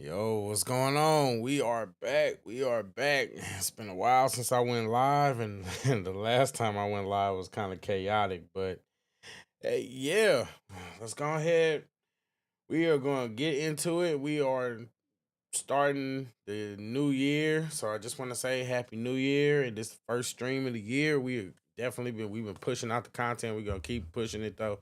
Yo, what's going on? We are back. We are back. It's been a while since I went live, and, and the last time I went live was kind of chaotic. But hey, yeah, let's go ahead. We are going to get into it. We are starting the new year, so I just want to say Happy New Year. And this first stream of the year, we've been pushing out the content. We're gonna keep pushing it though.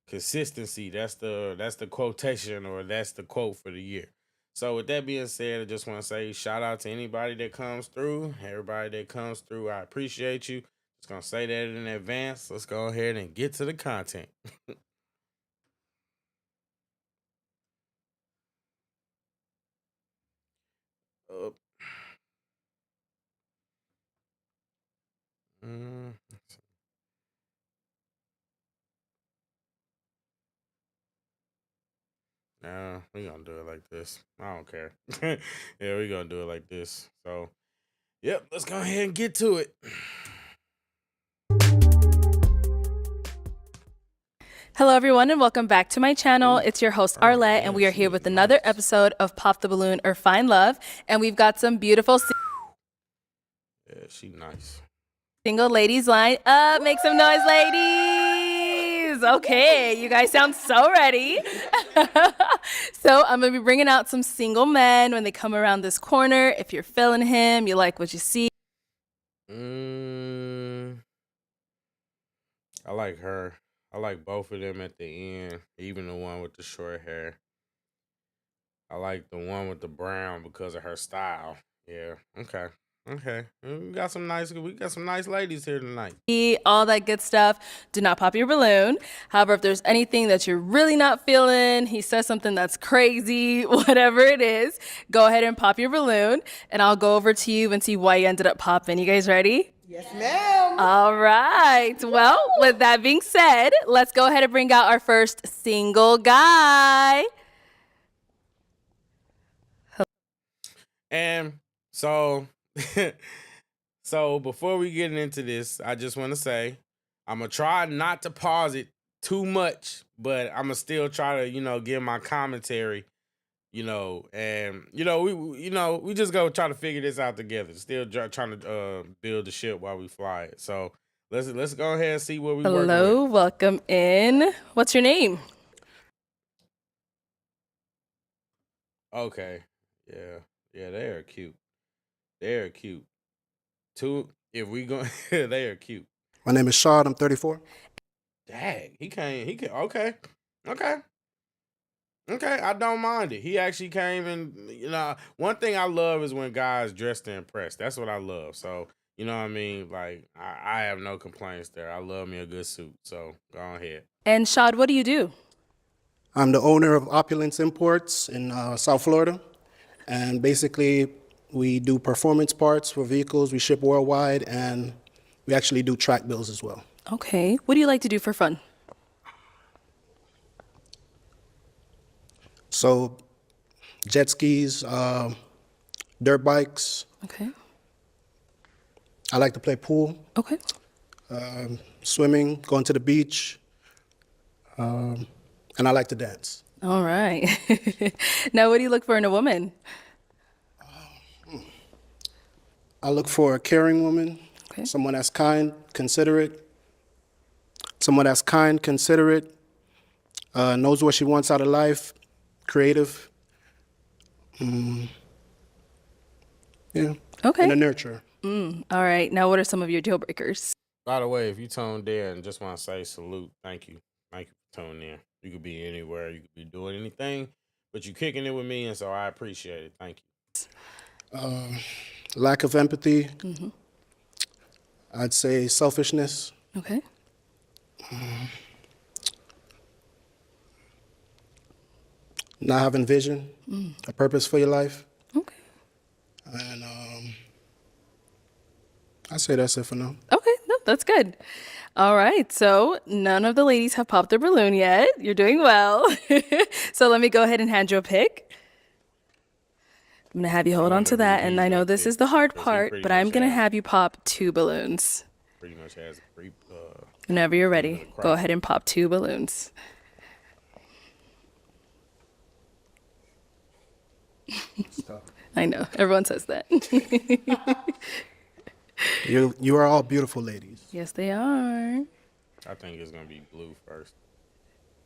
Consistency. That's the quotation, or that's the quote for the year. So with that being said, I just want to say shout out to anybody that comes through, everybody that comes through. I appreciate you. Just gonna say that in advance. Let's go ahead and get to the content. uh, mm, nah, we gonna do it like this. I don't care. Yeah, we gonna do it like this. So, yep, let's go ahead and get to it. Hello everyone and welcome back to my channel. It's your host Arlette and we are here with another episode of Pop the Balloon or Find Love, and we've got some beautiful Yeah, she nice. single ladies line up. Make some noise, ladies. Okay, you guys sound so ready. So I'm gonna be bringing out some single men when they come around this corner. If you're feeling him, you like what you see. I like her. I like both of them at the end, even the one with the short hair. I like the one with the brown because of her style. Yeah. Okay. Okay. We got some nice ladies here tonight. All that good stuff. Do not pop your balloon. However, if there's anything that you're really not feeling, he says something that's crazy, whatever it is, go ahead and pop your balloon and I'll go over to you and see why you ended up popping. You guys ready? Yes, ma'am. All right. Well, with that being said, let's go ahead and bring out our first single guy. And so so before we get into this, I just want to say I'm gonna try not to pause it too much, but I'm gonna still try to, give my commentary, and we just go try to figure this out together. Still trying to build the ship while we fly it. So let's go ahead and see what we working Hello, with. welcome in. What's your name? Okay. Yeah. Yeah, they are cute. They are cute. If we go they are cute. My name is Shad. I'm 34. Dang, he came. Okay. Okay. Okay, I don't mind it. He actually came, and one thing I love is when guys dress to impress. That's what I love. So, you know what I mean? Like, I have no complaints there. I love me a good suit. So, go ahead. And Shad, what do you do? I'm the owner of Opulence Imports in South Florida. And basically, we do performance parts for vehicles. We ship worldwide, and we actually do track bills as well. Okay. What do you like to do for fun? So, jet skis, dirt bikes. Okay. I like to play pool, Okay. swimming, going to the beach, and I like to dance. All right. Now, what do you look for in a woman? I look for a caring woman, Okay. someone that's kind, considerate, knows what she wants out of life, creative. Yeah. Okay. And a nurturer. All right. Now, what are some of your deal breakers? By the way, if you tuned in, just want to say salute. Thank you. Thank you for tuning in. You could be anywhere. You could be doing anything, but you kicking it with me, and so I appreciate it. Thank you. Lack of empathy. I'd say selfishness. Okay. Not having vision, a purpose for your life. Okay. And I'd say that's it for now. Okay. No, that's good. All right. So none of the ladies have popped their balloon yet. You're doing well. So let me go ahead and hand you a pick. I'm going to have you hold on to that. And I know this is the hard part, but I'm going to have you pop 2 balloons. Pretty much has Whenever you're ready, go ahead and pop 2 balloons. I know, everyone says that. You are all beautiful ladies. Yes, they are. I think it's gonna be blue first.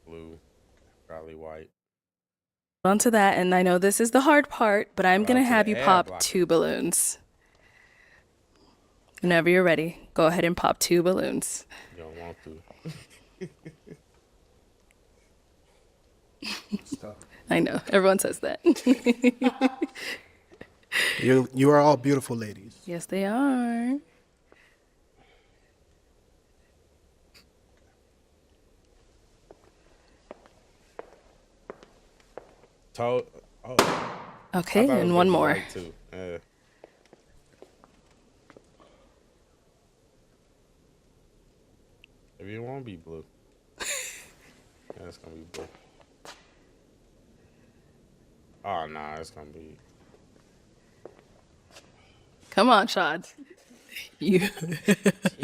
Blue, probably white. On to that, and I know this is the hard part, but I'm Shout out gonna to have the you ad pop blocker. 2 balloons. Whenever you're ready, go ahead and pop 2 balloons. You don't want to. I know, everyone says that. You are all beautiful ladies. Yes, they are. Oh, I Okay, thought it was and gonna one be more. white too. Maybe it won't be blue. Yeah, it's gonna be blue. Oh nah, it's gonna be. Come on, Shad. You.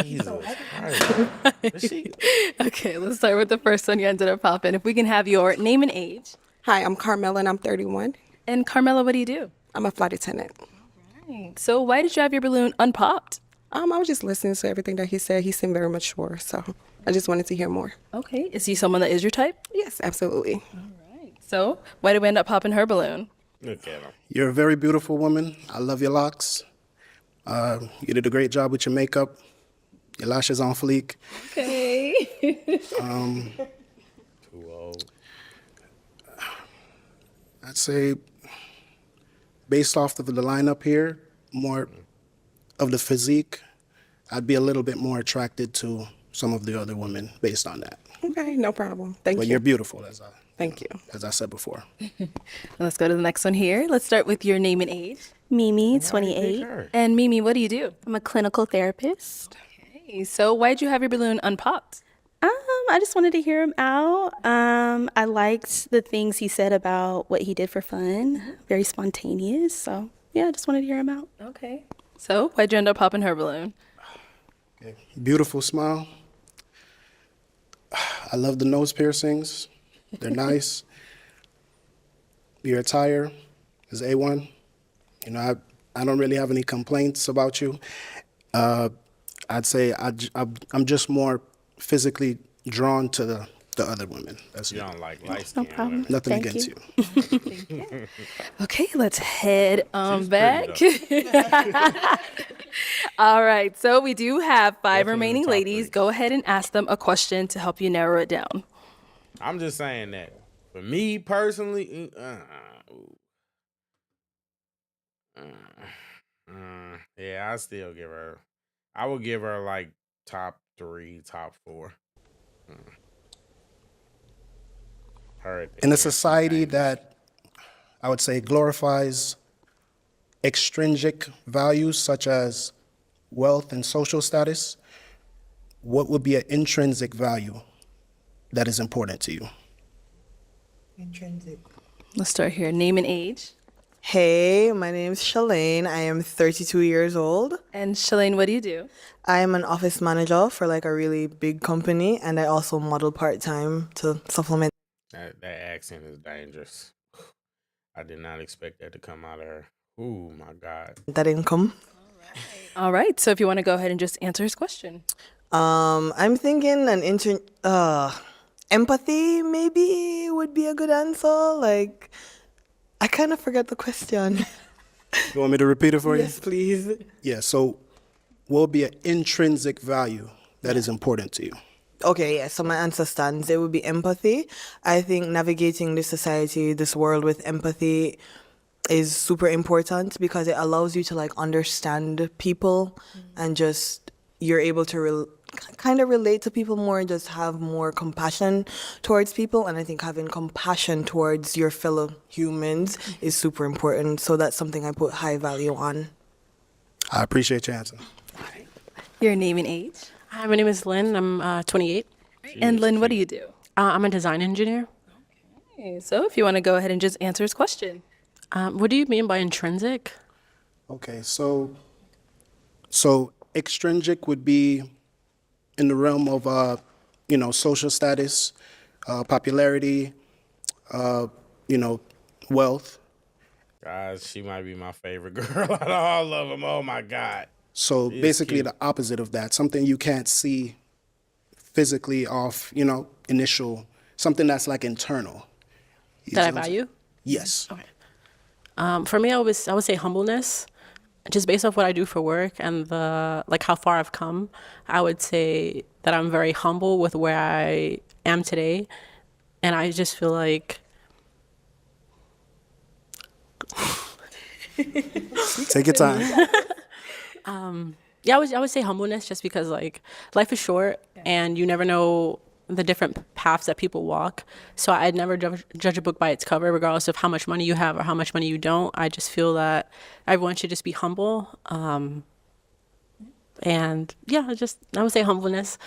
Jesus Christ. Is she? Okay, let's start with the first one you ended up popping. If we can have your name and age. Hi, I'm Carmela and I'm 31. And Carmela, what do you do? I'm a flight attendant. So why did you have your balloon unpopped? I was just listening to everything that he said. He seemed very mature, so I just wanted to hear more. Okay, is he someone that is your type? Yes, absolutely. So why did we end up popping her balloon? Look at him. You're a very beautiful woman. I love your locks. You did a great job with your makeup. Your lashes on fleek. Okay. Too old. I'd say, based off of the lineup here, more of the physique, I'd be a little bit more attracted to some of the other women based on that. Okay, no problem. Thank But you. you're beautiful, Thank you. as I said before. Let's go to the next one here. Let's start with your name and age. Mimi, Pick 28. her. And Mimi, what do you do? I'm a clinical therapist. Okay, so why'd you have your balloon unpopped? I just wanted to hear him out. I liked the things he said about what he did for fun. Very spontaneous. So, yeah, I just wanted to hear him out. Okay. So why'd you end up popping her balloon? Beautiful smile. I love the nose piercings. They're nice. Your attire is A1. You know, I don't really have any complaints about you. I'd say I'm just more physically drawn to the other women. That's You it. don't like light No skin problem. women. Nothing Thank against you. you. Okay, let's head She's back. pretty, All right, so we do have 5 Definitely remaining top ladies. 3. Go ahead and ask them a question to help you narrow it down. I'm just saying that for me personally, yeah, I still give her. I would give her like top 3, top 4. Her at the In end, a she's society famous. that I would say glorifies extrinsic values such as wealth and social status, what would be an intrinsic value that is important to you? Intrinsic. Let's start here. Name and age. Hey, my name is Shalane. I am 32 years old. And Shalane, what do you do? I am an office manager for like a really big company, and I also model part-time to supplement. That accent is dangerous. I did not expect that to come out of her. Ooh, my God. That income. All right, so if you want to go ahead and just answer his question. I'm thinking empathy maybe would be a good answer. Like, I kind of forgot the question. You want me to repeat it for Yes, please. you? Yeah, so what would be an intrinsic value that is important to you? Okay, yeah, so my answer stands. It would be empathy. I think navigating this society, this world with empathy is super important because it allows you to like understand people and just you're able to kind of relate to people more and just have more compassion towards people. And I think having compassion towards your fellow humans is super important. So that's something I put high value on. I appreciate your answer. Your name and age. Hi, my name is Lynn. I'm 28. And Lynn, what do you do? I'm a design engineer. Okay, so if you want to go ahead and just answer his question. What do you mean by intrinsic? Okay, so extrinsic would be in the realm of social status, popularity, wealth. Guys, she might be my favorite girl out of all of them. Oh my God. So She is basically cute. the opposite of that, something you can't see physically off, initial, something that's like internal. You That I see what I'm saying? value. Yes. For me, I would say humbleness. Just based off what I do for work and how far I've come, I would say that I'm very humble with where I am today, and I just feel like Take your time. yeah, I would say humbleness, just because like life is short and you never know the different paths that people walk. So I'd never judge a book by its cover, regardless of how much money you have or how much money you don't. I just feel that everyone should just be humble. And yeah, I would say humbleness.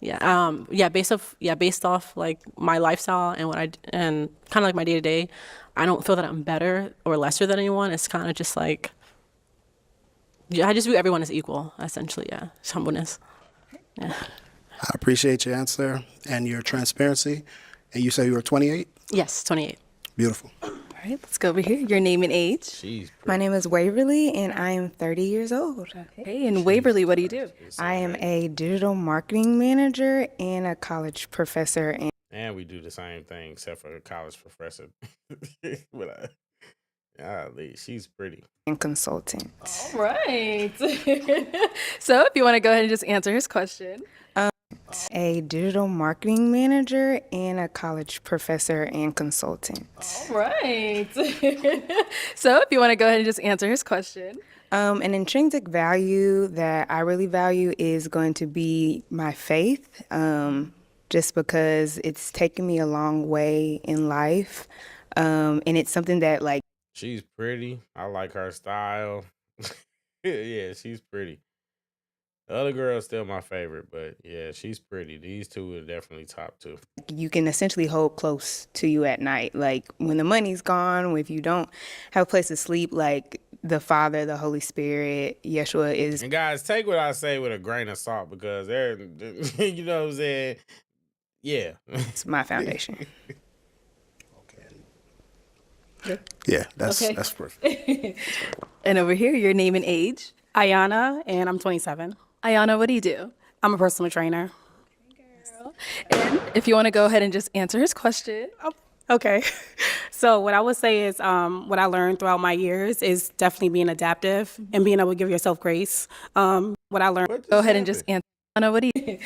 Yeah. Based off like my lifestyle and and kind of like my day to day, I don't feel that I'm better or lesser than anyone. It's kind of just like, yeah, I just view everyone as equal, essentially. Yeah, it's humbleness. Yeah. I appreciate your answer and your transparency. And you say you were 28? Yes, 28. Beautiful. All right, let's go over here. Your name and age. She's pretty. My name is Waverly, and I am 30 years old. Hey, and Waverly, what do you do? I am a digital marketing manager and a college professor. And we do the same thing, except for a college professor. Golly, she's pretty. And consultant. All right. So if you want to go ahead and just answer his question. A digital marketing manager and a college professor and consultant. All right. So if you want to go ahead and just answer his question. An intrinsic value that I really value is going to be my faith, just because it's taken me a long way in life. And it's something that like, She's pretty. I like her style. Yeah, she's pretty. The other girl's still my favorite, but yeah, she's pretty. These two are definitely top two. you can essentially hold close to you at night. Like when the money's gone, if you don't have a place to sleep, like the Father, the Holy Spirit, Yeshua is. And guys, take what I say with a grain of salt, because they're, you know what I'm saying? Yeah. It's my foundation. Yeah, that's Okay. that's perfect. And over here, your name and age. Ayana, and I'm 27. Ayana, what do you do? I'm a personal trainer. And if you want to go ahead and just answer his question. Okay. So what I would say is what I learned throughout my years is definitely being adaptive and being able to give yourself grace. What I learned. What Go ahead and just answer. Ayana, what do you do?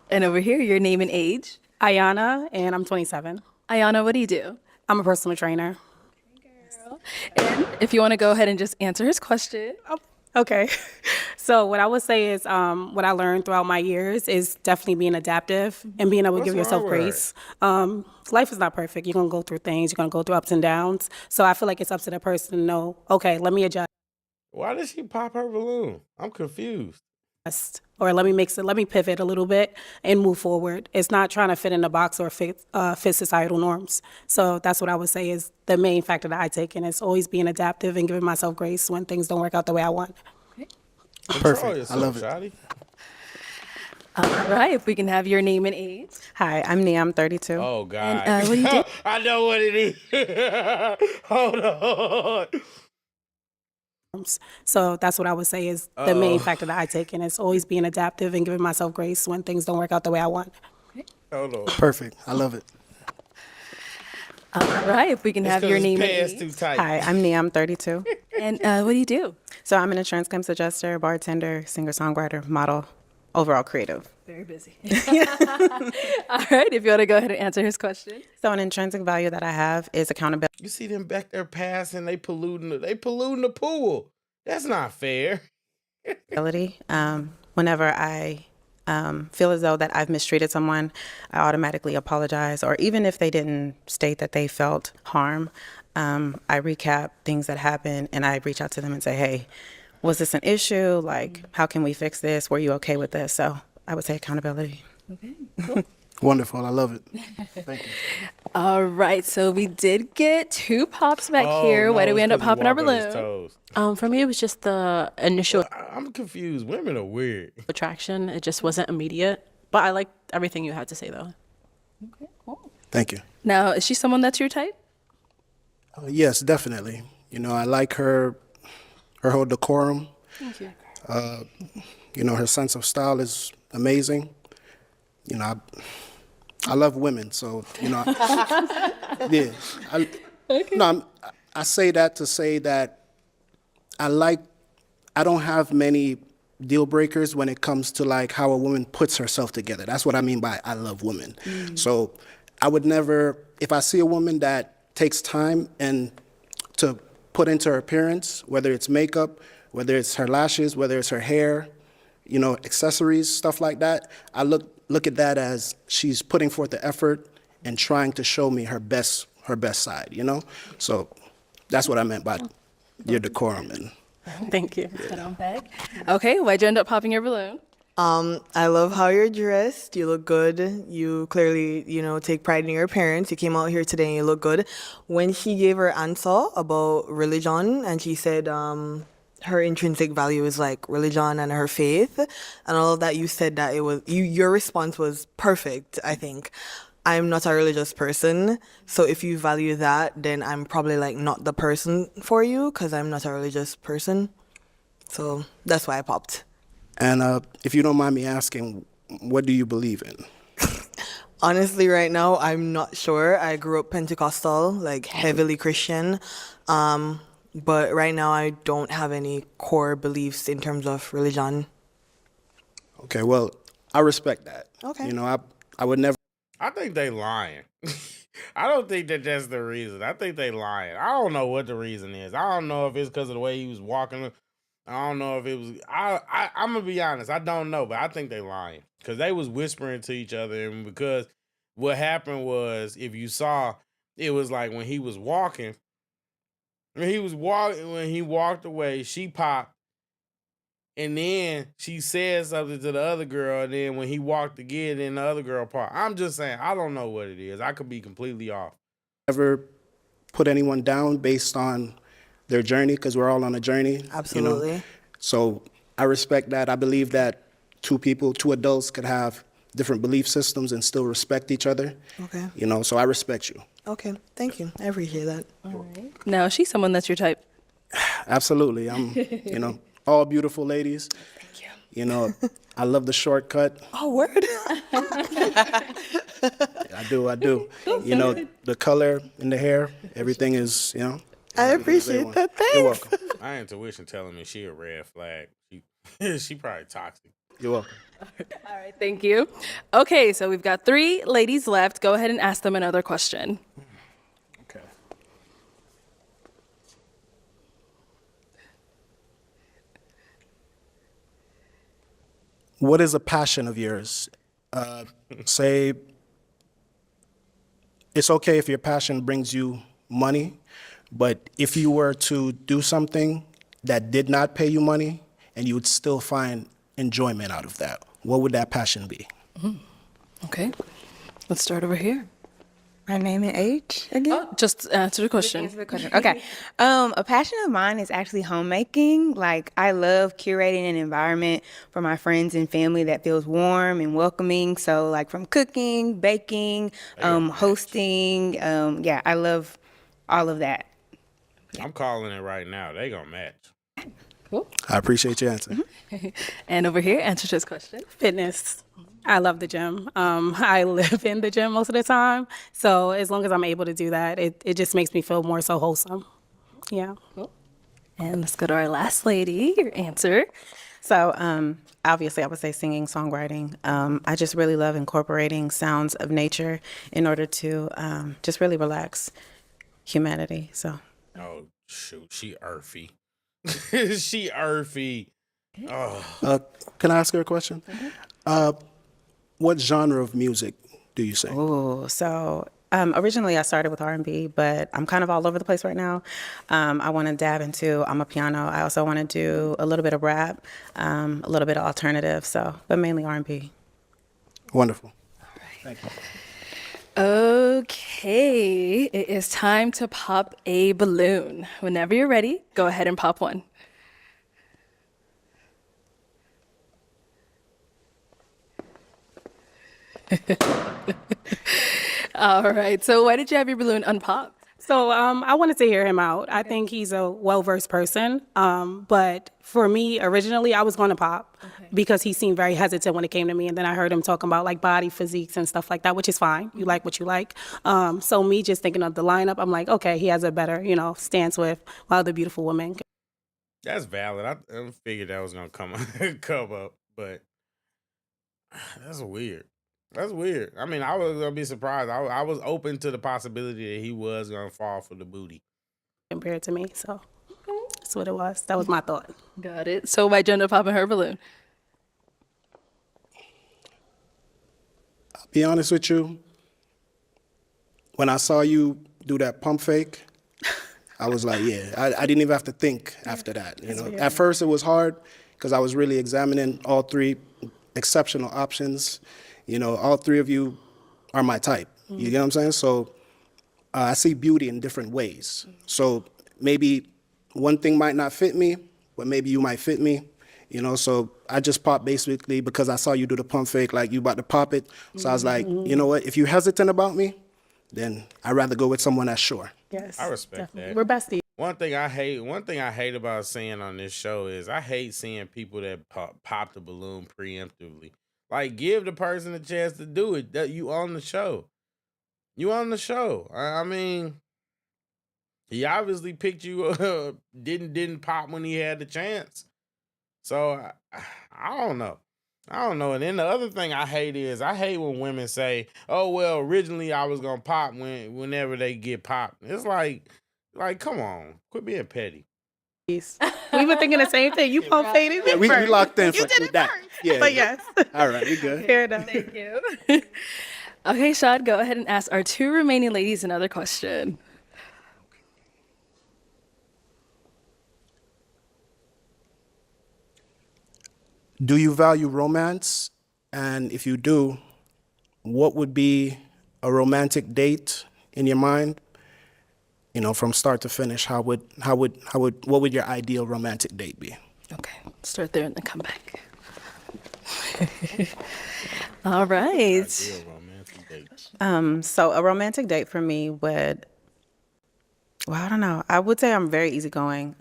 And over here, your name and age. Ayana, and I'm 27. Ayana, what do you do? I'm a personal trainer. And if you want to go ahead and just answer his question. Okay. So what I would say is what I learned throughout my years is definitely being adaptive and being able to What's give yourself wrong with her? grace. Life is not perfect. You're going to go through things. You're going to go through ups and downs. So I feel like it's up to the person to know, okay, let me adjust. Why did she pop her balloon? I'm confused. Or let me pivot a little bit and move forward. It's not trying to fit in a box or fit societal norms. So that's what I would say is the main factor that I take in. It's always being adaptive and giving myself grace when things don't work out the way I want. Control Perfect. yourself, I love it. Shawty. All right, if we can have your name and age. Hi, I'm Nia. I'm 32. Oh, God. And, what do you do? I know what it is. Hold on. So that's what I would say is the main factor that I take in. It's always being adaptive and giving myself grace when things don't work out the way I want. Hold on. Perfect. I love it. All right, if we can have your name and Pants age. too tight. Hi, I'm Nia. I'm 32. And what do you do? So I'm an insurance claims adjuster, bartender, singer-songwriter, model, overall creative. Very busy. All right, if you want to go ahead and answer his question. So an intrinsic value that I have is accountability. You see them back there passing, they polluting the pool. That's not fair. Whenever I feel as though that I've mistreated someone, I automatically apologize. Or even if they didn't state that they felt harm, I recap things that happened and I reach out to them and say, hey, was this an issue? Like, how can we fix this? Were you okay with this? So I would say accountability. Wonderful. I love it. Thank you. All right, so we did get 2 pops back Oh, here. Why no, did we it's end up 'cause he popping our walked on his balloon? toes. For me, it was just the initial I'm confused. Women are weird. attraction. It just wasn't immediate. But I liked everything you had to say, though. Thank you. Now, is she someone that's your type? Yes, definitely. You know, I like her whole decorum. Thank you. You know, her sense of style is amazing. You know, I love women, so, you know, yeah. I say that to say that I don't have many deal breakers when it comes to like how a woman puts herself together. That's what I mean by I love women. So I would never, if I see a woman that takes time and to put into her appearance, whether it's makeup, whether it's her lashes, whether it's her hair, you know, accessories, stuff like that, I look at that as she's putting forth the effort and trying to show me her best side, you know? So that's what I meant by your decorum. And Thank you. Okay, why'd you end up popping your balloon? I love how you're dressed. You look good. You clearly, you know, take pride in your appearance. You came out here today and you look good. When she gave her answer about religion and she said her intrinsic value is like religion and her faith and all of that, you said that it was, your response was perfect, I think. I'm not a religious person, so if you value that, then I'm probably like not the person for you because I'm not a religious person. So that's why I popped. And if you don't mind me asking, what do you believe in? Honestly, right now, I'm not sure. I grew up Pentecostal, like heavily Christian. But right now, I don't have any core beliefs in terms of religion. Okay, well, I respect that. Okay. You know, I would never. I think they lying. I don't think that that's the reason. I think they lying. I don't know what the reason is. I don't know if it's because of the way he was walking. I don't know if it was. I'm gonna be honest. I don't know, but I think they lying because they was whispering to each other, and because what happened was, if you saw, it was like when he was walking. When he walked away, she popped. And then she said something to the other girl, and then when he walked again, then the other girl popped. I'm just saying, I don't know what it is. I could be completely off. Never put anyone down based on their journey because we're all on a journey. Absolutely. You know? So I respect that. I believe that two adults could have different belief systems and still respect each other. Okay. You know, so I respect you. Okay. Thank you. I appreciate that. All right. Now, she's someone that's your type. Absolutely. I'm, you know, all beautiful ladies. Thank you. You know, I love the shortcut. Oh, word. I do. You know, the color in the hair, everything is, you know. I appreciate that. Thanks. You're welcome. My intuition telling me she a red flag. She probably toxic. You're welcome. All right, thank you. Okay, so we've got 3 ladies left. Go ahead and ask them another question. Okay. What is a passion of yours? Say, it's okay if your passion brings you money, but if you were to do something that did not pay you money and you would still find enjoyment out of that, what would that passion be? Okay, let's start over here. My name and age again? Oh, just answer the question. Answer the question. Okay. A passion of mine is actually homemaking. Like, I love curating an environment for my friends and family that feels warm and welcoming. So, like, from cooking, baking, hosting. Yeah, I love all of that. I'm calling it right now. They gonna match. Cool. I appreciate your answer. And over here, answer this question. Fitness. I love the gym. I live in the gym most of the time. So as long as I'm able to do that, it just makes me feel more so wholesome. Yeah. Cool. And let's go to our last lady, your answer. So obviously I would say singing, songwriting. I just really love incorporating sounds of nature in order to just really relax humanity. So. Oh, shoot. She earthy. She earthy. Can I ask her a question? What genre of music do you sing? Oh, so originally I started with R&B, but I'm kind of all over the place right now. I want to dab into amapiano. I also want to do a little bit of rap, a little bit of alternative, but mainly R&B. Wonderful. All right. Thank you. Okay, it is time to pop a balloon. Whenever you're ready, go ahead and pop one. All right, so why did you have your balloon unpopped? So I wanted to hear him out. I think he's a well-versed person. But for me, originally, I was going to pop because he seemed very hesitant when it came to me. And then I heard him talking about like body physiques and stuff like that, which is fine. You like what you like. So me just thinking of the lineup, I'm like, okay, he has a better, stance with other beautiful women. That's valid. I figured that was gonna come up, but that's weird. That's weird. I mean, I was gonna be surprised. I was open to the possibility that he was gonna fall for the booty Compared to me. So that's what it was. That was my thought. Got it. So why Jenna popping her balloon? Be honest with you, when I saw you do that pump fake, I was like, yeah, I didn't even have to think after that. At first it was hard because I was really examining all three exceptional options. All three of you are my type. You get what I'm saying? So I see beauty in different ways. So maybe one thing might not fit me, but maybe you might fit me. So I just popped basically because I saw you do the pump fake, like you about to pop it. So I was like, you know what? If you're hesitant about me, then I'd rather go with someone that's sure. Yes. I respect that. We're besties. One thing I hate about seeing on this show is I hate seeing people that pop the balloon preemptively. Like, give the person a chance to do it. That you on the show. You on the show. I mean, he obviously picked you. Didn't pop when he had the chance. So I don't know. And then the other thing I hate is I hate when women say, "Oh well, originally I was gonna pop whenever they get popped." It's like, come on, quit being petty. We were thinking the same thing. You pump faded me We first. locked in You for did it that. first. Yeah. But yes. All right, we good. Fair enough. Thank you. Okay, Shad, go ahead and ask our two remaining ladies another question. Do you value romance? And if you do, what would be a romantic date in your mind? From start to finish, what would your ideal romantic date be? Okay, start there and then come back. All right. So a romantic date for me would, I don't know. I would say I'm very easygoing.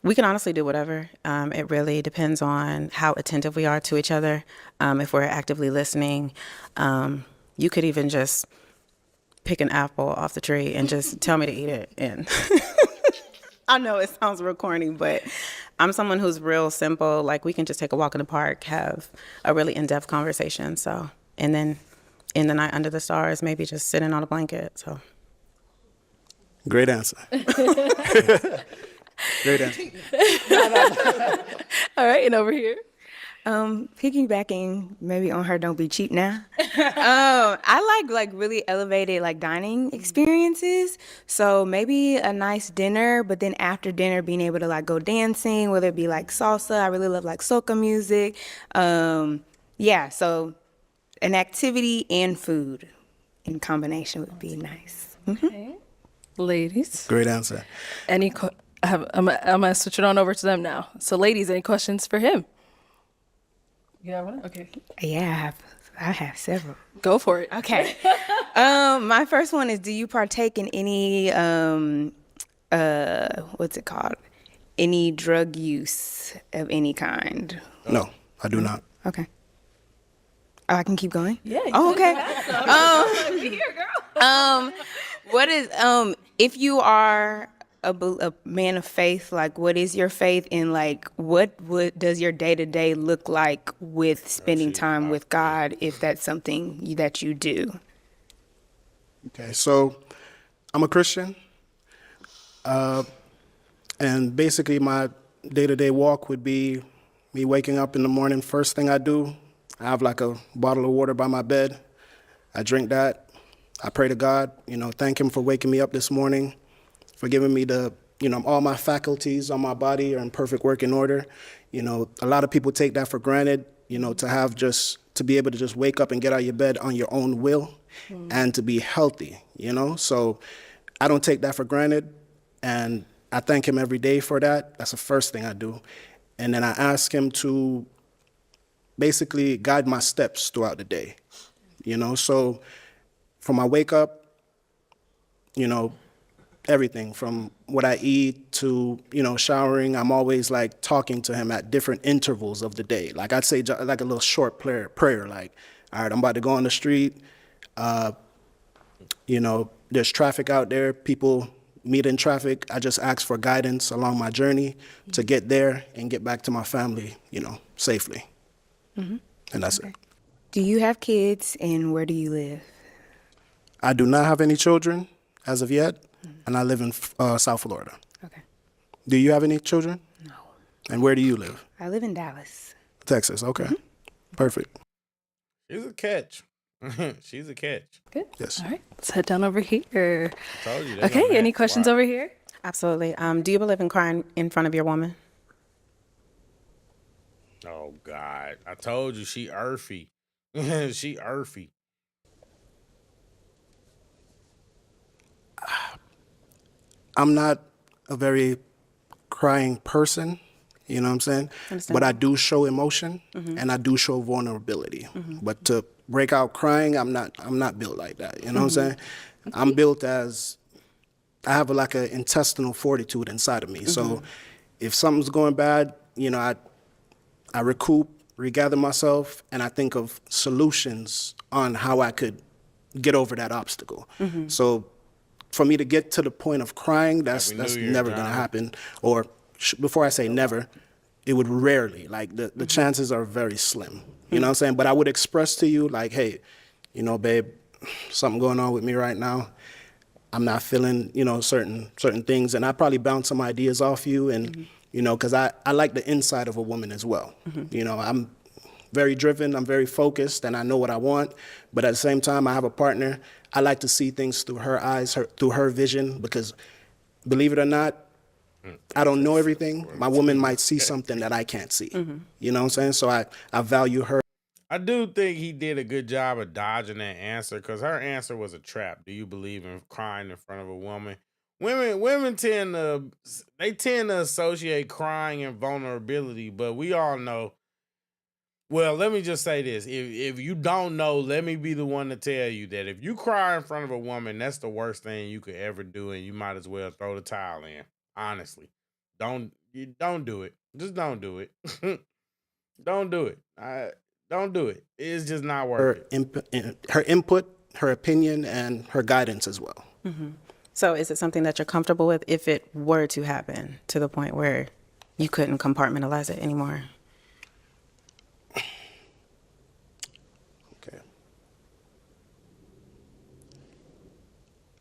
We can honestly do whatever. It really depends on how attentive we are to each other. If we're actively listening, you could even just pick an apple off the tree and just tell me to eat it. And I know it sounds real corny, but I'm someone who's real simple. Like, we can just take a walk in the park, have a really in-depth conversation. So, and then in the night under the stars, maybe just sitting on a blanket. So, great answer. Great answer. All right, and over here. Piggybacking maybe on her "Don't Be Cheap Now." I like really elevated like dining experiences. So maybe a nice dinner, but then after dinner being able to like go dancing, whether it be like salsa. I really love like soca music. Yeah, so an activity and food in combination would be nice. Okay. Ladies. Great answer. I'm gonna switch it on over to them now. So, ladies, any questions for him? You have one? Okay. Yeah, I have several. Go for it. Okay. My first one is, do you partake in any what's it called? Any drug use of any kind? No, I do not. Okay. Oh, I can keep going? Yeah. Oh, okay. Be here, girl. What is if you are a man of faith, like what is your faith in, like what does your day-to-day look like with spending time with God, if that's something that you do? Okay, so I'm a Christian, and basically my day-to-day walk would be me waking up in the morning. First thing I do, I have like a bottle of water by my bed. I drink that. I pray to God, thank him for waking me up this morning, for giving me all my faculties on my body are in perfect working order. A lot of people take that for granted, to be able to just wake up and get out of your bed on your own will and to be healthy, So I don't take that for granted, and I thank him every day for that. That's the first thing I do. And then I ask him to basically guide my steps throughout the day, So from my wake up, you know, everything from what I eat to, you know, showering. I'm always like talking to him at different intervals of the day. Like I'd say like a little short prayer like, all right, I'm about to go on the street. You know, there's traffic out there. People meet in traffic. I just ask for guidance along my journey to get there and get back to my family, you know, safely. And that's it. Do you have kids, and where do you live? I do not have any children as of yet, and I live in South Florida. Okay. Do you have any children? No. And where do you live? I live in Dallas. Texas. Okay. Perfect. She's a catch. She's a catch. Good. Yes. All right. Let's head down over here. Told you. Okay. Any questions over here? Absolutely. Do you believe in crying in front of your woman? Oh God! I told you she earthy. She earthy. I'm not a very crying person, you know what I'm saying? But I do show emotion and I do show vulnerability. But to break out crying, I'm not built like that, you know what I'm saying? I'm built as, I have like an intestinal fortitude inside of me. So if something's going bad, you know, I recoup, regather myself, and I think of solutions on how I could get over that obstacle. So for me to get to the point of crying, that's never going to happen. Or before I say never, it would rarely. Like the chances are very slim. You know what I'm saying? But I would express to you like, hey, you know, babe, something going on with me right now. I'm not feeling, you know, certain things. And I probably bounce some ideas off you. And, you know, because I like the inside of a woman as well. You know, I'm very driven, I'm very focused, and I know what I want. But at the same time, I have a partner. I like to see things through her eyes, through her vision, because believe it or not, I don't know everything. My woman might see something that I can't see. You know what I'm saying? So I value her. I do think he did a good job of dodging that answer, because her answer was a trap. Do you believe in crying in front of a woman? Women tend to associate crying and vulnerability, but we all know. Well, let me just say this. If you don't know, let me be the one to tell you that if you cry in front of a woman, that's the worst thing you could ever do, and you might as well throw the towel in. Honestly. Don't do it. Just don't do it. Don't do it. Don't do it. It's just not worth it. Her input, her opinion, and her guidance as well. So is it something that you're comfortable with if it were to happen to the point where you couldn't compartmentalize it anymore? Okay.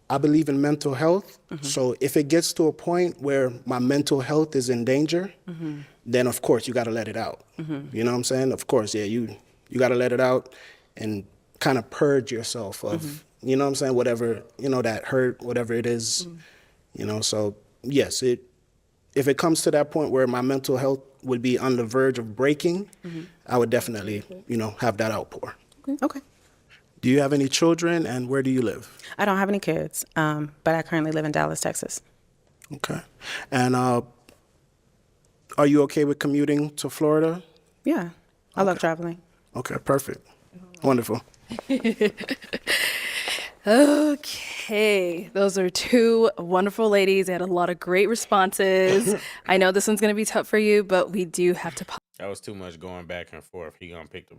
I believe in mental health. So if it gets to a point where my mental health is in danger, then of course you got to let it out. You know what I'm saying? Of course, yeah, you got to let it out and kind of purge yourself of, you know what I'm saying, whatever, you know, that hurt, whatever it is, you know. So yes, if it comes to that point where my mental health would be on the verge of breaking, I would definitely, you know, have that outpour. Okay. Do you have any children, and where do you live? I don't have any kids, but I currently live in Dallas, Texas. Okay. And are you okay with commuting to Florida? Yeah, I love traveling. Okay, perfect. Wonderful. Okay, those are two wonderful ladies. They had a lot of great responses. I know this one's gonna be tough for you, but we do have to. That was too much going back and forth. He gonna pick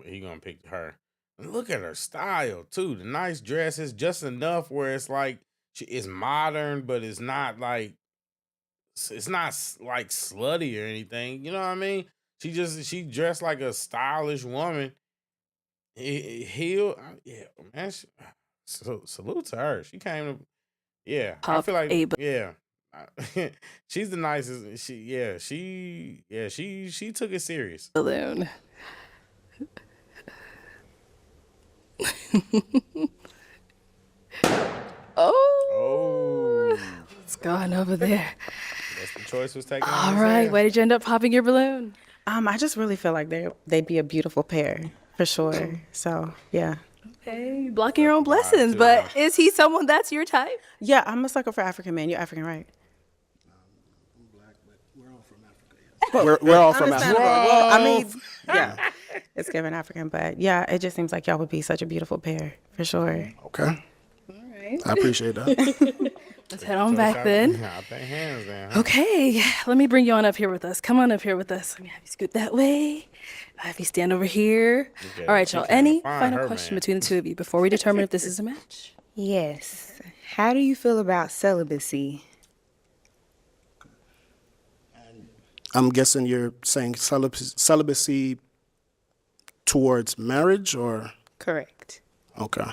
her. And look at her style too. The nice dress is just enough where it's like it's modern, but it's not like slutty or anything. You know what I mean? She dressed like a stylish woman. Yeah, man. Salute to her. She came to, yeah. I feel like, yeah. She's the nicest. She took it serious. Balloon. Oh, what's going over there? That's the choice was taken. All right, why did you end up popping your balloon? I just really feel like they'd be a beautiful pair for sure. So yeah. Okay, blocking your own blessings, but is he someone that's your type? Yeah, I'm a sucker for African men. You're African, right? I'm black, but we're all from Africa. Yes. We're all from Africa. Well, I mean, yeah, it's given African, but yeah, it just seems like y'all would be such a beautiful pair for sure. Okay. All right. I appreciate that. Let's head on back then. I think hands down. Huh? Okay, let me bring you on up here with us. Come on up here with us. Let me have you scoot that way. I'll have you stand over here. Okay, All right, she y'all. trying to Any find final her question man. between the two of you before we determine if this is a match? Yes. How do you feel about celibacy? I'm guessing you're saying celibacy towards marriage, or? Correct. Okay.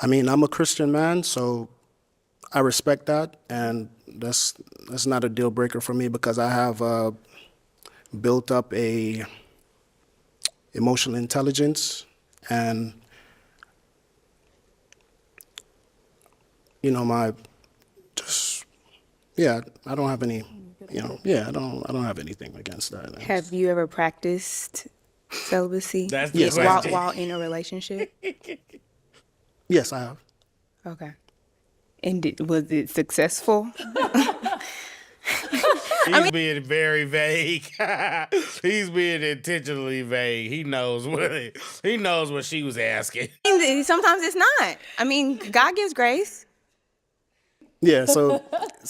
I mean, I'm a Christian man, so I respect that, and that's not a deal breaker for me because I have built up a emotional intelligence, and I don't have any, I don't have anything against that. Have you ever practiced celibacy? That's the Yes, question. while in a relationship? Yes, I have. Okay. And was it successful? He's being very vague. He's being intentionally vague. He knows what she was asking. Sometimes it's not. I mean, God gives grace. Yeah, so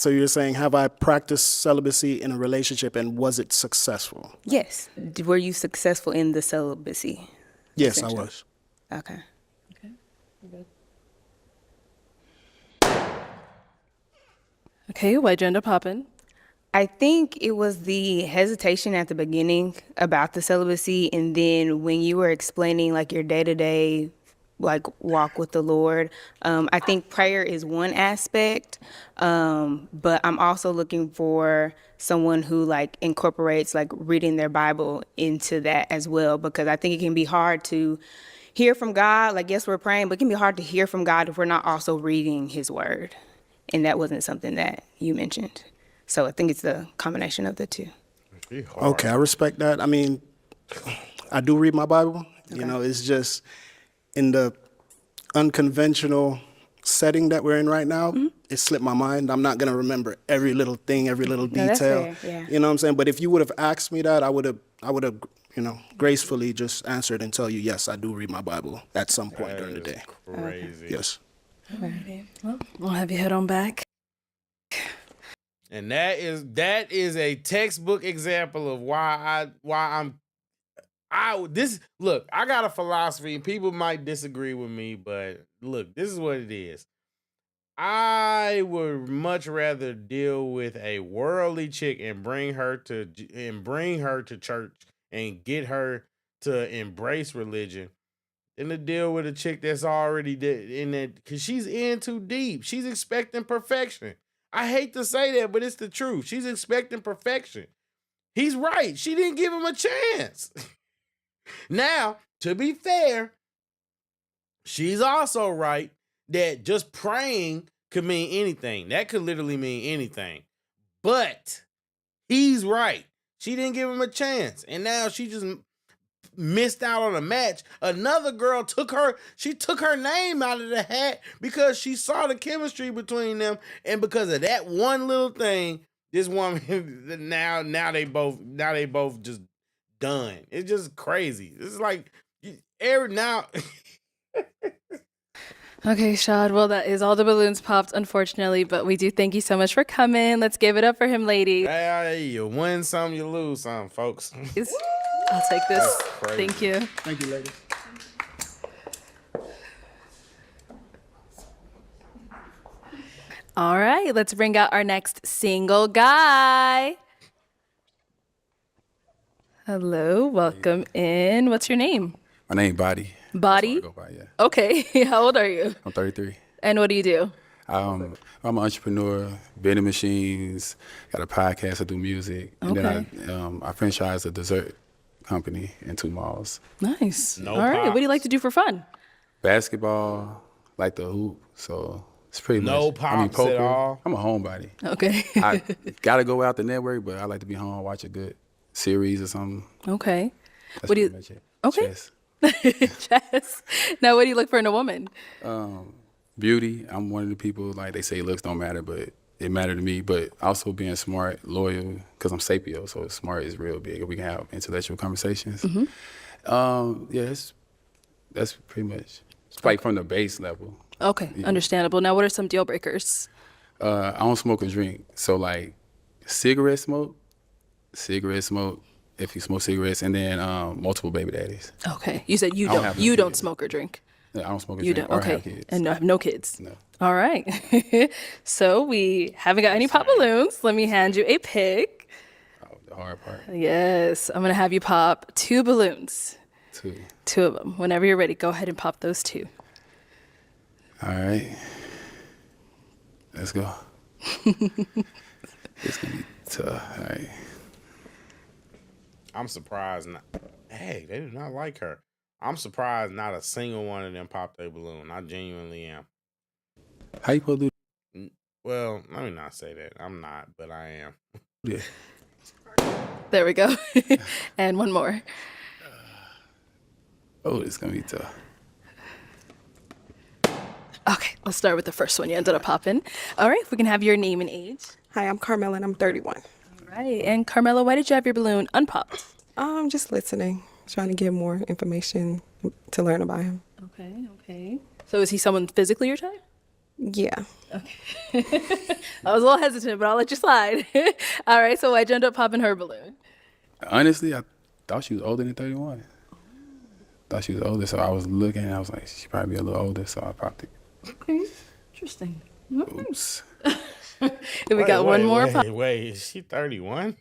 you're saying, have I practiced celibacy in a relationship, and was it successful? Yes. Were you successful in the celibacy? Yes, I was. Okay. Okay, why'd you end up popping? I think it was the hesitation at the beginning about the celibacy, and then when you were explaining like your day-to-day like walk with the Lord, I think prayer is one aspect, but I'm also looking for someone who like incorporates like reading their Bible into that as well, because I think it can be hard to hear from God. Like, yes, we're praying, but it can be hard to hear from God if we're not also reading His Word, and that wasn't something that you mentioned. So I think it's the combination of the two. Okay, I respect that. I mean, I do read my Bible. Okay. It's just in the unconventional setting that we're in right now, it slipped my mind. I'm not going to remember every little thing, every little detail. That's fair, yeah. You know what I'm saying? But if you would have asked me that, I would have, gracefully just answered and tell you, yes, I do read my Bible at some point during the day. Crazy. Yes. Alrighty. Well, we'll have you head on back. And that is a textbook example of why I got a philosophy, and people might disagree with me, but look, this is what it is. I would much rather deal with a worldly chick and bring her to church and get her to embrace religion than to deal with a chick that's already in that, because she's in too deep. She's expecting perfection. I hate to say that, but it's the truth. She's expecting perfection. He's right. She didn't give him a chance. Now, to be fair, she's also right that just praying could mean anything. That could literally mean anything. But he's right. She didn't give him a chance. And now she just missed out on a match. Another girl took her name out of the hat because she saw the chemistry between them, and because of that one little thing, this woman now they both just done. It's just crazy. It's like now. Okay, Shad. Well, that is all the balloons popped, unfortunately, but we do thank you so much for coming. Let's give it up for him, ladies. Hey, you win some, you lose some, folks. I'll take this. Crazy. Thank you. Thank you, ladies. All right, let's bring out our next single guy. Hello, welcome in. What's your name? My name Body. Body? Go by, yeah. Okay, how old are you? I'm 33. And what do you do? I'm an entrepreneur, vending machines, got a podcast, I do music. And then I franchise a dessert company in 2 malls. Nice. No All right, pops. what do you like to do for fun? Basketball, like the hoop, so it's pretty No much. pops at all? I'm a homebody. Okay. I gotta go out the network, but I like to be home, watch a good series or something. Okay. That's What do you? pretty much it. Okay. Chess. Chess. Now, what do you look for in a woman? Beauty. I'm one of the people, like they say looks don't matter, but it mattered to me. But also being smart, loyal, because I'm sapio, so smart is real big. We can have intellectual conversations. Mm-hmm. Yeah, that's pretty much. It's like from the base level. Okay, understandable. Now, what are some deal breakers? I don't smoke or drink, so like cigarette smoke. If you smoke cigarettes, and then multiple baby daddies. Okay, you said you I don't don't. have no You don't kids. smoke or drink. Yeah, I don't smoke or You drink don't. or Okay, have kids. and have no kids. No. All right. So we haven't got any pop balloons. Let me hand you a pick. Oh, the hard part. Yes, I'm gonna have you pop 2 balloons. 2. 2 of them. Whenever you're ready, go ahead and pop those 2. All right. Let's go. It's gonna be tough. All right. I'm surprised. Hey, they do not like her. I'm surprised not a single one of them popped a balloon. I genuinely am. How you supposed to do? Well, let me not say that. I'm not, but I am. Yeah. There we go. And one more. Oh, it's gonna be tough. Okay, let's start with the first one you ended up popping. All right, if we can have your name and age. Hi, I'm Carmela and I'm 31. All right, and Carmela, why did you have your balloon unpopped? I'm just listening, trying to get more information to learn about him. Okay. So is he someone physically your type? Yeah. I was a little hesitant, but I'll let you slide. All right, so why'd you end up popping her balloon? Honestly, I thought she was older than 31. Thought she was older, so I was looking and I was like, she probably be a little older, so I popped it. Okay, interesting. Oops. We got one more pop. Wait, is she 31?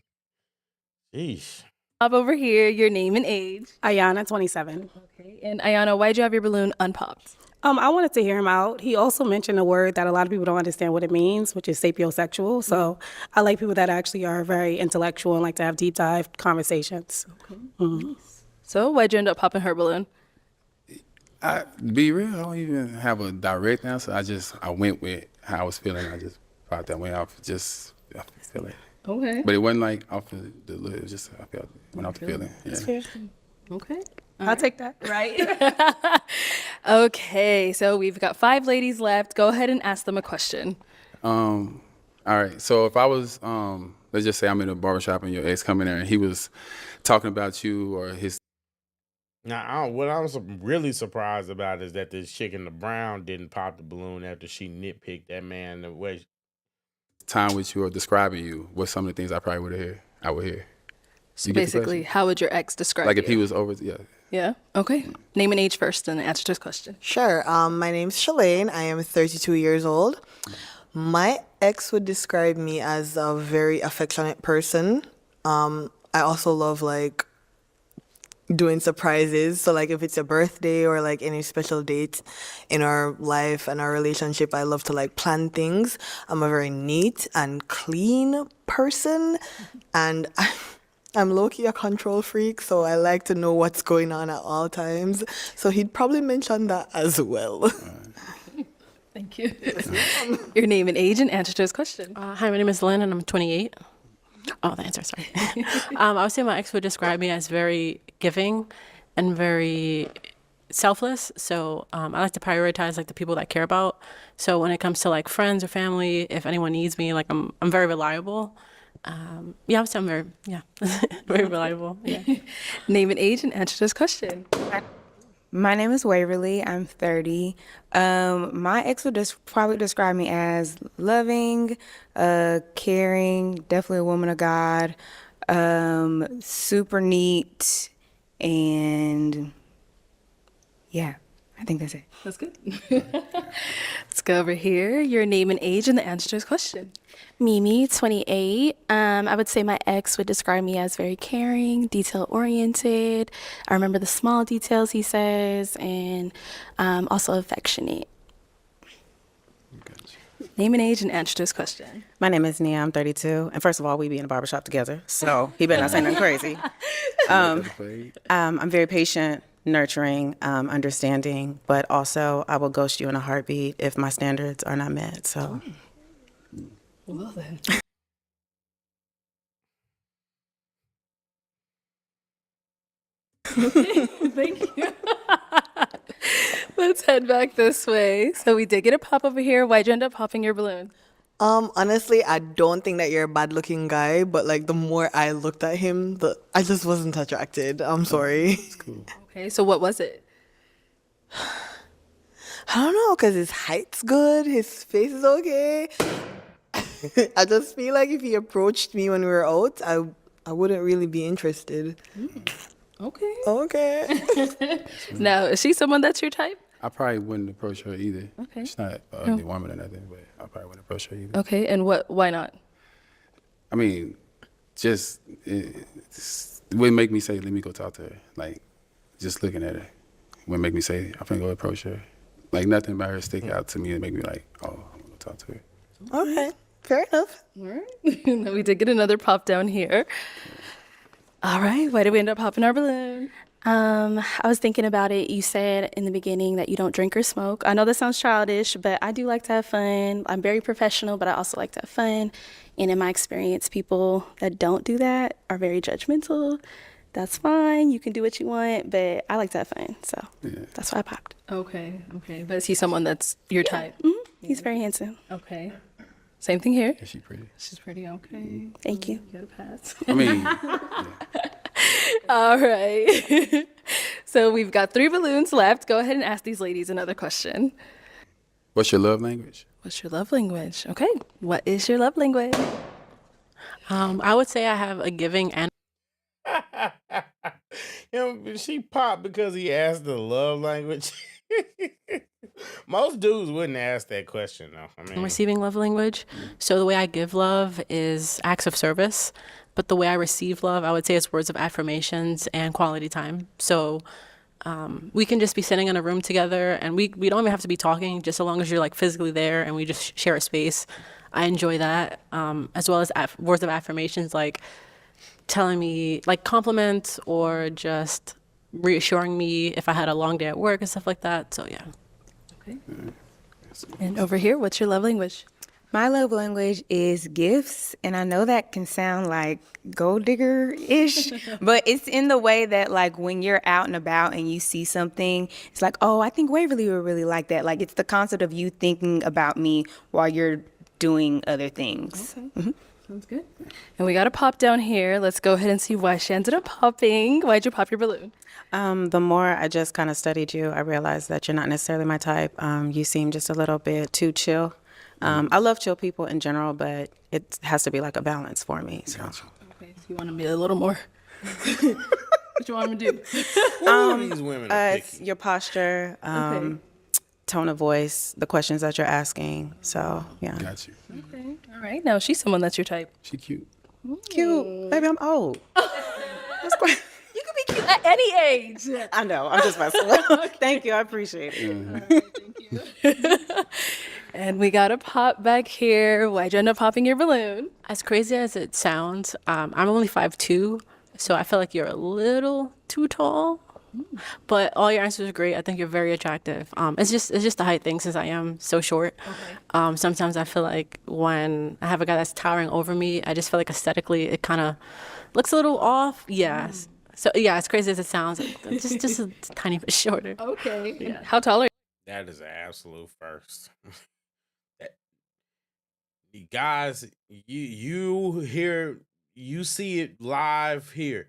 Sheesh. Pop over here, your name and age. Ayana, 27. Okay, and Ayana, why'd you have your balloon unpopped? I wanted to hear him out. He also mentioned a word that a lot of people don't understand what it means, which is sapiosexual. So I like people that actually are very intellectual and like to have deep dive conversations. Okay. Nice. So why'd you end up popping her balloon? To be real, I don't even have a direct answer. I went with how I was feeling. I just popped that way off feeling. Okay. But it wasn't like off the look. It was just I felt went off the feeling. Yeah. Okay. I'll take that. Right. Okay, so we've got 5 ladies left. Go ahead and ask them a question. All right. So if I was, let's just say I'm in a barbershop and your ex come in there and he was talking about you or his. Now, what I was really surprised about is that this chick in the brown didn't pop the balloon after she nitpicked that man the way. Time with you or describing you, what's some of the things I probably would hear. So You get the basically, question? how would your ex describe Like you? if he was over, yeah. Yeah. Okay. Name and age first, and answer this question. Sure. My name's Shalane. I am 32 years old. My ex would describe me as a very affectionate person. I also love like doing surprises. So like if it's a birthday or like any special date in our life and our relationship, I love to like plan things. I'm a very neat and clean person, and I'm low-key a control freak, so I like to know what's going on at all times. So he'd probably mention that as well. Thank you. Your name and age and answer to this question. Hi, my name is Lynn, and I'm 28. Oh, the answer, sorry. I would say my ex would describe me as very giving and very selfless. So I like to prioritize like the people that I care about. So when it comes to like friends or family, if anyone needs me, like I'm very reliable. Yeah, I would say I'm very, very reliable. Yeah. Name and age and answer this question. My name is Waverly. I'm 30. My ex would probably describe me as loving, caring, definitely a woman of God, super neat, and yeah, I think that's it. That's good. Let's go over here. Your name and age and the answer to this question. Mimi, 28. I would say my ex would describe me as very caring, detail-oriented. I remember the small details he says, and also affectionate. Name and age and answer to this question. My name is Nia. I'm 32. And first of all, we be in a barbershop together, so he better not say nothing crazy. I'm very patient, nurturing, understanding, but also I will ghost you in a heartbeat if my standards are not met. So. Well then. Thank you. Let's head back this way. So we did get a pop over here. Why'd you end up popping your balloon? Honestly, I don't think that you're a bad looking guy, but like the more I looked at him, I just wasn't attracted. I'm sorry. It's cool. Okay, so what was it? I don't know, because his height's good, his face is okay. I just feel like if he approached me when we were out, I wouldn't really be interested. Okay. Okay. Now, is she someone that's your type? I probably wouldn't approach her either. Okay. She's not an ugly woman or nothing, but I probably wouldn't approach her either. Okay, and why not? I mean, just it wouldn't make me say, let me go talk to her. Like, just looking at her wouldn't make me say, I'm gonna go approach her. Like, nothing about her stick out to me and make me like, oh, I'm gonna talk to her. Okay, fair enough. All right. Now we did get another pop down here. All right, why did we end up popping our balloon? I was thinking about it. You said in the beginning that you don't drink or smoke. I know that sounds childish, but I do like to have fun. I'm very professional, but I also like to have fun. And in my experience, people that don't do that are very judgmental. That's fine. You can do what you want, but I like to have fun. So that's why I popped. Okay. But is he someone that's your type? He's very handsome. Okay. Same thing here. Is she pretty? She's pretty okay. Thank you. Get a pass. I mean, All right. So we've got 3 balloons left. Go ahead and ask these ladies another question. what's your love language? What's your love language? Okay. What is your love language? I would say I have a giving and She popped because he asked the love language. Most dudes wouldn't ask that question, though. I mean, receiving love language. So the way I give love is acts of service, but the way I receive love, I would say it's words of affirmations and quality time. So we can just be sitting in a room together, and we don't even have to be talking, just so long as you're like physically there and we just share a space. I enjoy that, as well as words of affirmations, like telling me like compliments or just reassuring me if I had a long day at work and stuff like that. So yeah. Okay. And over here, what's your love language? My love language is gifts, and I know that can sound like gold digger-ish, but it's in the way that, like, when you're out and about and you see something, it's like, oh, I think Waverly would really like that. Like, it's the concept of you thinking about me while you're doing other things. Okay. Mm-hmm. Sounds good. And we got a pop down here. Let's go ahead and see why she ended up popping. Why'd you pop your balloon? The more I just kind of studied you, I realized that you're not necessarily my type. You seem just a little bit too chill. I love chill people in general, but it has to be like a balance for me. So. Okay, so you want to be a little more. What you want me to do? these women are It's your posture, Okay. tone of voice, the questions that you're asking. So, yeah. Got you. Okay. All right. Now, she's someone that's your type. She cute. Cute. Baby, I'm old. That's quite... You can be cute at any age. I know. I'm just messing with you. Thank you. I appreciate it. All right, thank you. And we got a pop back here. Why'd you end up popping your balloon? As crazy as it sounds, I'm only 5'2", so I feel like you're a little too tall. But all your answers are great. I think you're very attractive. It's just the height thing, since I am so short. Okay. Sometimes I feel like when I have a guy that's towering over me, I just feel like aesthetically it kind of looks a little off. Yes. So yeah, as crazy as it sounds, just a tiny bit shorter. Okay. Yeah. How tall are you? that is an absolute first. Guys, you see it live here.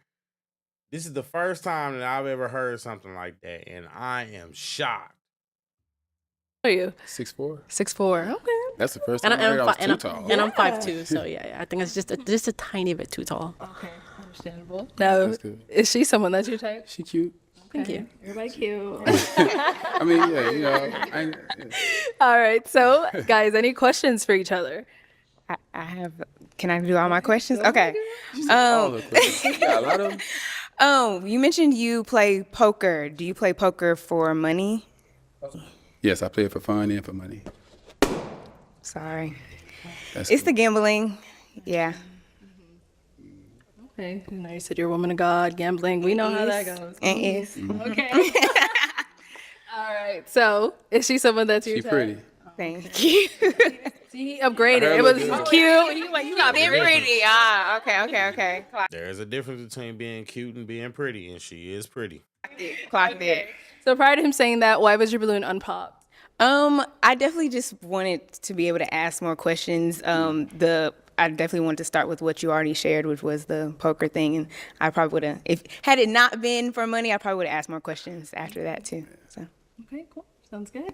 This is the first time that I've ever heard something like that, and I am shocked. How are you? 6'4". 6'4". Okay. That's the first time I heard I was too tall. And I'm 5'2", so yeah, I think it's just a tiny bit too tall. Okay. Understandable. Now, is she someone that's your type? She cute. Thank you. Everybody cute. I mean, yeah, you know. All right. So, guys, any questions for each other? I have. Can I do all my questions? Okay. All the questions. Yeah, a lot of them. You mentioned you play poker. Do you play poker for money? Yes, I play it for fun and for money. Sorry. That's It's cool. the gambling. Yeah. Okay. Now you said you're a woman of God, gambling. We know how that goes. It is. Okay. All right. So, is she someone that's your She type? pretty. Thank you. See, he upgraded. I heard It was it was cute. You got Being pretty. Ah, okay. There's a difference between being cute and being pretty, and she is pretty. Clocked it. So prior to him saying that, why was your balloon unpopped? I definitely just wanted to be able to ask more questions. I definitely wanted to start with what you already shared, which was the poker thing, and I probably would have, had it not been for money, I probably would have asked more questions after that too. So. Okay, cool. Sounds good.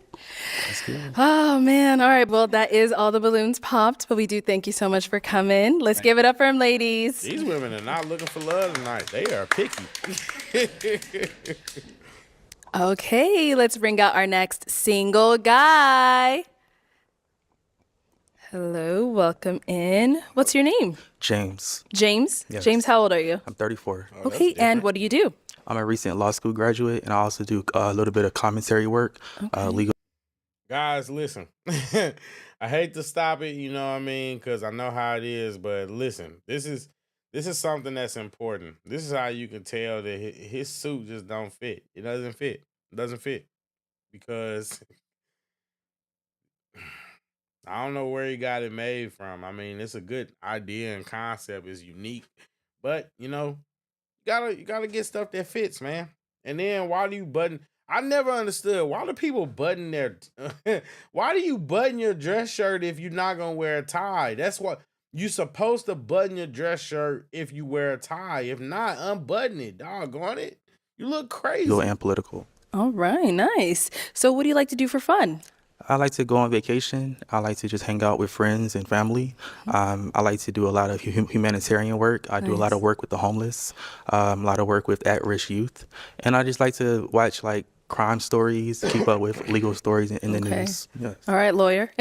That's good. Oh, man. All right. Well, that is all the balloons popped, but we do thank you so much for coming. Let's give it up for them, ladies. These women are not looking for love tonight. They are picky. Okay, let's bring out our next single guy. Hello, welcome in. What's your name? James. James? Yes. James, how old are you? I'm 34. Okay, and what do you do? I'm a recent law school graduate, and I also do a little bit of commentary work, legal. Guys, listen. I hate to stop it, you know what I mean, because I know how it is. But listen, this is something that's important. This is how you can tell that his suit just don't fit. It doesn't fit. It doesn't fit because I don't know where he got it made from. I mean, it's a good idea and concept. It's unique, but you know, you gotta get stuff that fits, man. And then why do you button? I never understood why do people button their. Why do you button your dress shirt if you're not gonna wear a tie? That's what you're supposed to button your dress shirt if you wear a tie. If not, unbutton it. Doggone it, you look crazy. Legal and political. All right, nice. So what do you like to do for fun? I like to go on vacation. I like to just hang out with friends and family. I like to do a lot of humanitarian work. I do a lot of work with the homeless, a lot of work with at-risk youth. And I just like to watch like crime stories, keep up with legal stories in the news. Yes. All right, lawyer.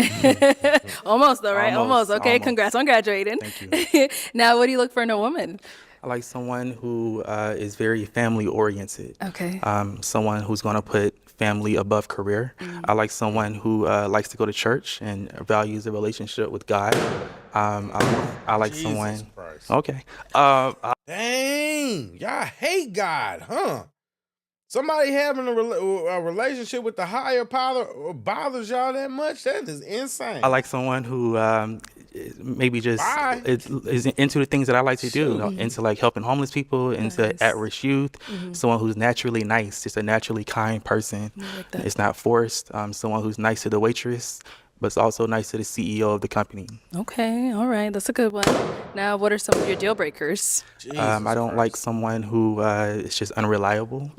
Almost though, right? Almost. Okay, congrats on graduating. Thank you. Now, what do you look for in a woman? I like someone who is very family oriented. Okay. Someone who's going to put family above career. I like someone who likes to go to church and values a relationship with God. I like Jesus someone. Christ. Okay. Dang, y'all hate God, huh? Somebody having a relationship with the higher power bothers y'all that much? That is insane. I like someone who maybe just is into the things that I like to do, into like helping homeless people, into at-risk youth, someone who's naturally nice, just a naturally kind person. Like that. It's not forced. Someone who's nice to the waitress, but it's also nice to the CEO of the company. Okay, all right, that's a good one. Now, what are some of your deal breakers? I don't like someone who is just unreliable,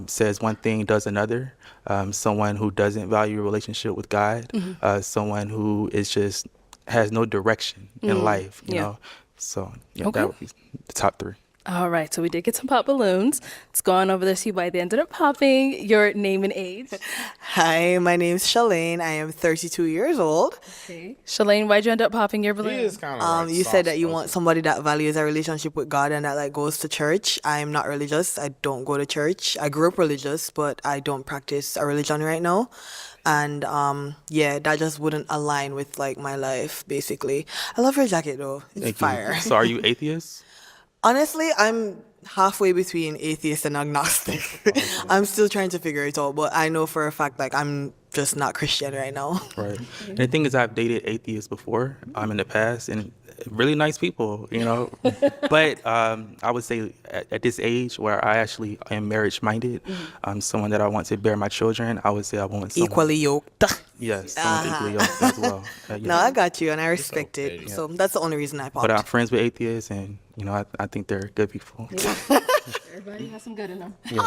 says one thing, does another, someone who doesn't value a relationship with God, someone who is just has no direction in life, you know. So that would be the top 3. All right, so we did get some pop balloons. Let's go on over there, see why they ended up popping. Your name and age. Hi, my name's Shalane. I am 32 years old. Okay. Shalane, why'd you end up popping your balloon? He is kind of You said that you want somebody that values a relationship with God and that like goes to church. I'm not religious. I don't go to church. I grew up religious, but I don't practice a religion right now. And that just wouldn't align with like my life, basically. I love your jacket though. It's Thank fire. you. So are you atheist? Honestly, I'm halfway between atheist and agnostic. I'm still trying to figure it out, but I know for a fact like I'm just not Christian right now. Right. And the thing is, I've dated atheists before in the past, and really nice people, you know. But I would say at this age where I actually am marriage minded, someone that I want to bear my children, I would say I want someone Equally yoked. Yes, someone equally yoked as well. No, I got you, and I respect it. Yeah. So that's the only reason I popped. But I'm friends with atheists, and you know, I think they're good people. Everybody has some good in them. Yeah.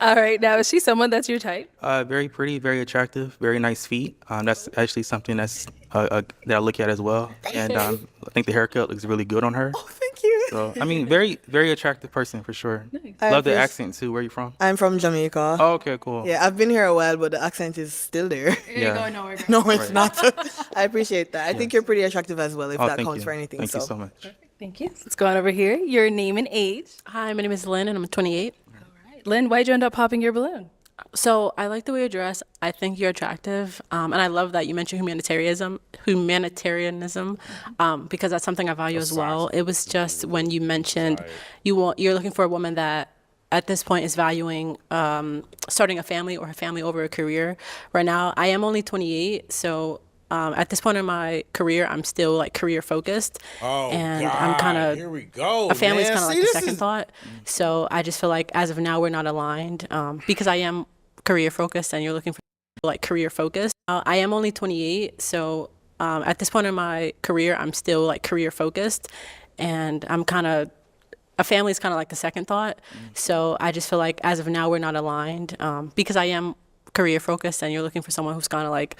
All right, now is she someone that's your type? Very pretty, very attractive, very nice feet. That's actually something that's that I look at as well. And I think the haircut looks really good on her. Oh, thank you. So I mean, very, very attractive person for sure. Nice. Love the accent too. Where are you from? I'm from Jamaica. Oh, okay, cool. Yeah, I've been here a while, but the accent is still there. It ain't going nowhere. No, it's not. I appreciate that. I think you're pretty attractive as well, if that thank counts you. for anything. Thank you so much. Thank you. Let's go on over here. Your name and age. Hi, my name is Lynn, and I'm 28. Lynn, why'd you end up popping your balloon? So I like the way you dress. I think you're attractive, and I love that you mentioned humanitarianism, because that's something I value as well. It was just when you mentioned you're looking for a woman that at this point is valuing starting a family or a family over a career. Right now, I am only 28, so at this point in my career, I'm still like career focused, and God, I'm kind of here we go. a family's man. kind of like See, the this second is- thought. So I just feel like as of now we're not aligned because I am career focused and you're looking for like career focused. I am only 28, so at this point in my career, I'm still like career focused, and I'm kind of a family's kind of like the second thought. So I just feel like as of now we're not aligned because I am career focused and you're looking for someone who's kind of like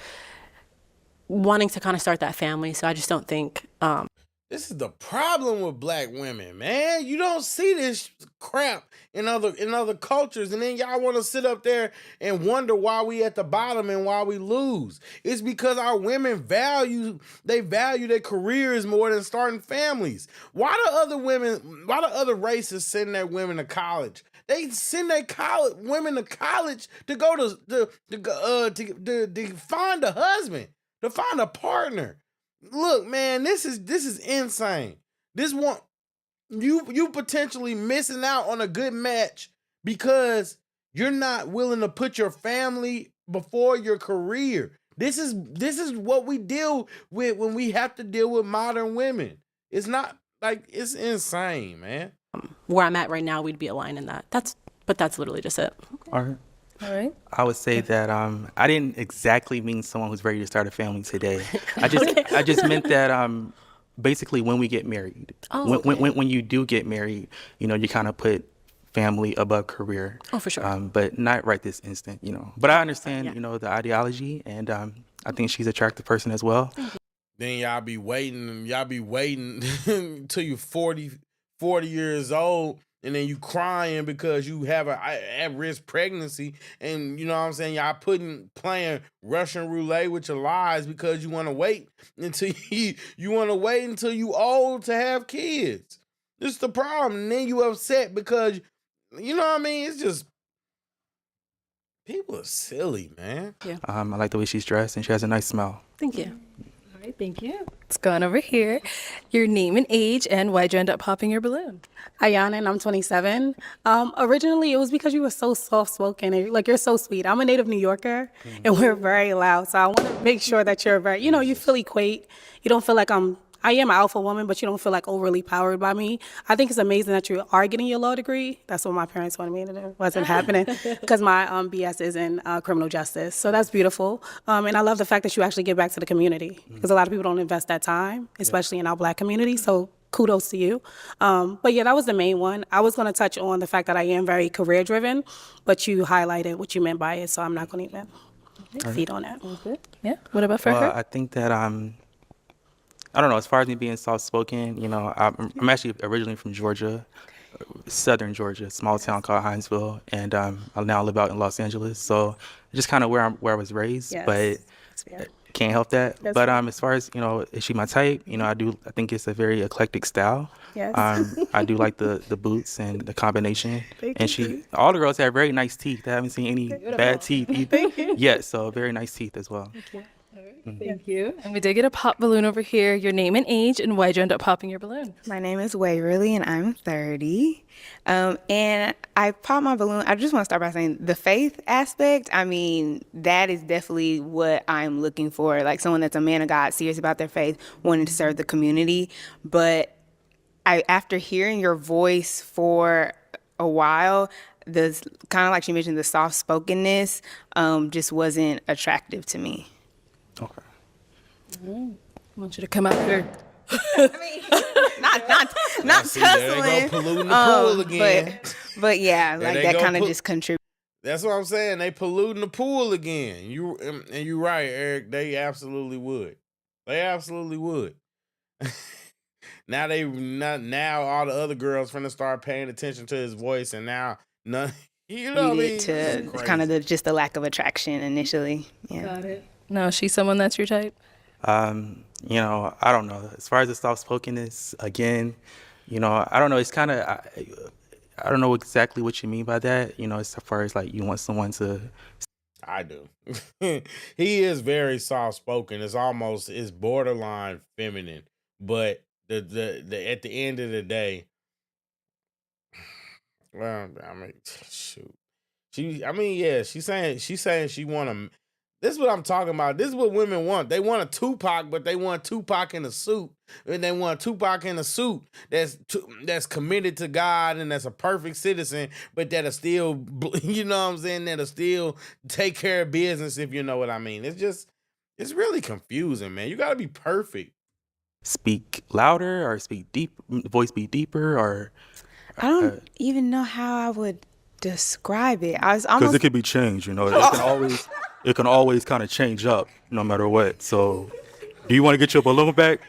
wanting to kind of start that family. So I just don't think. This is the problem with black women, man. You don't see this crap in other cultures, and then y'all want to sit up there and wonder why we at the bottom and why we lose. It's because our women value their careers more than starting families. Why do other races send their women to college? They send their women to college to go to find a husband, to find a partner. Look, man, this is insane. This one, you potentially missing out on a good match because you're not willing to put your family before your career. This is what we deal with when we have to deal with modern women. It's not like, it's insane, man. Where I'm at right now, we'd be aligned in that. That's literally just it. All right. All right. I would say that I didn't exactly mean someone who's ready to start a family today. I just meant that basically when we get married, when you do get married, you know, you kind of put family above career. Oh, for sure. But not right this instant, you know. But I understand, you know, the ideology, and I think she's an attractive person as well. Then y'all be waiting until you're 40 years old. And then you crying because you have a at-risk pregnancy, and you know what I'm saying, y'all playing Russian roulette with your lives because you want to wait until you old to have kids. This is the problem. And then you upset because, you know what I mean? It's just, people are silly, man. Yeah. I like the way she's dressed, and she has a nice smile. Thank you. All right, thank you. Let's go on over here. Your name and age, and why'd you end up popping your balloon? Ayana, and I'm 27. Originally, it was because you were so soft-spoken. And, like, you're so sweet. I'm a native New Yorker, and we're very loud. So I want to make sure that you're very, you know, you feel equate. You don't feel like I am an alpha woman, but you don't feel like overly powered by me. I think it's amazing that you are getting your law degree. That's what my parents wanted me to do. It wasn't happening because my BS is in criminal justice. So that's beautiful. And I love the fact that you actually give back to the community because a lot of people don't invest that time, especially in our Black community. So kudos to you. But yeah, that was the main one. I was going to touch on the fact that I am very career driven, but you highlighted what you meant by it. So I'm not going to even feed on that. Yeah. What about for Well, her? I think that I don't know, as far as me being soft-spoken, you know, I'm actually originally from Georgia, southern Georgia, small town called Hinesville, and I now live out in Los Angeles. So just kind of where I was raised, Yes. but can't help that. That's But fair. as far as, you know, is she my type? You know, I think it's a very eclectic style. Yes. I do like the boots and the combination. Thank And you. all the girls have very nice teeth. I haven't seen any bad teeth yet, so very nice teeth as well. Thank you. And we did get a pop balloon over here. Your name and age, and why'd you end up popping your balloon? My name is Waverly, and I'm 30. And I popped my balloon. I just want to start by saying the faith aspect, I mean, that is definitely what I'm looking for. Like someone that's a man of God, serious about their faith, wanting to serve the community. But after hearing your voice for a while, the kind of like she mentioned, the soft-spokenness just wasn't attractive to me. Okay. I want you to come out here. Not See, there they tussling. go polluting the pool again. But yeah, There like they that go kind of just contributes. That's what I'm saying. They polluting the pool again. And you're right, Eric. They absolutely would. They absolutely would. Now all the other girls finna start paying attention to his voice, and now none. You know what I mean? To kind of just the lack of attraction initially. Yeah. Got it. No, she's someone that's your type? You know, I don't know. As far as the soft-spokenness, again, you know, I don't know. It's kind of, I don't know exactly what you mean by that. You know, as far as like you want someone to. I do. He is very soft-spoken. It's borderline feminine. But the at the end of the day, well, I mean, shoot. She's saying she want to. This is what I'm talking about. This is what women want. They want a Tupac, but they want Tupac in a suit. And they want Tupac in a suit that's committed to God and that's a perfect citizen, but that'll still, you know what I'm saying, that'll still take care of business, if you know what I mean. It's really confusing, man. You got to be perfect. Speak louder or speak deep, voice be deeper, or I don't even know how I would describe it. I was Because almost it could be changed, you know. It can always kind of change up no matter what. So, do you want to get your balloon back?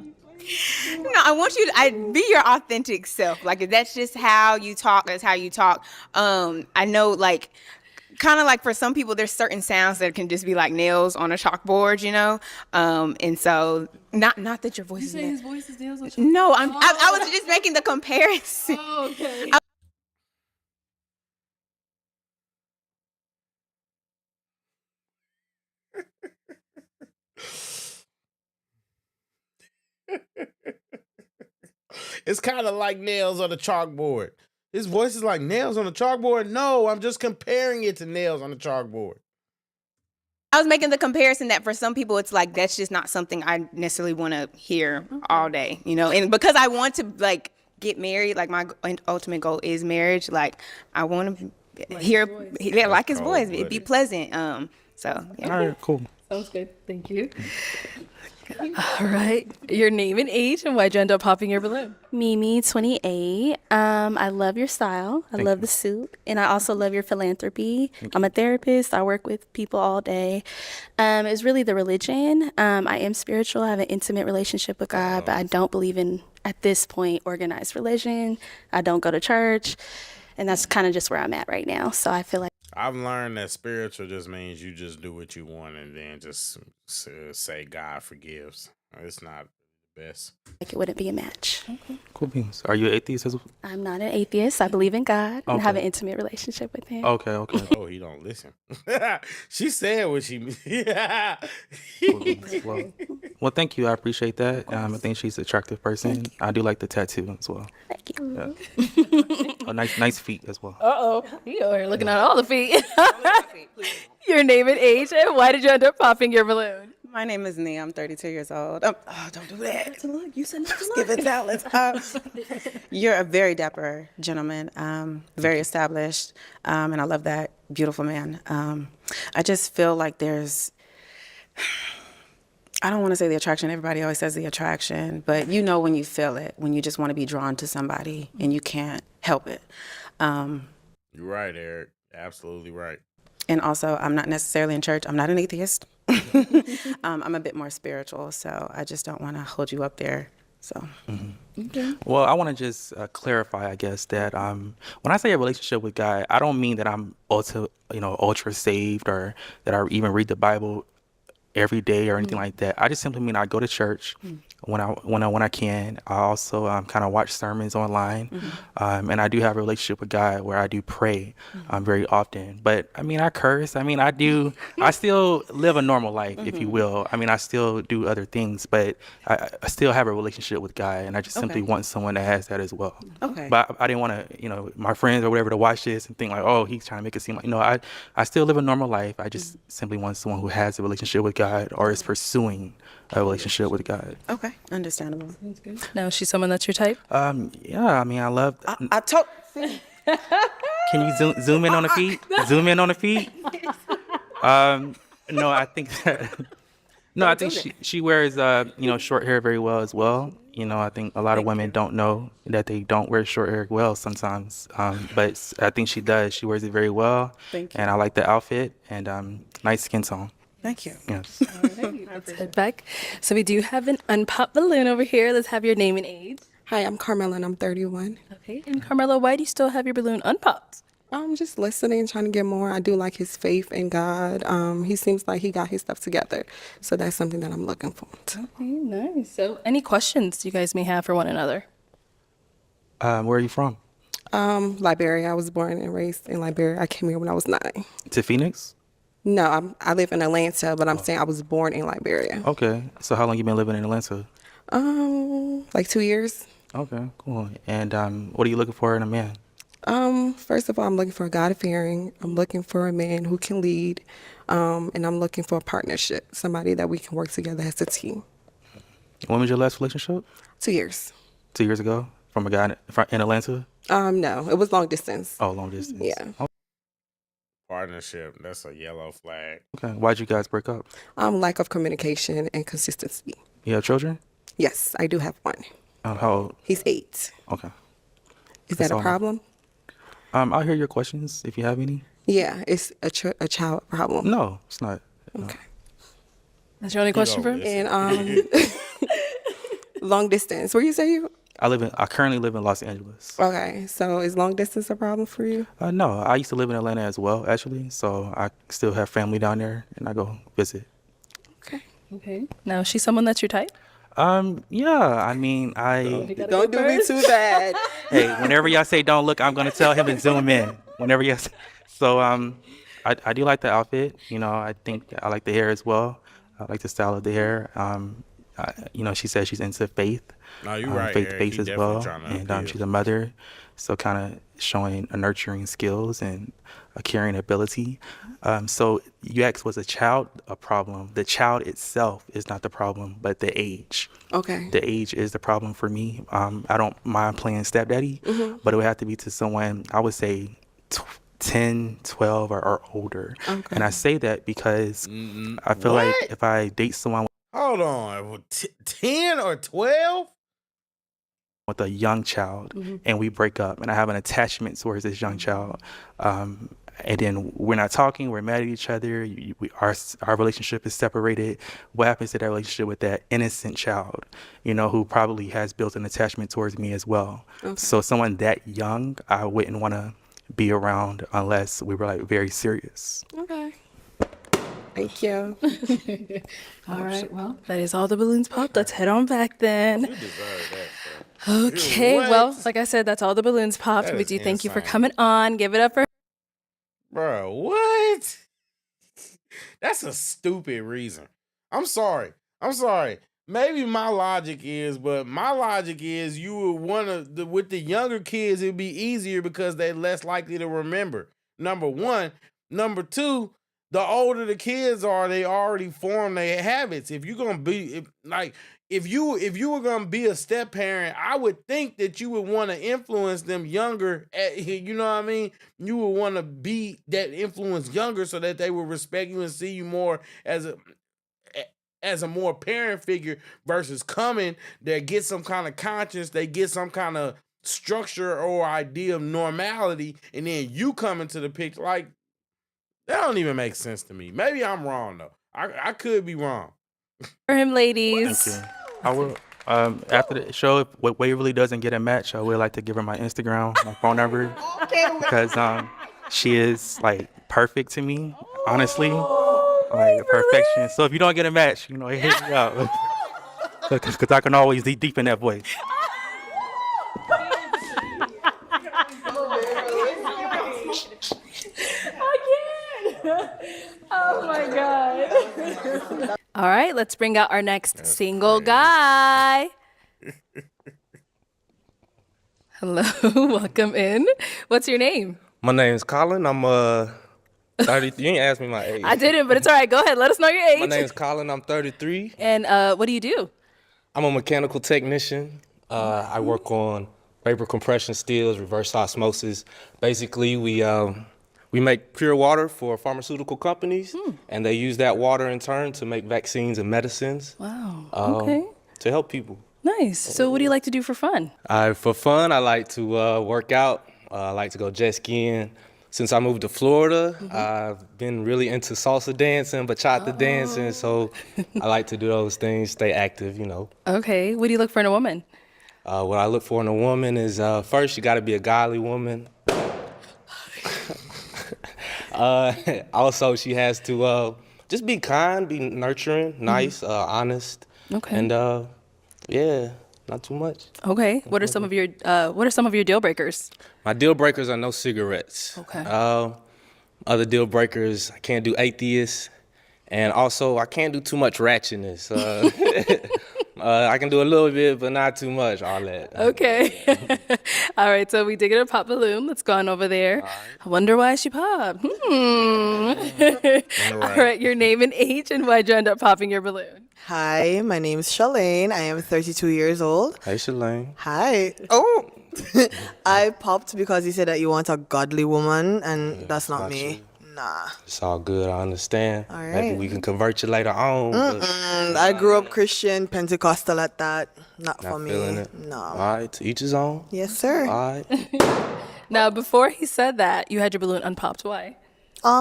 no. I want you to be your authentic self. Like if that's just how you talk, that's how you talk. I know like. Kind of like for some people, there's certain sounds that can just be like nails on a chalkboard, you know. And so, not that your voice is. His voice is nails on chalkboard? No, I was just making the comparison. Oh, okay. It's kind of like nails on a chalkboard. His voice is like nails on a chalkboard. No, I'm just comparing it to nails on a chalkboard. I was making the comparison that for some people, it's like that's just not something I necessarily want to hear all day, you know. And because I want to like get married, like my ultimate goal is marriage. Like I want to hear, like his voice, it'd be pleasant. So yeah. All right, cool. Sounds good. Thank you. All right. Your name and age, and why'd you end up popping your balloon? Mimi, 28. I love your style. I love the suit. And I also love your philanthropy. I'm a therapist. I work with people all day. It's really the religion. I am spiritual. I have an intimate relationship with God, but I don't believe in, at this point, organized religion. I don't go to church. And that's kind of just where I'm at right now. So I feel like I've learned that spiritual just means you just do what you want and then just say God forgives. It's not the best. it wouldn't be a match. Okay. Cool beans. Are you an atheist as well? I'm not an atheist. I believe in God and have an Okay. intimate relationship with Him. Okay. Oh, he don't listen. She said what she mean. Cool beans. Well, thank you. I appreciate that. I think she's an attractive person. I do like the tattoo as well. Thank you. Yeah. Oh, nice feet as well. Uh-oh. You are looking at all the feet. Your name and age, and why did you end up popping your balloon? My name is Nia. I'm 32 years old. Oh, don't do that. Look, you said not to give it talents. You're a very dapper gentleman, very established, and I love that beautiful man. I just feel like there's, I don't want to say the attraction. Everybody always says the attraction, but you know when you feel it, when you just want to be drawn to somebody and you can't help it. You're right, Eric. Absolutely right. And also, I'm not necessarily in church. I'm not an atheist. I'm a bit more spiritual, so I just don't want to hold you up there. So, Okay. Well, I want to just clarify, I guess, that when I say a relationship with God, I don't mean that I'm ultra saved or that I even read the Bible every day or anything like that. I just simply mean I go to church when I can. I also kind of watch sermons online, and I do have a relationship with God where I do pray very often. But I mean, I curse. I mean, I still live a normal life, if you will. I mean, I still do other things, but I still have a relationship with God, and I just simply want someone that has that as well. Okay. But I didn't want to, my friends or whatever to watch this and think like, oh, he's trying to make it seem like, I still live a normal life. I just simply want someone who has a relationship with God or is pursuing a relationship with God. okay, understandable. Now, is she someone that's your type? Yeah, I mean, I love. I told. Can you zoom in on the feet? Zoom in on the feet. No, I think I think she wears short hair very well as well. I think a lot of women don't know that they don't wear short hair well sometimes. But I think she does. She wears it very well. Thank you. And I like the outfit and nice skin tone. Thank you. Yes. Let's head back. So we do have an unpopped balloon over here. Let's have your name and age. Hi, I'm Carmela and I'm 31. Okay. And Carmela, why do you still have your balloon unpopped? I'm just listening, trying to get more. I do like his faith in God. He seems like he got his stuff together. So that's something that I'm looking for. Okay, nice. So any questions you guys may have for one another? Where are you from? Liberia. I was born and raised in Liberia. I came here when I was 9. To Phoenix? No, I live in Atlanta, but I'm saying I was born in Liberia. Okay. So how long you been living in Atlanta? Like 2 years. Okay, cool. And what are you looking for in a man? First of all, I'm looking for a God-fearing. I'm looking for a man who can lead, and I'm looking for a partnership, somebody that we can work together as a team. When was your last relationship? 2 years. 2 years ago? From a guy in Atlanta? No, it was long distance. Oh, long distance. Yeah. Okay. Partnership, that's a yellow flag. Okay. Why'd you guys break up? Lack of communication and consistency. You have children? Yes, I do have one. How old? He's 8. Okay. Is That's that a all. problem? I'll hear your questions if you have any. Yeah, it's a child problem. No, it's not. No. Okay. That's your only question for him? And long distance. Where you say you? I currently live in Los Angeles. Okay, so is long distance a problem for you? No, I used to live in Atlanta as well, actually. So I still have family down there, and I go visit. Okay. Now, is she someone that's your type? Yeah. I mean, Don't do me too bad. Hey, whenever y'all say don't look, I'm gonna tell him to zoom in. Whenever y'all say, so I do like the outfit. You know, I think I like the hair as well. I like the style of the hair. You know, she says she's into faith. No, you're right. Faith-based as well, and she's a mother, so kind of showing a nurturing skills and a caring ability. So you asked, was a child a problem? The child itself is not the problem, but the age. Okay. The age is the problem for me. I don't mind playing stepdaddy, but it would have to be to someone, I would say 10, 12, or older. Okay. And I say that because I feel like if I date someone Hold on, 10 or 12? with a young child and we break up and I have an attachment towards this young child, and then we're not talking, we're mad at each other, our relationship is separated, what happens to that relationship with that innocent child, you know, who probably has built an attachment towards me as well? Okay. So someone that young, I wouldn't want to be around unless we were like very serious. Okay. Thank you. All right, well, that is all the balloons popped. Let's head on back then. You deserve that, bro. Okay, What? well, like I said, that's all the balloons popped. That We is do thank you for insane. coming on. Give it up for Bro, what? That's a stupid reason. I'm sorry. Maybe my logic is, you would want to, with the younger kids, it'd be easier because they're less likely to remember. Number one. Number two, the older the kids are, they already form their habits. If you're gonna be if you were gonna be a step parent, I would think that you would want to influence them younger. You know what I mean? You would want to be that influence younger so that they will respect you and see you more as a more parent figure versus coming that get some kind of conscience, they get some kind of structure or idea of normality, and then you come into the picture. Like, that don't even make sense to me. Maybe I'm wrong though. I could be wrong. him, ladies. Thank you. I will. After the show, if Waverly doesn't get a match, I would like to give her my Instagram, my phone number, because she is like perfect to me, honestly, like perfection. So if you don't get a match, you know, hit me up, because I can always deep in that voice. Oh my God. All right, let's bring out our next single guy. Hello, welcome in. What's your name? My name's Colin. I'm 30. You ain't asked me my age. I didn't, but it's all right. Go ahead. Let us know your age. My name's Colin. I'm 33. And what do you do? I'm a mechanical technician. I work on vapor compression steels, reverse osmosis. Basically, we make pure water for pharmaceutical companies, and they use that water in turn to make vaccines and medicines. Wow. Okay. To help people. Nice. So what do you like to do for fun? For fun, I like to work out. I like to go jet skiing. Since I moved to Florida, I've been really into salsa dancing, bachata dancing, so I like to do those things, stay active, you know. Okay. What do you look for in a woman? What I look for in a woman is, first, you got to be a godly woman. Also, she has to just be kind, be nurturing, nice, honest. Okay. And yeah, not too much. Okay. What are some of your deal breakers? My deal breakers are no cigarettes. Okay. Other deal breakers, I can't do atheists, and also I can't do too much ratchetness. I can do a little bit, but not too much. All that. Okay. All right. So we did get a pop balloon. Let's go on over there. Right. I wonder why she popped. All right. Your name and age, and why'd you end up popping your balloon? Hi, my name is Shalane. I am 32 years old. Hey, Shalane. Hi. Oh, I popped because you said that you want a godly woman, and that's not me. You. Nah. It's all good. I understand. All right. Maybe we can convert you later on. I grew up Christian, Pentecostal at that. Not for me. Feeling it. No. All right. To each his own. Yes, sir. All right. Now, before he said that, you had your balloon unpopped. Why?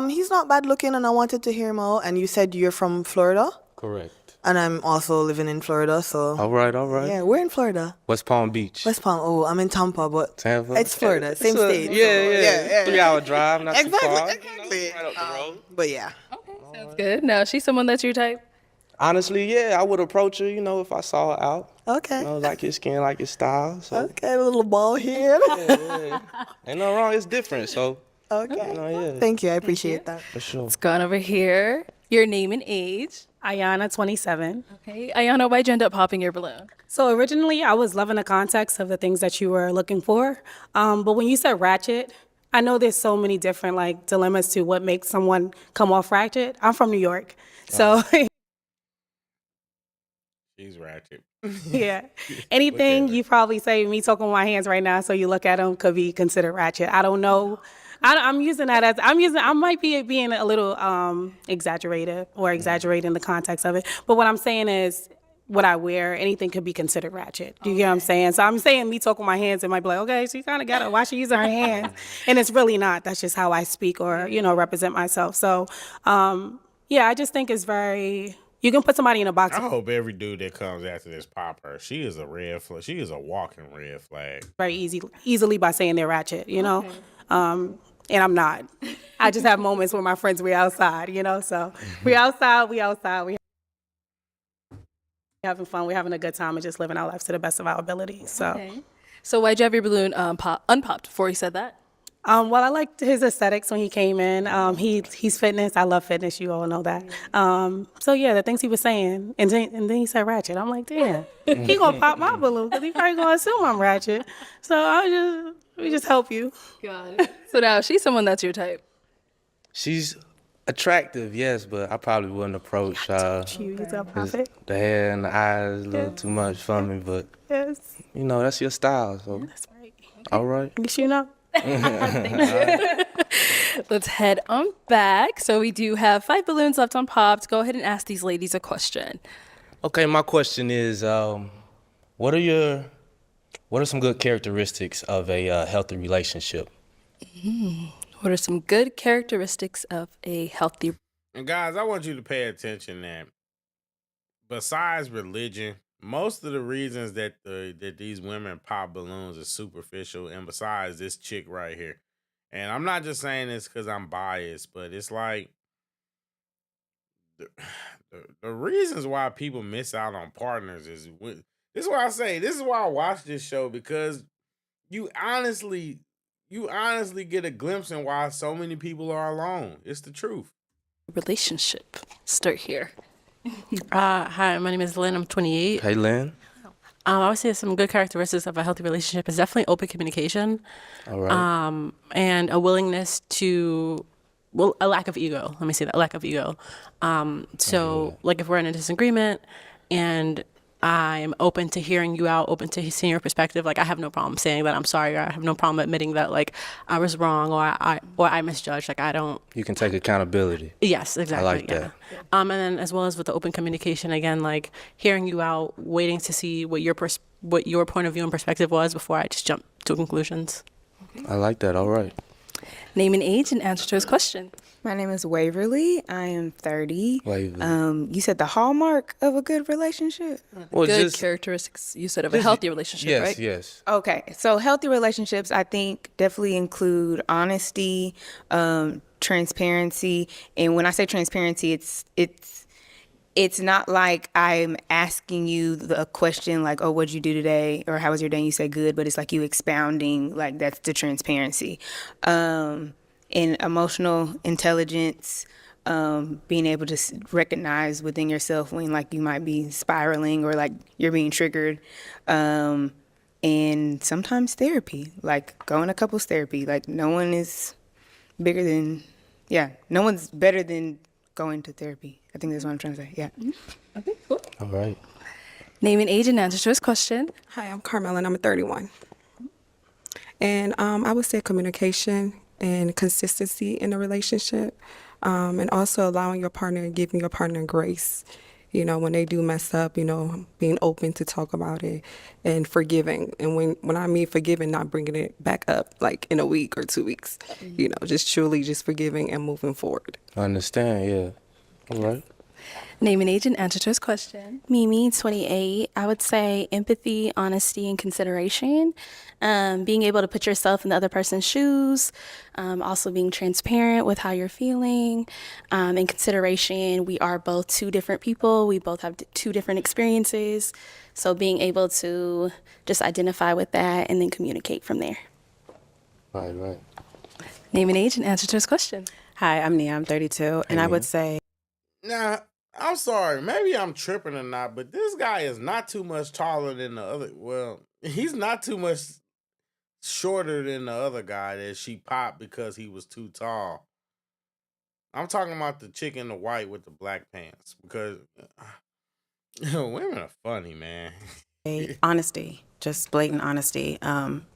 He's not bad looking, and I wanted to hear him out. And you said you're from Florida, Correct. and I'm also living in Florida, so. All right, all right. Yeah, we're in Florida. West Palm Beach. West Palm. Oh, I'm in Tampa, but Tampa. it's Florida, same state. Yeah. 3-hour drive, not too far. Exactly. Right up the road. But yeah. Sounds good. Now, she's someone that's your type? Honestly, yeah, I would approach her, if I saw her out. Okay. Like your skin, like your style. So. Okay, a little ball here. Yeah. Ain't no wrong, it's different, so. Okay. Yeah. Thank you. I appreciate that. For sure. Let's go on over here. Your name and age. Ayana, 27. Okay. Ayana, why'd you end up popping your balloon? So originally, I was loving the context of the things that you were looking for. But when you said ratchet, I know there's so many different like dilemmas to what makes someone come off ratchet. I'm from New York, so She's ratchet. yeah. Anything you probably say, me talking with my hands right now, so you look at them, could be considered ratchet. I don't know. I'm using that as I might be being a little exaggerated or exaggerating the context of it. But what I'm saying is, what I wear, anything could be considered ratchet. Do you get what I'm saying? So I'm saying me talking with my hands, it might be like, okay, she kind of got it. Why she using her hands? And it's really not. That's just how I speak or, represent myself. So, yeah, I just think it's very, you can put somebody in a box. I hope every dude that comes after this pop her. She is a red flag. She is a walking red flag. Very easily by saying they're ratchet, and I'm not. I just have moments where my friends, we outside, so we outside, having fun, we're having a good time and just living our lives to the best of our ability. So, So why'd you have your balloon unpopped before he said that? Well, I liked his aesthetics when he came in. He's fitness. I love fitness. You all know that. So yeah, the things he was saying, and then he said ratchet. I'm like, damn, he gonna pop my balloon because he probably gonna assume I'm ratchet. So we just help you. Got it. So now she's someone that's your type. She's attractive, yes, but I probably wouldn't approach You a prophet. the hair and the eyes a little too much for me, but Yes. that's your style, so. That's right. All right. At least you know. Let's head on back. So we do have 5 balloons left unpopped. Go ahead and ask these ladies a question. Okay, my question is, what are some good characteristics of a healthy relationship? What are some good characteristics of a healthy? And guys, I want you to pay attention that besides religion, most of the reasons that that these women pop balloons are superficial, and besides this chick right here. And I'm not just saying this because I'm biased, but it's like the reasons why people miss out on partners is this is why I say this is why I watch this show, because you honestly get a glimpse in why so many people are alone. It's the truth. Relationship. Start here. Hi, my name is Lynn. I'm 28. Hey, Lynn. I would say some good characteristics of a healthy relationship is definitely open communication. All right. And a willingness to, a lack of ego. Let me say that, a lack of ego. Like if we're in a disagreement and I'm open to hearing you out, open to seeing your perspective, like I have no problem saying that I'm sorry, or I have no problem admitting that like I was wrong or I misjudged. Like I don't. You can take accountability. Yes, exactly. I like that. And then as well as with the open communication, again, like hearing you out, waiting to see what your point of view and perspective was before I just jump to conclusions. I like that. All right. Name and age and answer to his question. My name is Waverly. I am 30. Waverly. You said the hallmark of a good relationship? Well, Good characteristics, you said, of a healthy relationship, right? Yes. Okay, so healthy relationships, I think, definitely include honesty, transparency. And when I say transparency, it's not like I'm asking you a question like, oh, what'd you do today? Or how was your day? And you say good, but it's like you expounding, like that's the transparency. And emotional intelligence, being able to recognize within yourself when like you might be spiraling or like you're being triggered. And sometimes therapy, like going to couples therapy. Like no one's better than going to therapy. I think that's what I'm trying to say. Yeah. Okay, cool. All right. Name and age and answer to his question. Hi, I'm Carmel and I'm 31. And I would say communication and consistency in a relationship, and also allowing your partner and giving your partner grace you know, when they do mess up, you know, being open to talk about it and forgiving. And when I mean forgiving, not bringing it back up like in a week or 2 weeks, you know, just truly just forgiving and moving forward. I understand, yeah. All right. Name and age and answer to his question. Mimi, 28. I would say empathy, honesty, and consideration. Being able to put yourself in the other person's shoes. Also being transparent with how you're feeling. And consideration, we are both two different people. We both have two different experiences. So being able to just identify with that and then communicate from there. Right. Name and age and answer to his question. Hi, I'm Nia. I'm 32, and I would say Nah, I'm sorry. Maybe I'm tripping or not, but this guy is not too much taller than the other. Well, he's not too much shorter than the other guy that she popped because he was too tall. I'm talking about the chick in the white with the black pants because women are funny, man. honesty, just blatant honesty,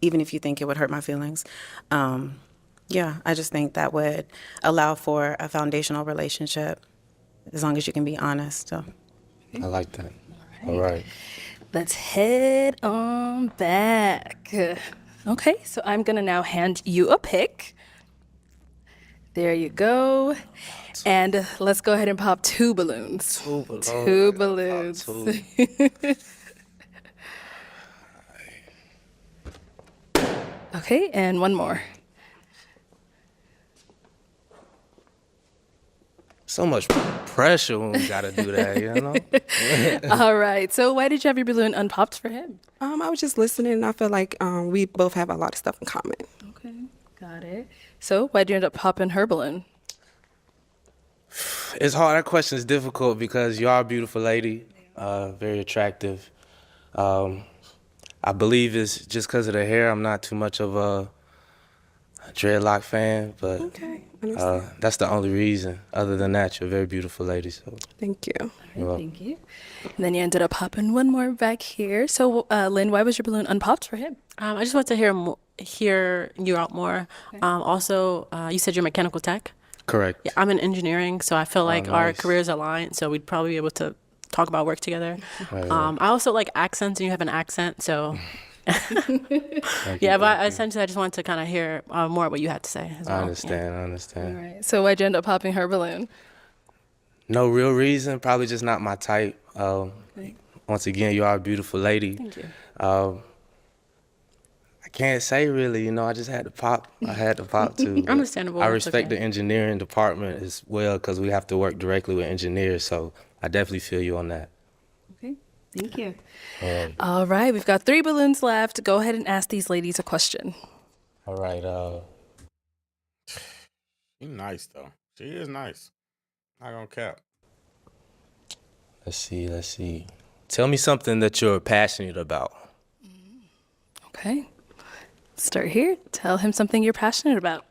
even if you think it would hurt my feelings. Yeah, I just think that would allow for a foundational relationship as long as you can be honest. So. I like that. All right. Let's head on back. Okay, so I'm gonna now hand you a pick. There you go. And let's go ahead and pop 2 balloons. 2 balloons. 2 balloons. Pop 2. Okay, and one more. So much pressure when we gotta do that, you know? All right, so why did you have your balloon unpopped for him? I was just listening, and I feel like we both have a lot of stuff in common. Okay, got it. So why'd you end up popping her balloon? It's hard. That question is difficult because you are a beautiful lady, very attractive. I believe it's just because of the hair. I'm not too much of a dreadlock fan, but that's the only reason. Other than that, you're a very beautiful lady. So thank you. Thank you. And then you ended up popping one more back here. So, Lynn, why was your balloon unpopped for him? I just want to hear you out more. Okay. Also, you said you're mechanical tech. Correct. Yeah, I'm in engineering, so I feel like our nice. careers align, so we'd probably be able to talk about work together. Right. I also like accents, and you have an accent, so yeah. But essentially, I just wanted to kind of hear more what you had to say. As well. I understand. All right. So why'd you end up popping her balloon? No real reason. Probably just not my type. Once again, you are a beautiful lady. Thank you. I can't say really, you know, I just had to pop. I had to pop too. Understandable. I respect the engineering department as well because we have to work directly with engineers, so I definitely feel you on that. Okay, thank you. All right, we've got 3 balloons left. Go ahead and ask these ladies a question. All right. She's nice, though. She is nice. Not gonna cap. Let's see. Tell me something that you're passionate about. Okay. Start here. Tell him something you're passionate about.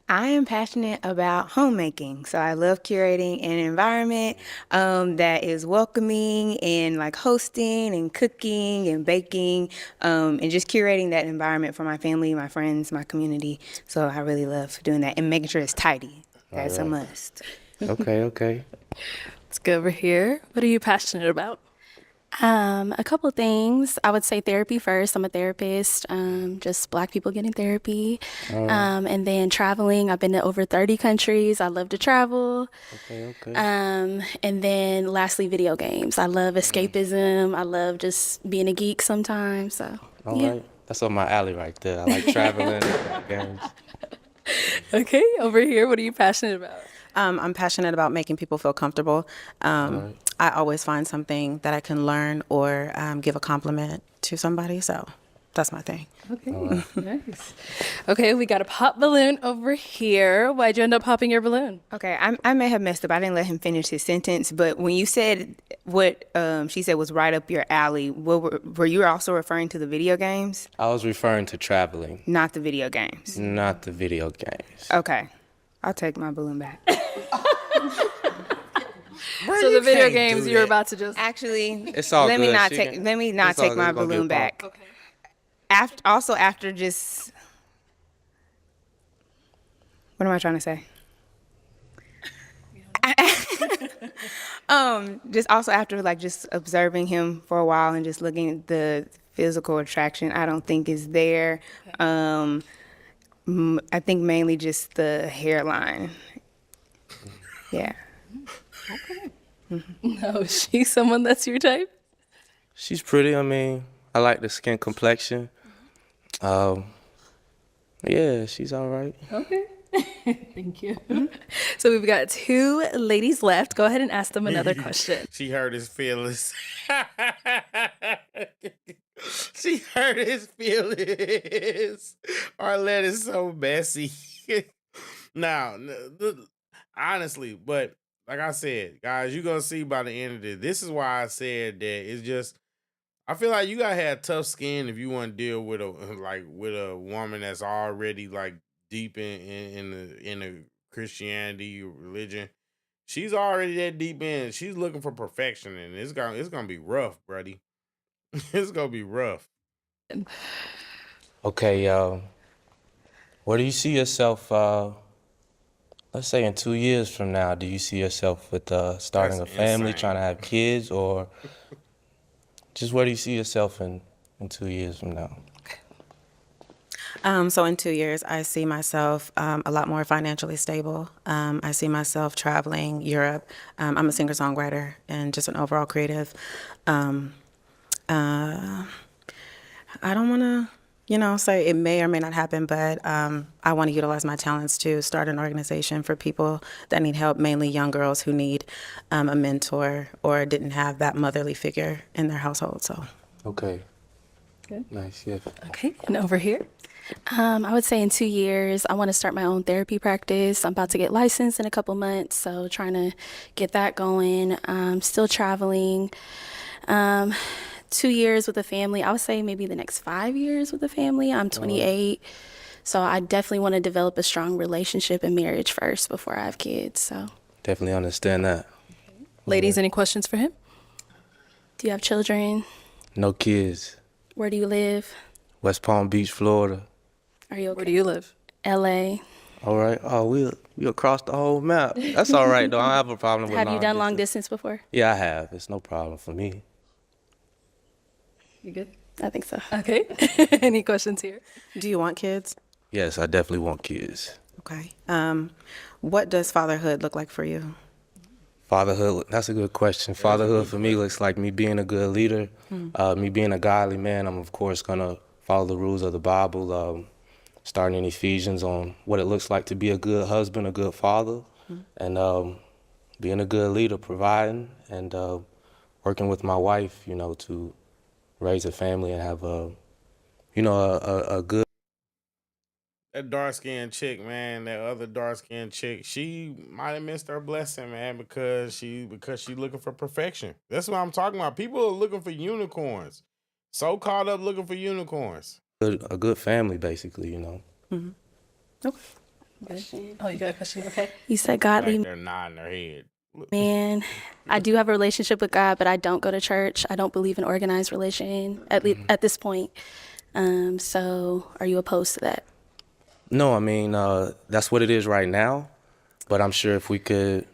I am passionate about homemaking. So I love curating an environment that is welcoming and like hosting and cooking and baking and just curating that environment for my family, my friends, my community. So I really love doing that and making sure it's tidy. That's a must. Okay. Let's go over here. What are you passionate about? A couple of things. I would say therapy first. I'm a therapist. Just Black people getting therapy. And then traveling. I've been to over 30 countries. I love to travel. Okay. And then lastly, video games. I love escapism. I love just being a geek sometimes. So, All right. That's up my alley right there. I like traveling and games. Okay, over here, what are you passionate about? I'm passionate about making people feel comfortable. I always find something that I can learn or give a compliment to somebody. So that's my thing. Okay, nice. Okay, we got a pop balloon over here. Why'd you end up popping your balloon? Okay, I may have messed up. I didn't let him finish his sentence, but when you said what she said was right up your alley, were you also referring to the video games? I was referring to traveling. Not the video games. Not the video games. Okay, I'll take my balloon back. So the video games you're about to just actually it's all let good. Let me not take my balloon back. Okay. After just what am I trying to say? Just also after like just observing him for a while and just looking at the physical attraction, I don't think is there. I think mainly just the hairline. Yeah. No, is she someone that's your type? She's pretty. I mean, I like the skin complexion. Yeah, she's all right. Okay. Thank you. So we've got 2 ladies left. Go ahead and ask them another question. She hurt his feelings. She hurt his feelings. Arlette is so messy. Now, honestly, but like I said, guys, you're going to see by the end of this. This is why I said that it's just, I feel like you gotta have tough skin if you want to deal with a woman that's already like deep in the Christianity religion. She's already that deep in. She's looking for perfection, and it's gonna be rough, buddy. It's gonna be rough. Okay, where do you see yourself, let's say in 2 years from now? Do you see yourself with starting That's a family, insane. trying to have kids, or just where do you see yourself in 2 years from now? So in 2 years, I see myself a lot more financially stable. I see myself traveling Europe. I'm a singer-songwriter and just an overall creative. I don't want to, say it may or may not happen, but I want to utilize my talents to start an organization for people that need help, mainly young girls who need a mentor or didn't have that motherly figure in their household. So. Okay. Good. Nice, yeah. Okay, and over here? I would say in 2 years, I want to start my own therapy practice. I'm about to get licensed in a couple months, so trying to get that going. Still traveling. 2 years with a family. I would say maybe the next 5 years with a family. I'm 28, so I definitely want to develop a strong relationship and marriage first before I have kids. So Definitely understand that. Ladies, any questions for him? do you have children? No kids. Where do you live? West Palm Beach, Florida. Are you okay? Where do you live? LA. All right. Oh, we across the whole map. That's all right, though. I don't have a problem with Have you done long distance. distance before? Yeah, I have. It's no problem for me. You good? I think so. Okay. Any questions here? Do you want kids? Yes, I definitely want kids. Okay. What does fatherhood look like for you? Fatherhood, that's a good question. Fatherhood for me looks like me being a good leader, me being a godly man. I'm, of course, going to follow the rules of the Bible, starting in Ephesians on what it looks like to be a good husband, a good father, and being a good leader, providing, and working with my wife, to raise a family and have a good. That dark-skinned chick, man, that other dark-skinned chick, she might have missed her blessing, man, because she looking for perfection. That's what I'm talking about. People are looking for unicorns. So caught up looking for unicorns. A good family, basically, Okay. Oh, you got a question? Okay. You said Like godly they're nodding their head. man. I do have a relationship with God, but I don't go to church. I don't believe in organized religion at this point. So are you opposed to that? No, I mean, that's what it is right now, but I'm sure if we could.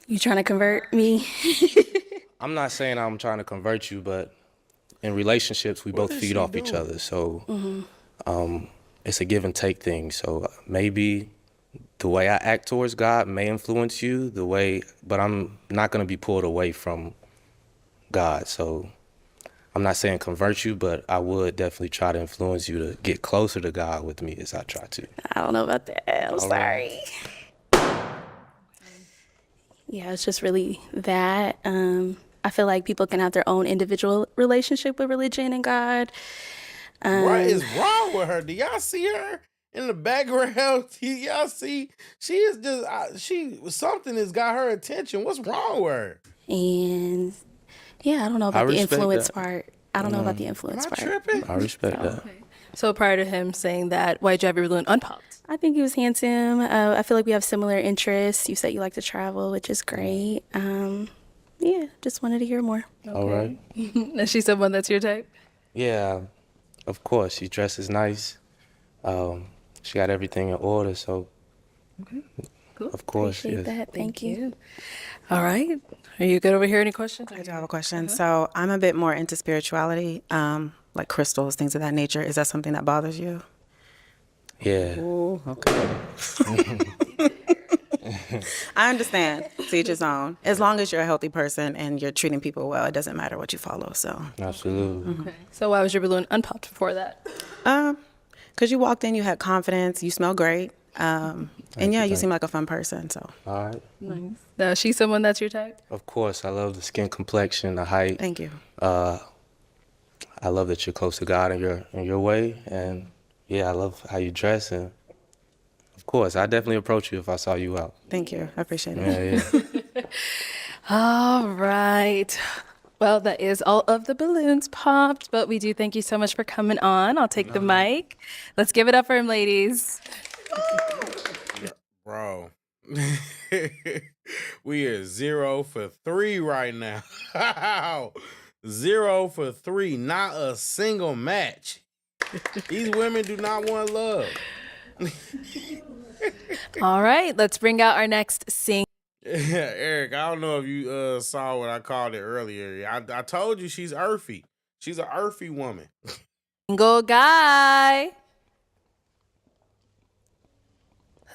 You trying to convert me? I'm not saying I'm trying to convert you, but in relationships, we both is feed she off each doing? other. So it's a give and take thing. So maybe the way I act towards God may influence you, but I'm not going to be pulled away from God. So I'm not saying convert you, but I would definitely try to influence you to get closer to God with me as I try to. I don't know about that. I'm All sorry. Yeah, it's just really that. I feel like people can have their own individual relationship with religion and God. What is wrong with her? Do y'all see her in the background? Y'all see? She is just, something has got her attention. What's wrong with her? And yeah, I don't know about the respect influence that. part. I don't know about the influence Am I part. tripping? I respect that. So prior to him saying that, why'd you have your balloon unpopped? I think he was handsome. I feel like we have similar interests. You said you like to travel, which is great. Yeah, just wanted to hear more. All right. Is she someone that's your type? Yeah, of course. She dresses nice. She got everything in order, so Cool. Of course, Appreciate yes. that. Thank you. All right. Are you good over here? Any questions? I do have a question. So I'm a bit more into spirituality, like crystals, things of that nature. Is that something that bothers you? Yeah. Ooh, okay. I understand. To each his own. As long as you're a healthy person and you're treating people well, it doesn't matter what you follow. So. Absolutely. Okay. So why was your balloon unpopped before that? Because you walked in, you had confidence, you smell great, and yeah, you thank seem like a fun person. So. All right. Nice. Now, she's someone that's your type? Of course, I love the skin complexion, the height. Thank you. I love that you're close to God in your way, and yeah, I love how you dress, and of course, I definitely approach you if I saw you out. Thank you. I appreciate it. Yeah. All right. Well, that is all of the balloons popped, but we do thank you so much for coming on. I'll take the mic. Let's give it up for him, ladies. Bro. We are 0 for 3 right now. 0 for 3. Not a single match. These women do not want love. All right, let's bring out our next sing. Eric, I don't know if you saw what I called it earlier. I told you she's earthy. She's an earthy woman. Single guy.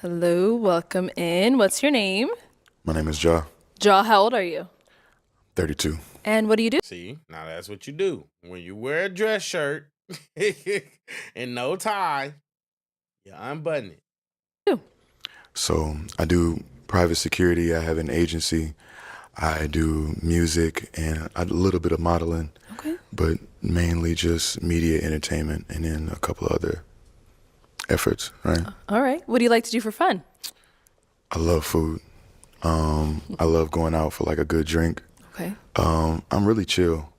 Hello, welcome in. What's your name? My name is Ja, Jaw, how old are you? 32. And what do you do? See, now that's what you do. When you wear a dress shirt and no tie, you unbutton it. So I do private security. I have an agency. I do music and a little bit of modeling, but mainly just media entertainment and then a couple of other efforts, right? All right. What do you like to do for fun? I love food. I love going out for like a good drink. Okay. I'm really chill.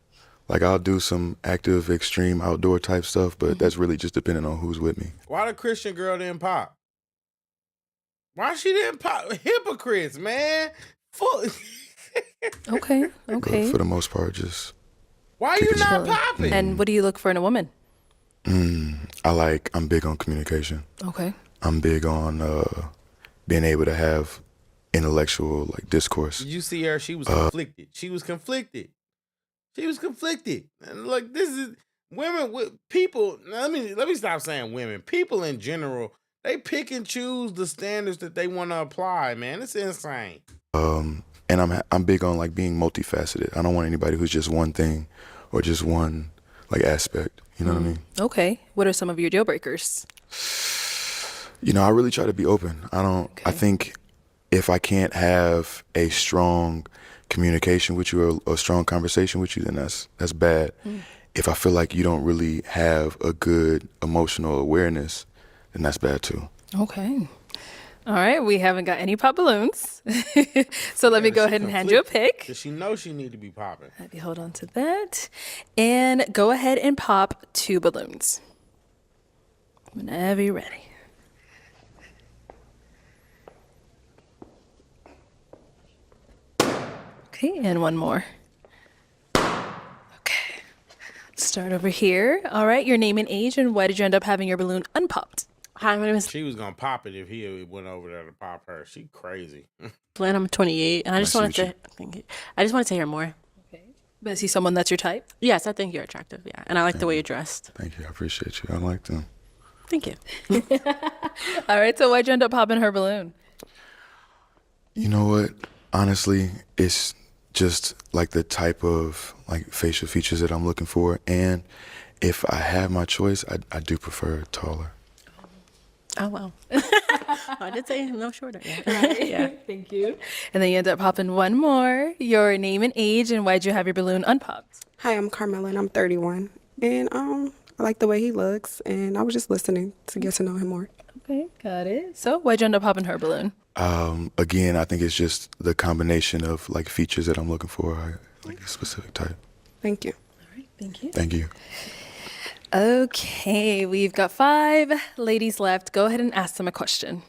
Like I'll do some active, extreme outdoor type stuff, but that's really just depending on who's with me. Why the Christian girl didn't pop? Why she didn't pop? Hypocrites, man. Okay. But for the most part, just Why you not popping? And what do you look for in a woman? I'm big on communication. Okay. I'm big on being able to have intellectual like discourse. Did you see her? She was conflicted. And like this is women with people. Let me stop saying women. People in general, they pick and choose the standards that they want to apply. Man, it's insane. And I'm big on like being multifaceted. I don't want anybody who's just one thing or just one like aspect. You know what I mean? Okay. What are some of your deal breakers? You know, I really try to be open. I think if I can't have a strong communication with you or a strong conversation with you, then that's bad. If I feel like you don't really have a good emotional awareness, then that's bad too. Okay. All right. We haven't got any pop balloons. So let me go ahead and hand you a pick. Does she know she need to be popping? Let me hold on to that. And go ahead and pop 2 balloons. Whenever you're ready. Okay, and one more. Okay. Let's start over here. All right, your name and age, and why did you end up having your balloon unpopped? Hi, my name is She was gonna pop it if he went over there to pop her. She crazy. Glenn. I'm 28, and I just wanted to thank you. I just wanted to hear more. But is he someone that's your type? Yes, I think you're attractive. Yeah, and I like the way you're dressed. Thank you. I appreciate you. I like them. Thank you. All right, so why'd you end up popping her balloon? You know what? Honestly, it's just like the type of like facial features that I'm looking for. And if I have my choice, I do prefer taller. Oh, wow. I did say no shorter. Yeah. Yeah. Thank you. And then you end up popping one more. Your name and age, and why'd you have your balloon unpopped? Hi, I'm Carmela, and I'm 31. And I like the way he looks, and I was just listening to get to know him more. Okay, got it. So why'd you end up popping her balloon? Again, I think it's just the combination of like features that I'm looking for, like a specific type. Thank you. All right, thank you. Thank you. Okay, we've got 5 ladies left. Go ahead and ask them a question.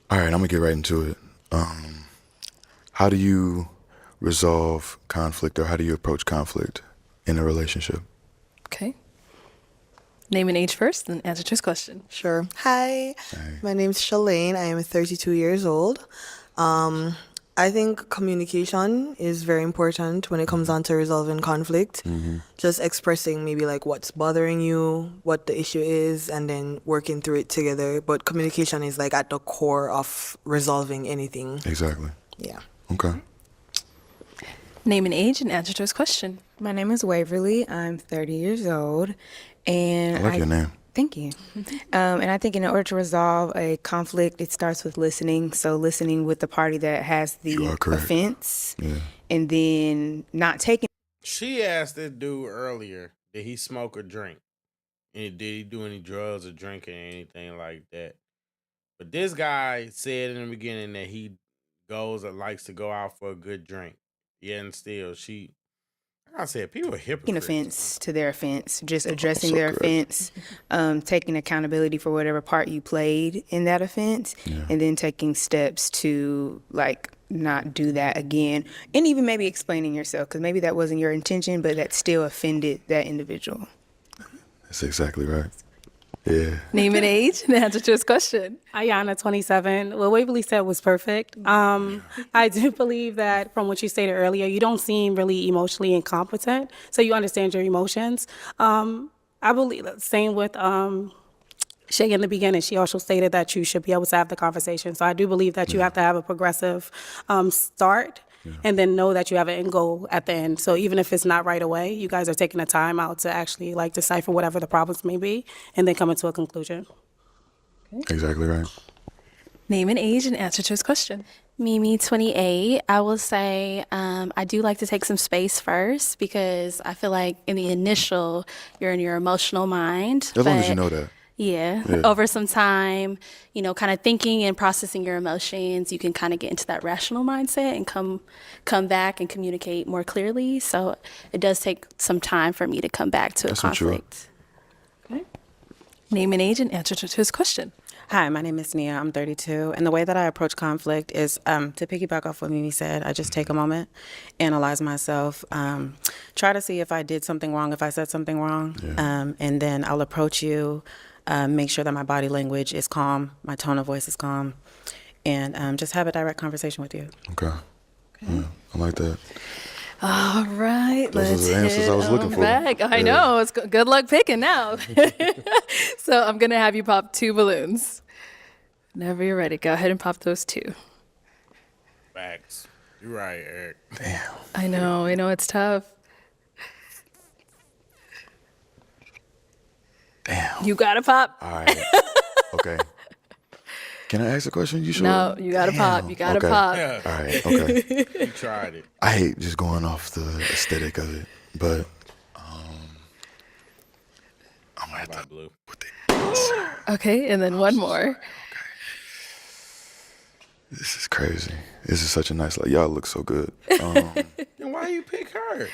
All right, I'm gonna get right into it. How do you resolve conflict, or how do you approach conflict in a relationship? Okay. Name and age first, then answer to his question. Sure. Hi, my name's Shalane. I am 32 years old. I think communication is very important when it comes on to resolving conflict. Just expressing maybe like what's bothering you, what the issue is, and then working through it together. But communication is like at the core of resolving anything. Exactly. Yeah. Okay. Name and age and answer to his question. My name is Waverly. I'm 30 years old. And I like your name. Thank you. And I think in order to resolve a conflict, it starts with listening. So listening with the party that has the offense, and then not taking. She asked this dude earlier, did he smoke or drink? And did he do any drugs or drinking or anything like that? But this guy said in the beginning that he goes or likes to go out for a good drink. Yeah, and still, I said, people are hypocrites. Taking offense to their offense, just addressing their offense, taking accountability for whatever part you played in that offense, and then taking steps to like not do that again, and even maybe explaining yourself, because maybe that wasn't your intention, but that still offended that individual. That's exactly right. Yeah. Name and age and answer to his question. Ayana, 27. What Waverly said was perfect. I do believe that from what you stated earlier, you don't seem really emotionally incompetent, so you understand your emotions. I believe, same with Shay in the beginning, she also stated that you should be able to have the conversation. So I do believe that you have to have a progressive start and then know that you have an end goal at the end. So even if it's not right away, you guys are taking the time out to actually like decipher whatever the problems may be and then come into a conclusion. Exactly right. Name and age and answer to his question. Mimi, 28. I will say I do like to take some space first because I feel like in the initial, you're in your emotional mind. As long as you know that. Yeah. Over some time, you know, kind of thinking and processing your emotions, you can kind of get into that rational mindset and come back and communicate more clearly. So it does take some time for me to come back to a conflict. Okay. Name and age and answer to his question. Hi, my name is Nia. I'm 32. And the way that I approach conflict is to piggyback off what Mimi said, I just take a moment, analyze myself, try to see if I did something wrong, if I said something wrong, and then I'll approach you. Make sure that my body language is calm, my tone of voice is calm, and just have a direct conversation with you. Okay. Yeah, I like that. All right, Those are the answers I was looking for. Back. I know. It's good luck picking now. So I'm going to have you pop 2 balloons. Whenever you're ready, go ahead and pop those 2. Facts. You're right, Eric. Damn. I know it's tough. Damn. You got to pop. All right. Okay. Can I ask a question? You sure? No, you got to pop. You got to pop. Yeah. All right. Okay. You tried it. I hate just going off the aesthetic of it, but I'm gonna have to Blue. put the Okay, and then one more. This is crazy. This is such a nice. Like, y'all look so good. Then why you pick her?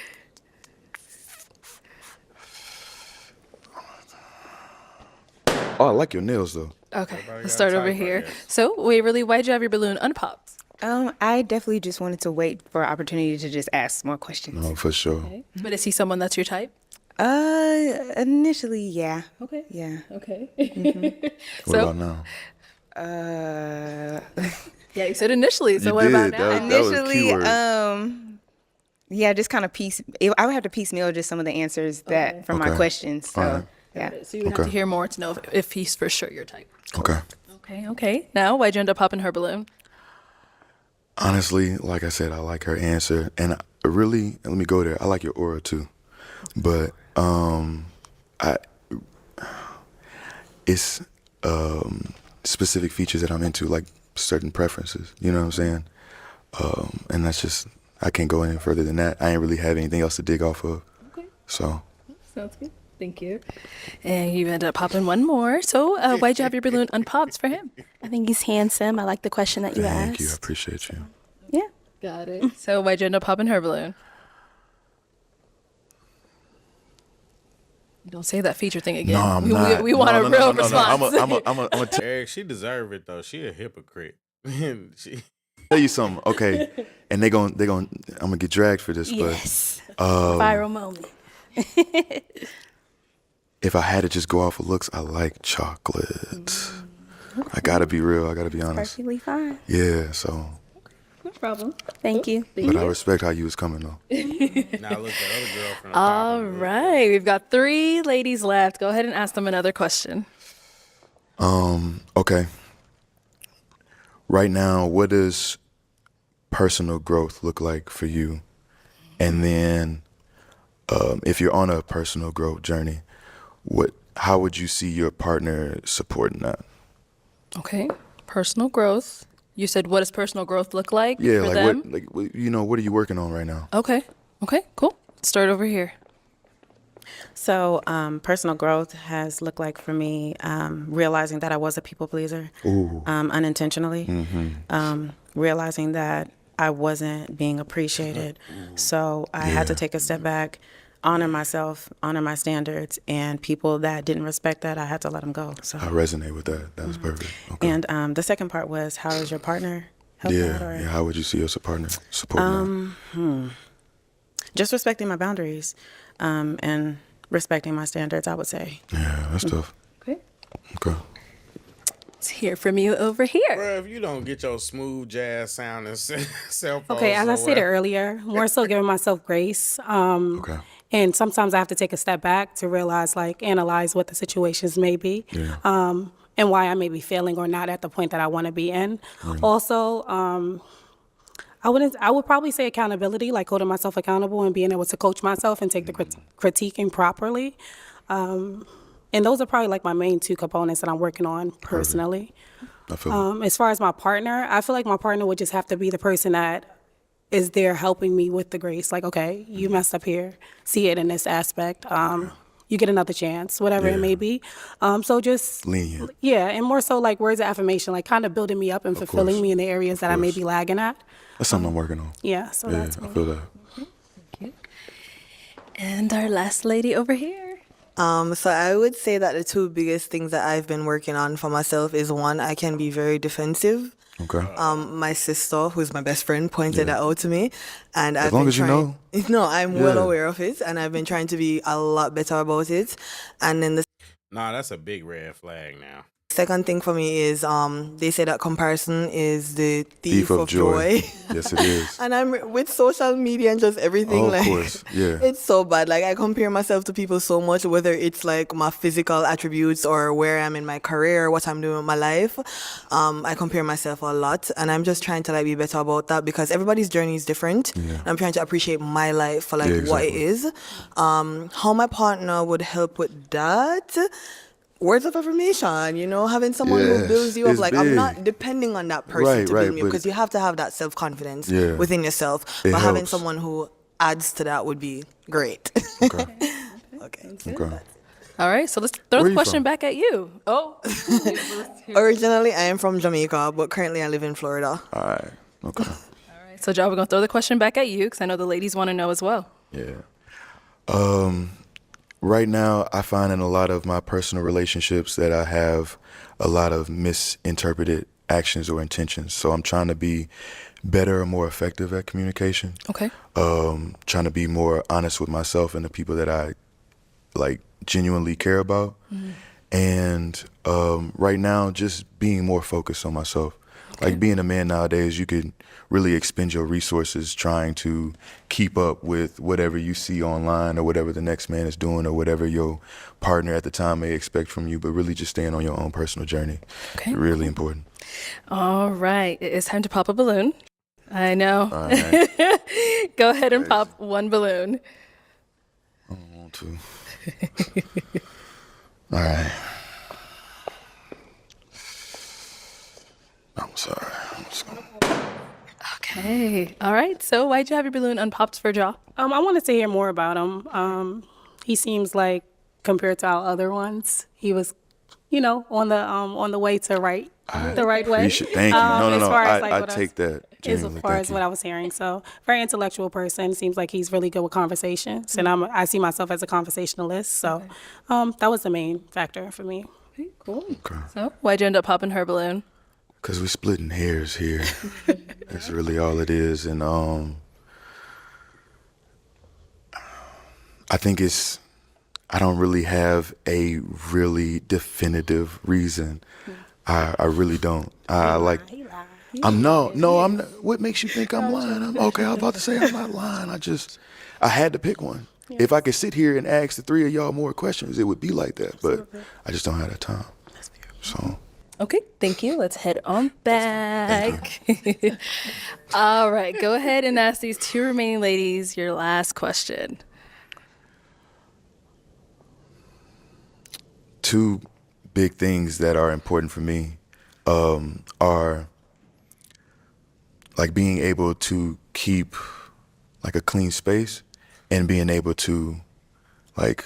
Oh, I like your nails though. Okay, Everybody let's got a start over type, I here. guess. So, Waverly, why'd you have your balloon unpopped? I definitely just wanted to wait for an opportunity to just ask more questions. No, for sure. Okay. But is he someone that's your type? Initially, yeah. Okay. Yeah. Okay. What about now? Yeah, you said initially. So You what did. about now? That was Initially, keyword. yeah, just kind of I would have to piecemeal just some of the answers that from my Okay. questions. So, All right. yeah. So you would have to hear more to know if he's for sure your type. Okay. Okay. Now, why'd you end up popping her balloon? Honestly, like I said, I like her answer, and I really, let me go there. I like your aura too, but it's specific features that I'm into, like certain preferences. You know what I'm saying? And that's just, I can't go any further than that. I ain't really have anything else to dig off of. Okay. So. Sounds good. Thank you. And you end up popping one more. So why'd you have your balloon unpopped for him? I think he's handsome. I like the question that you asked. Thank you. I appreciate you. Yeah. Got it. So why'd you end up popping her balloon? Don't say that feature thing again. No, I'm not. We want a real response. I'm Eric, she deserve it though. She a hypocrite. She tell you something, okay? And I'm gonna get dragged for this, Yes. but Viral moment. if I had to just go off of looks, I like chocolate. I gotta be real. I gotta be honest. Perfectly fine. Yeah. So. No problem. Thank you. But I respect how you was coming though. Now look, the other girl from the top. All right. We've got 3 ladies left. Go ahead and ask them another question. Okay. Right now, what does personal growth look like for you? And then, if you're on a personal growth journey, how would you see your partner supporting that? Okay. Personal growth. You said, what does personal growth look like Yeah, for like them? what are you working on right now? Okay. Okay, cool. Let's start over here. So personal growth has looked like for me realizing that I was a people pleaser unintentionally, realizing that I wasn't being appreciated. So I had to take a step back, honor myself, honor my standards, and people that didn't respect that, I had to let them go. So I resonate with that. That was perfect. Okay. And the second part was, how does your partner help that? Or, Yeah. How would you see your partner supporting that? Just respecting my boundaries and respecting my standards, I would say. Yeah, that's tough. Okay. Okay. Let's hear from you over here. Bro, if you don't get your smooth jazz sound and cell phone. Okay, as I stated earlier, more so giving myself grace. Okay. And sometimes I have to take a step back to realize, analyze what the situations may be. Yeah. And why I may be failing or not at the point that I want to be in. Also, I would probably say accountability, like holding myself accountable and being able to coach myself and take the critiquing properly. And those are probably like my main 2 components that I'm working on personally. I feel as far as my partner, I feel like my partner would just have to be the person that is there helping me with the grace. Like, okay, you messed up here. See it in this aspect. You get another chance, whatever it may be. So just lenient. Yeah, and more so like words of affirmation, like kind of building me up and fulfilling me in the areas that I may be lagging at. That's something I'm working on. Yeah, so that's I feel that. Thank you. And our last lady over here. So I would say that the 2 biggest things that I've been working on for myself is, 1, I can be very defensive. Okay. My sister, who's my best friend, pointed that out to me, and as long as you know. No, I'm well aware of it, and I've been trying to be a lot better about it. And then the Nah, that's a big red flag now. second thing for me is they say that comparison is the thief of joy. Yes, it is. And I'm with social media and just everything. Of course, yeah. It's so bad. Like, I compare myself to people so much, whether it's like my physical attributes or where I'm in my career, what I'm doing with my life. I compare myself a lot, and I'm just trying to be better about that because everybody's journey is different. Yeah. I'm trying to appreciate my life for what it exactly. is. How my partner would help with that. Words of affirmation, having someone who builds you up. Like, I'm not depending on that person to build me up because you have to have that self-confidence within yourself. But having someone who adds to that would be great. Okay. Okay. All right, so let's throw the question back at you. Oh. Originally, I am from Jamaica, but currently I live in Florida. All right. Okay. All right, so, Joe, we're going to throw the question back at you because I know the ladies want to know as well. Yeah. Right now, I find in a lot of my personal relationships that I have a lot of misinterpreted actions or intentions. So I'm trying to be better and more effective at communication. Okay. Trying to be more honest with myself and the people that I genuinely care about. And right now, just being more focused on myself. Okay. Like, being a man nowadays, you could really expend your resources trying to keep up with whatever you see online or whatever the next man is doing or whatever your partner at the time may expect from you, but really just staying on your own personal journey. Okay. Really important. All right. It's time to pop a balloon. I know. All right. Go ahead and pop 1 balloon. I don't want to. All right. I'm sorry. I'm just gonna... Okay. All right. So why'd you have your balloon unpopped for Ja? I wanted to hear more about him. He seems like, compared to our other ones, he was, on the way to the right way. Thank you. No. I take that. As far as what I was hearing. So, very intellectual person. Seems like he's really good with conversations. And I see myself as a conversationalist. So, that was the main factor for me. Okay, cool. Okay. So, why'd you end up popping her balloon? Because we're splitting hairs here. That's really all it is. And I think I don't really have a really definitive reason. I really don't. I like. I'm not. What makes you think I'm lying? I'm okay. I was about to say I'm not lying. I had to pick one. Yes. If I could sit here and ask the three of y'all more questions, it would be like that. But I just don't have that time. That's beautiful. So. Okay, thank you. Let's head on back. All right, go ahead and ask these two remaining ladies your last question. Two big things that are important for me are like being able to keep like a clean space and being able to like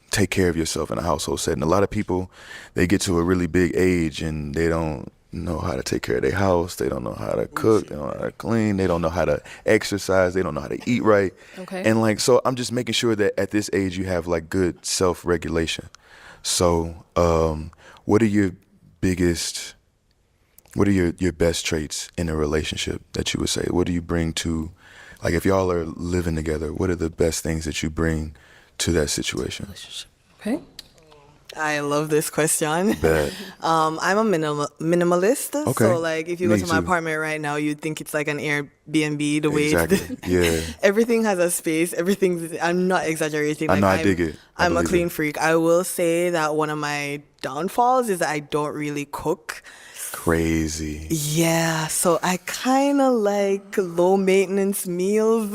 take care of yourself in a household setting. A lot of people, they get to a really big age and they don't know how to take care of their house. They don't know how to cook. They don't know how to clean. They don't know how to exercise. They don't know how to eat right. Okay. And like, so I'm just making sure that at this age you have like good self-regulation. So what are your best traits in a relationship that you would say? What do you bring to, like if y'all are living together, what are the best things that you bring to that situation? Okay. I love this question. Bet. I'm a minimalist. Okay. So like if you go Me to my too. apartment right now, you'd think it's like an Airbnb, the way Exactly. it's Yeah. everything has a space. I'm not exaggerating. I Like, know, I dig it. I I'm a believe clean it. freak. I will say that one of my downfalls is that I don't really cook. Crazy. Yeah, so I kind of like low maintenance meals.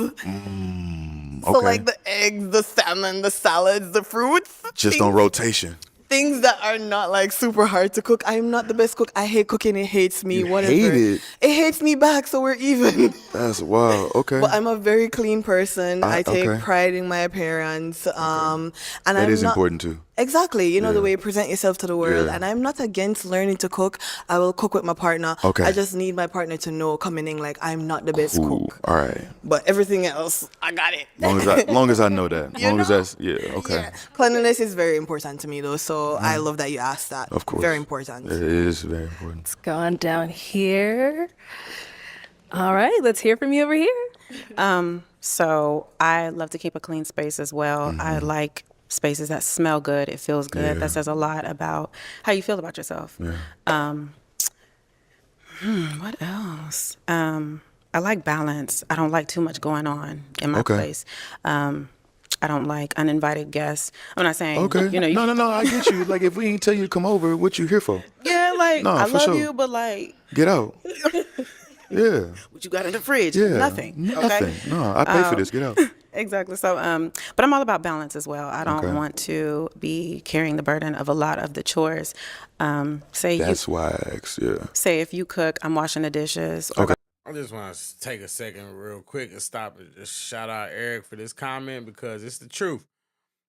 So Okay. like the eggs, the salmon, the salads, the fruits. Just on rotation. Things that are not like super hard to cook. I'm not the best cook. I hate cooking. It hates me. You Whatever. hate it? It hates me back. So we're even. That's wild. Okay. But I'm a very clean person. I take okay. pride in my appearance. And That I'm is not, important too. Exactly. You know, the Yeah. way you present yourself to the world. Yeah. And I'm not against learning to cook. I will cook with my partner. Okay. I just need my partner to know coming in like I'm not the best Ooh, cook. all right. But everything else, I got it. Long as I know that. You Long as know? that's okay. Yeah. Cleanliness is very important to me though. So I love that you asked that. Of course. Very important. It is very important. It's gone down here. All right, let's hear from you over here. So I love to keep a clean space as well. I like spaces that smell good. It feels good. Yeah. That says a lot about how you feel about yourself. Yeah. What else? I like balance. I don't like too much going on in my Okay. place. I don't like uninvited guests. I'm not saying, Okay. you know, No. I get you. Like if we ain't tell you to come over, what you here for? yeah, like No, I for love sure. you, but like, Get out. Yeah. what you got in the fridge? Yeah. Nothing. Nothing. Okay? No, I pay for this. Get out. Exactly. So, but I'm all about balance as well. I don't Okay. want to be carrying the burden of a lot of the chores. That's why I asked. Yeah. Say if you cook, I'm washing the dishes. Or Okay. I just want to take a second real quick and stop and just shout out Eric for this comment because it's the truth.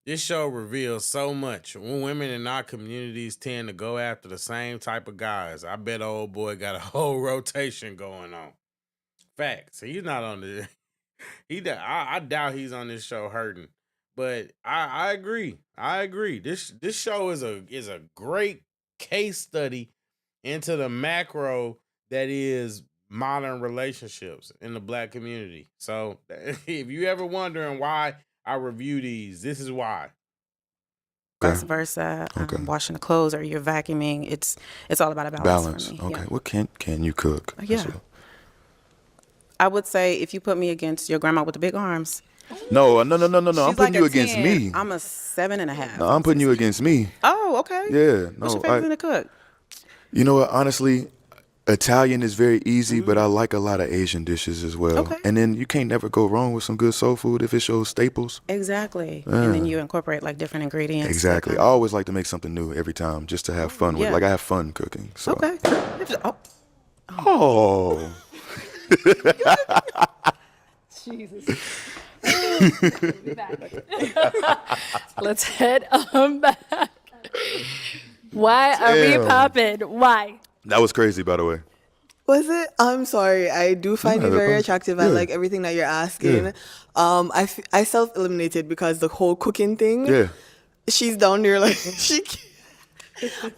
This show reveals so much. When women in our communities tend to go after the same type of guys, I bet old boy got a whole rotation going on. Facts. He's not on the. I doubt he's on this show hurting, but I agree. I agree. This show is a great case study into the macro that is modern relationships in the Black community. So if you ever wondering why I review these, this is why. vice versa. Washing the clothes or you're vacuuming. It's all about a balance. For me. Okay. Yeah. What can you cook? Yeah. I would say if you put me against your grandma with the big arms. No. I'm she's putting like you a against 10. me. I'm a 7.5. No, I'm putting you against me. Oh, okay. Yeah. What's No. your favorite thing to cook? You know what? Honestly, Italian is very easy, but I like a lot of Asian dishes as well. Okay. And then you can't never go wrong with some good soul food if it's your staples. Exactly. Yeah. And then you incorporate like different ingredients. Exactly. I always like to make something new every time just to have fun with. Yeah. Like I have fun cooking. So. Okay. Oh. Jesus. Let's head on back. Why are we Damn. popping? Why? That was crazy, by the way. Was it? I'm sorry. I do find you very attractive. I Yeah. like everything that you're asking. Yeah. I self-eliminated because the whole cooking thing. Yeah. She's down there like she.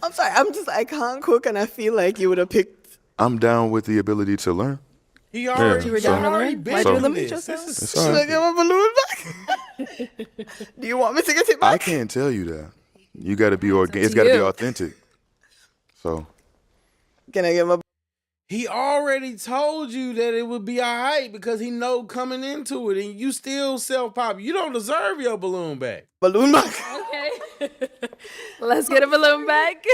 I'm sorry. I can't cook, and I feel like you would have picked. I'm down with the ability to learn. He already, You were down to learn? Why'd you eliminate this. yourself? This is It's all right. Should I get my balloon back? Do you want me to get it I back? can't tell you that. You got to be up It's to got to be you. authentic. So Can I get my? He already told you that it would be all right because he know coming into it, and you still self-pop. You don't deserve your balloon back. Balloon back. Okay. Let's get a balloon back.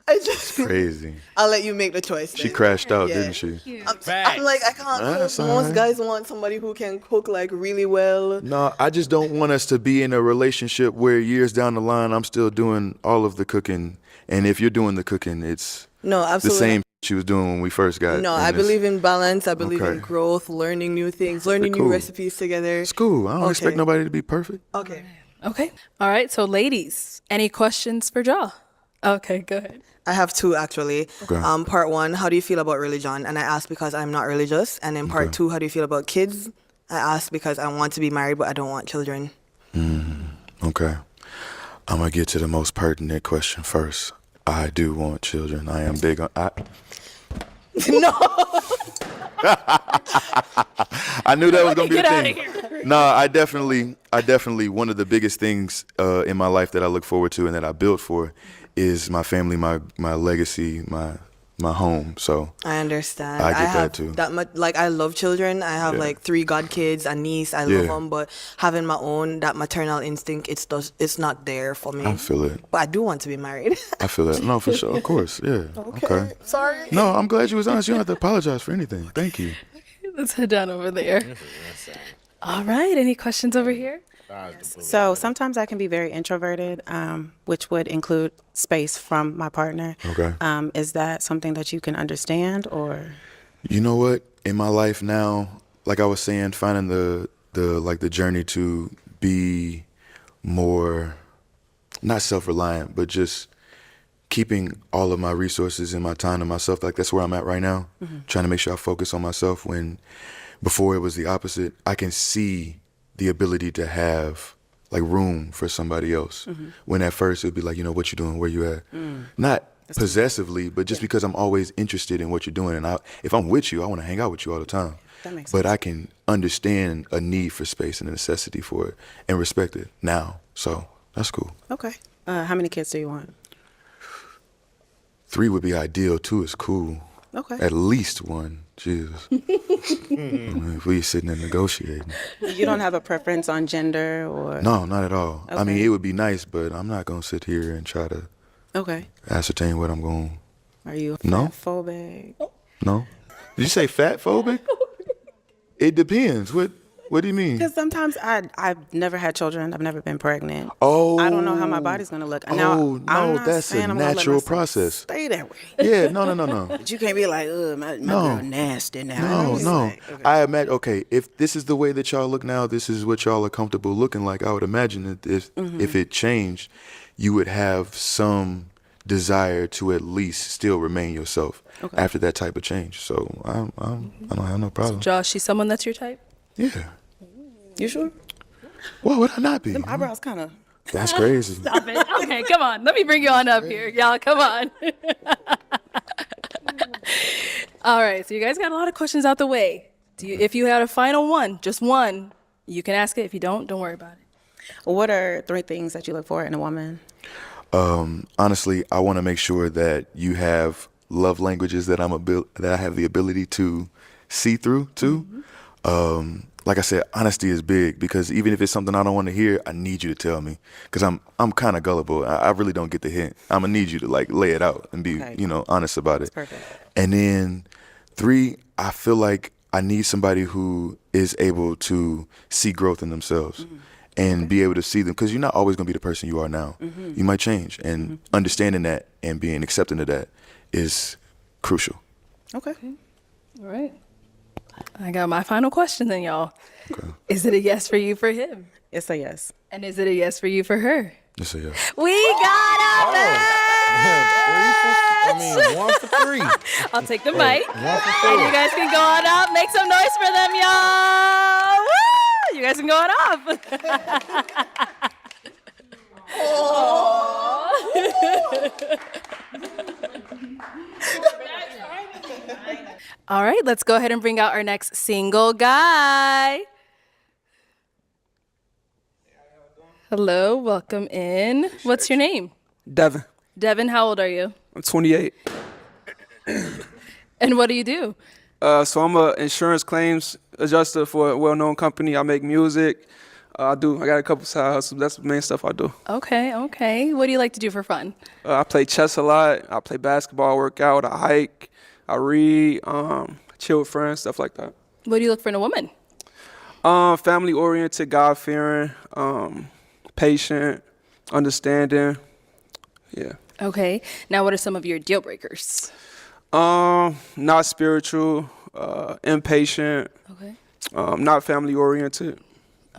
I just crazy. I'll let you make the choice. She then. crashed out, Yeah. didn't she? I'm like, I can't That's cook. all Most right. guys want somebody who can cook like really well. No, I just don't want us to be in a relationship where years down the line I'm still doing all of the cooking, and if you're doing the cooking, it's No, the absolutely. same she was doing when we first got. No, in I this. believe in balance. I believe in Okay. growth, learning new things, learning Cool. new recipes together. It's cool. I don't expect Okay. nobody to be perfect. Okay. Okay. All right. So, ladies, any questions for Ja? Okay, go ahead. I have two actually. Okay. Part one, how do you feel about religion? And I ask because I'm not religious. And then part Okay. two, how do you feel about kids? I ask because I want to be married, but I don't want children. Okay. I'm going to get to the most pertinent question first. I do want children. I am big on... No. I knew that was going to be Get a outta thing. here. No, I definitely, one of the biggest things in my life that I look forward to and that I built for is my family, my legacy, my home. So I understand. I get have that too. That much, like I love children. I have Yeah. like 3 godkids, a niece. I Yeah. love them, but having my own, that maternal instinct, it's not there for me. I feel it. But I do want to be married. I feel that. No, for sure. Of course. Yeah. Okay. Sorry. No, I'm glad you was honest. You don't have to apologize for anything. Thank you. Let's head down over there. All right. Any questions over here? So sometimes I can be very introverted, which would include space from my partner. Okay. Is that something that you can understand, or? You know what? In my life now, like I was saying, finding the journey to be more, not self-reliant, but just keeping all of my resources and my time to myself. Like that's where I'm at right now. Trying to make sure I focus on myself when before it was the opposite. I can see the ability to have like room for somebody else. When at first it'd be like, you know, what you doing, where you at? Not possessively, but just because I'm always interested in what you're doing. And if I'm with you, I want to hang out with you all the time. That makes But sense. I can understand a need for space and a necessity for it and respect it now. So that's cool. Okay. How many kids do you want? 3 would be ideal. 2 is cool. Okay. At least 1. Jesus. If we sitting and negotiating. You don't have a preference on gender or? No, not at all. I mean, Okay. it would be nice, but I'm not going to sit here and try to Okay. ascertain what I'm going. Are you No. phobic? No. Did you say fat phobic? It depends. What do you mean? Because sometimes I've never had children. I've never been pregnant. Oh. I don't know how my body's gonna look. Now, Oh, I'm no, not that's saying a I'm gonna let natural myself process. Stay that way. Yeah, no. But you can't be like, ugh, my No. girl nasty now. No. I imagine, okay, if this is the way that y'all look now, this is what y'all are comfortable looking like, I would imagine that if it changed, you would have some desire to at least still remain yourself after that type of change. So I don't have no problem. Josh, she's someone that's your type? Yeah. You sure? What would I not be? Them eyebrows kind of. That's crazy. Stop it. Okay, come on. Let me bring you on up here. Y'all, come on. All right, so you guys got a lot of questions out the way. If you had a final one, just one, you can ask it. If you don't worry about it. What are 3 things that you look for in a woman? Honestly, I want to make sure that you have love languages that that I have the ability to see through too. Like I said, honesty is big because even if it's something I don't want to hear, I need you to tell me because I'm kind of gullible. I really don't get the hint. I'm gonna need you to like lay it out and be honest about it. That's perfect. And then 3, I feel like I need somebody who is able to see growth in themselves. And be able to see them because you're not always going to be the person you are now. You might change, and understanding that and being accepting of that is crucial. Okay. All right. I got my final question then, y'all. Okay. Is it a yes for you for him? It's a yes. And is it a yes for you for her? Yes, yes. We got a match! 1 for 3. I'll take the mic. 1 for 4. And you guys can go on up. Make some noise for them, y'all. Woo! You guys can go on up. All right, let's go ahead and bring out our next single guy. Hello, welcome in. What's your name? Devin. Devin, how old are you? I'm 28. And what do you do? So I'm a insurance claims adjuster for a well-known company. I make music. I got a couple side hustles. That's the main stuff I do. Okay. What do you like to do for fun? I play chess a lot. I play basketball, work out, I hike, I read, chill with friends, stuff like that. What do you look for in a woman? Family-oriented, God-fearing, patient, understanding. Yeah. Okay. Now, what are some of your deal breakers? Not spiritual, impatient. Okay. Not family-oriented.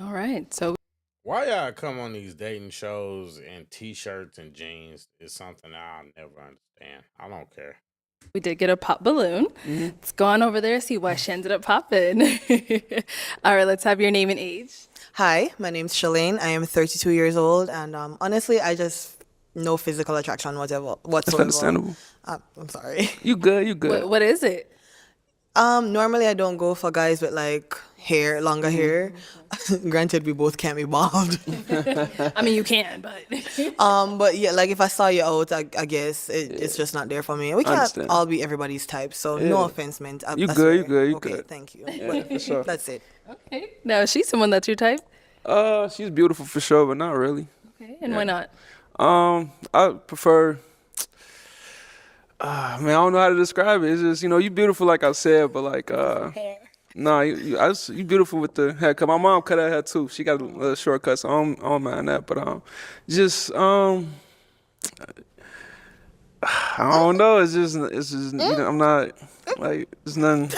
All right. So, Why y'all come on these dating shows in t-shirts and jeans is something I'll never understand. I don't care. we did get a pop balloon. Let's go on over there, see why she ended up popping. All right, let's have your name and age. Hi, my name's Shalane. I am 32 years old, and honestly, I just no physical attraction whatsoever. That's understandable. I'm sorry. You good? What is it? Normally I don't go for guys with like longer hair. Granted, we both can't be bald. I mean, you can, but but yeah, like if I saw you out, I guess it's just not there for me. We can't all be everybody's type, so no offense meant. You good? You okay, good. thank you. Yeah, for sure. That's it. Okay. Now, is she someone that's your type? She's beautiful for sure, but not really. Okay. And why not? I prefer. I don't know how to describe it. It's just, you beautiful like I said, but like, nah, you beautiful with the haircut. My mom cut her hair too. She got a little shortcut, so I don't mind that. But I don't know. It's just I'm not like it's nothing.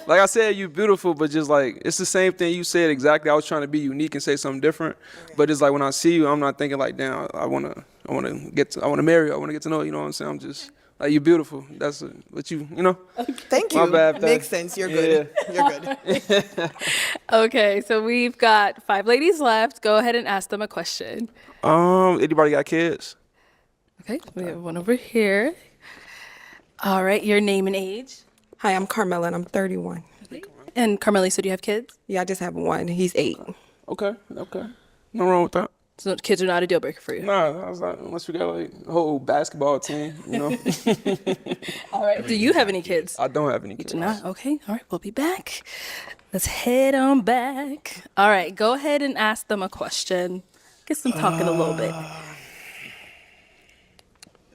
Like I said, you beautiful, but just like it's the same thing you said exactly. I was trying to be unique and say something different, but it's like when I see you, I'm not thinking like, damn, I wanna marry you. I wanna get to know you. You know what I'm saying? I'm just. Like, you're beautiful. That's what you know. Thank you. My bad. Makes sense. You're good. Yeah. You're good. Okay, so we've got 5 ladies left. Go ahead and ask them a question. Anybody got kids? Okay, we have one over here. All right, your name and age. Hi, I'm Carmela, and I'm 31. And Carmela, so do you have kids? Yeah, I just have one. He's 8. Okay. No wrong with that. So kids are not a deal breaker for you? Nah, I was like, unless we got like a whole basketball team, All right, do you have any kids? I don't have any kids. Do not? Okay, all right, we'll be back. Let's head on back. All right, go ahead and ask them a question. Get them talking a little bit.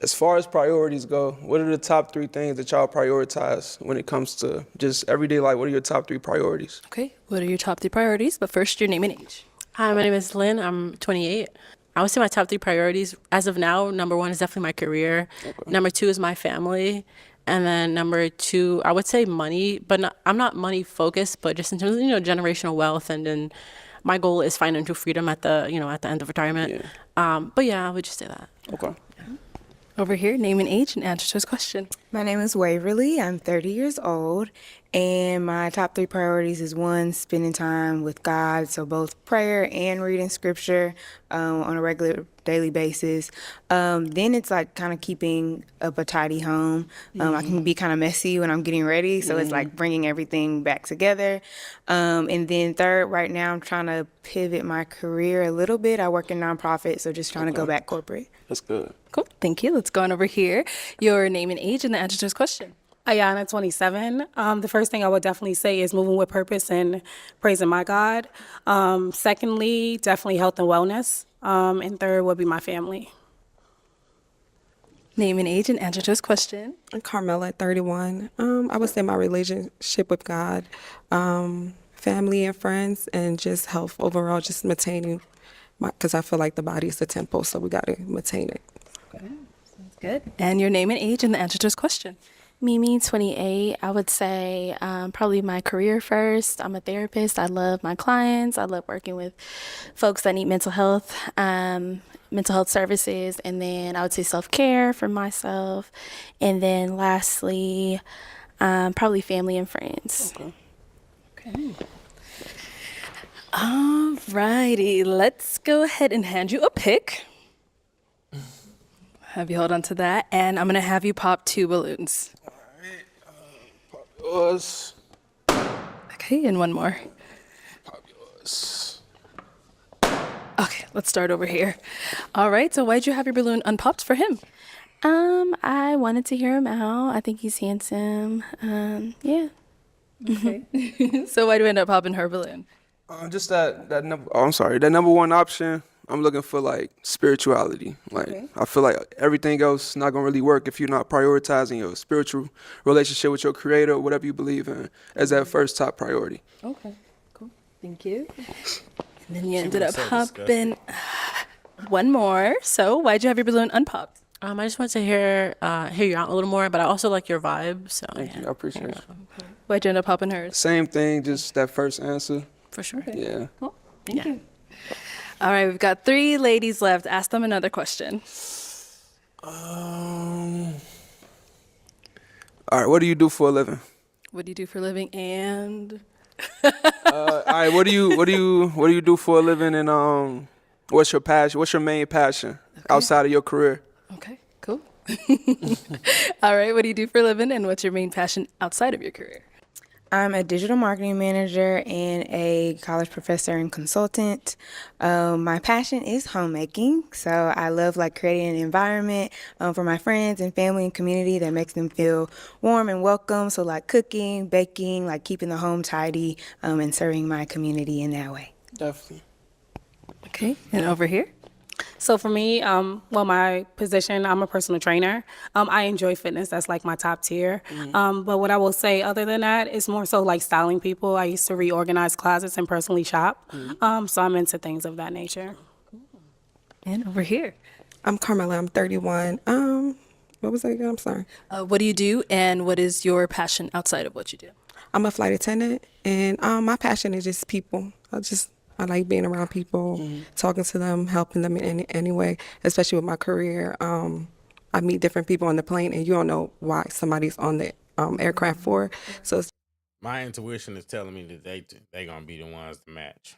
As far as priorities go, what are the top 3 things that y'all prioritize when it comes to just everyday life? What are your top 3 priorities? Okay, what are your top 3 priorities? But first, your name and age. Hi, my name is Lynn. I'm 28. I would say my top 3 priorities as of now, number 1 is definitely my career. Okay. Number 2 is my family. And then number 2, I would say money, but I'm not money focused, but just in terms of, generational wealth. And then my goal is financial freedom at the end of retirement. Yeah. But yeah, I would just say that. Okay. Over here, name and age and answer to his question. My name is Waverly. I'm 30 years old. And my top 3 priorities is 1, spending time with God. So both prayer and reading scripture on a regular daily basis. Then it's like kind of keeping up a tidy home. I can be kind of messy when I'm getting ready. So it's like bringing everything back together. And then 3rd, right now I'm trying to pivot my career a little bit. I work in nonprofit, so just trying to go back corporate. That's good. Cool. Thank you. Let's go on over here. Your name and age and the answer to his question. Ayana, 27. The first thing I would definitely say is moving with purpose and praising my God. Secondly, definitely health and wellness. And 3rd would be my family. Name and age and answer to his question. I'm Carmela, 31. I would say my relationship with God, family and friends, and just health overall, just maintaining because I feel like the body is the temple, so we got to maintain it. Okay, sounds good. And your name and age and the answer to his question. Mimi, 28. I would say probably my career first. I'm a therapist. I love my clients. I love working with folks that need mental health services. And then I would say self-care for myself. And then lastly, probably family and friends. Okay. All righty. Let's go ahead and hand you a pick. Have you hold on to that. And I'm going to have you pop 2 balloons. Yours. Okay, and one more. Pop yours. Okay, let's start over here. All right, so why'd you have your balloon unpopped for him? I wanted to hear him out. I think he's handsome. Yeah. Okay. So why do you end up popping her balloon? Just that number. Oh, I'm sorry. That number one option. I'm looking for like spirituality. Like I feel like everything else not gonna really work if you're not prioritizing your spiritual relationship with your creator or whatever you believe in as that first top priority. Okay, cool. Thank you. And then you ended up popping one more. So why'd you have your balloon unpopped? I just wanted to hear you out a little more, but I also like your vibe. So Thank you. I appreciate it. Why'd you end up popping hers? Same thing, just that first answer. For sure. Yeah. Cool. Thank you. All right, we've got 3 ladies left. Ask them another question. All right, what do you do for a living? What do you do for a living? And All right, what do you do for a living, and what's your passion? What's your main passion outside of your career? okay, cool. All right, what do you do for a living? And what's your main passion outside of your career? I'm a digital marketing manager and a college professor and consultant. My passion is homemaking, so I love like creating an environment for my friends and family and community that makes them feel warm and welcome. So like cooking, baking, like keeping the home tidy, and serving my community in that way. Definitely. Okay, and over here? So for me, my position, I'm a personal trainer. I enjoy fitness. That's like my top tier. But what I will say other than that is more so like styling people. I used to reorganize closets and personally shop. So I'm into things of that nature. And over here? I'm Carmela. I'm 31. What was that again? I'm sorry. What do you do, and what is your passion outside of what you do? I'm a flight attendant, and my passion is just people. I like being around people, talking to them, helping them in any way, especially with my career. I meet different people on the plane, and you don't know why somebody's on the aircraft for. So it's My intuition is telling me that they gonna be the ones to match.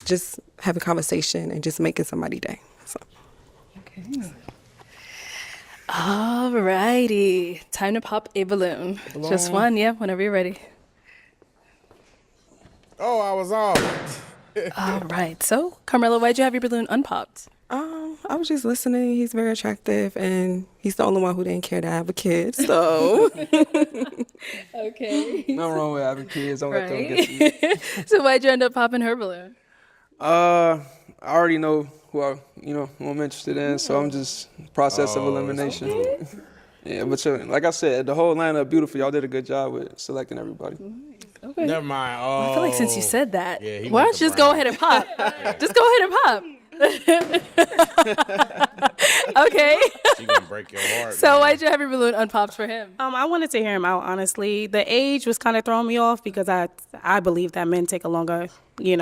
just having conversation and just making somebody's day. So. Okay. All righty. Time to pop a balloon. Just one, yeah, whenever you're ready. Oh, I was off. All right. So, Carmela, why'd you have your balloon unpopped? I was just listening. He's very attractive, and he's the only one who didn't care to have a kid. So, okay. Nothing wrong with having kids. Don't let them get you. So, why'd you end up popping her balloon? I already know who I'm interested in, so I'm just process of elimination. Yeah, but like I said, the whole lineup beautiful. Y'all did a good job with selecting everybody. Okay. Never mind. I feel like since you said that, Yeah, why don't you just go ahead and pop? Just go ahead and pop. Okay. She gonna break your heart. So man. why'd you have your balloon unpopped for him? I wanted to hear him out, honestly. The age was kind of throwing me off because I believe that men take a longer, they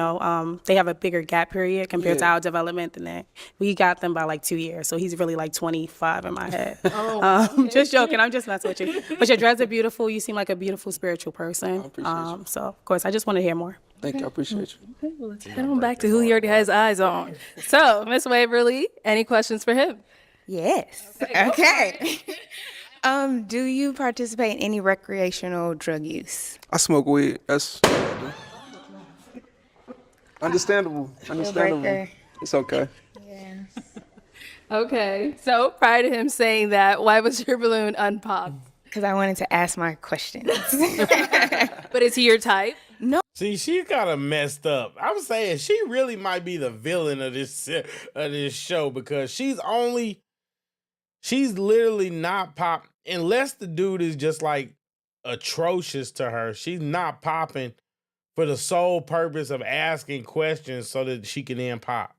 have a bigger gap period compared to our development than that. We got them by like 2 years. So he's really like 25 in my head. Just joking. I'm just messing with you. But your dreads are beautiful. You seem like a beautiful spiritual person. I appreciate you. So, of course, I just want to hear more. Thank you. I appreciate you. Okay, well, let's head on back to who he already has eyes on. So, Miss Waverly, any questions for him? Yes. Okay. Do you participate in any recreational drug use? I smoke weed. That's understandable. breaker. It's okay. Yeah. Okay. So, prior to him saying that, why was your balloon unpopped? Because I wanted to ask my questions. But is he your type? No. See, she kind of messed up. I'm saying she really might be the villain of this show because she's literally not pop unless the dude is just like atrocious to her. She's not popping for the sole purpose of asking questions so that she can then pop.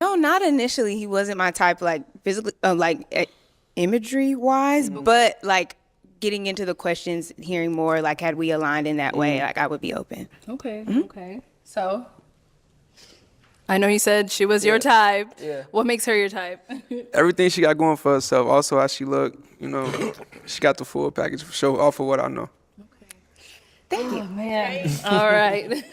No, not initially. He wasn't my type, like physically, imagery wise, but like getting into the questions, hearing more, like had we aligned in that way, like I would be open. Okay. Okay. So, I know you said she was your type. Yeah. What makes her your type? Everything she got going for herself. Also, how she look. She got the full package for sure. Off of what I know. Thank you. Man. All right.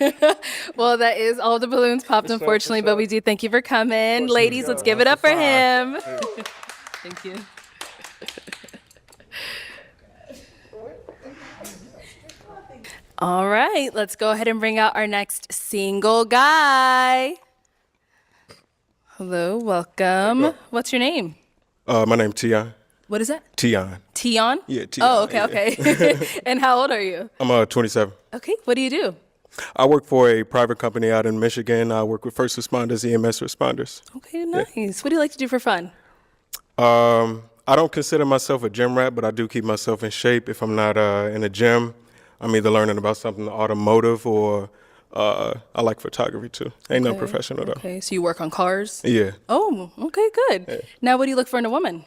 Well, that is all the balloons popped, unfortunately, but we do thank you for coming. Ladies, let's give it up for him. Thank you. All right, let's go ahead and bring out our next single guy. Hello, welcome. What's your name? My name's Tion. What is that? Tion. Tion? Yeah, Tion. Oh, okay, yeah. okay. And how old are you? I'm 27. Okay, what do you do? I work for a private company out in Michigan. I work with first responders, EMS responders. Okay, nice. What do you like to do for fun? I don't consider myself a gym rat, but I do keep myself in shape. If I'm not in a gym, I'm either learning about something automotive or I like photography too. Ain't no professional though. Okay, so you work on cars? Yeah. Oh, okay, good. Yeah. Now, what do you look for in a woman?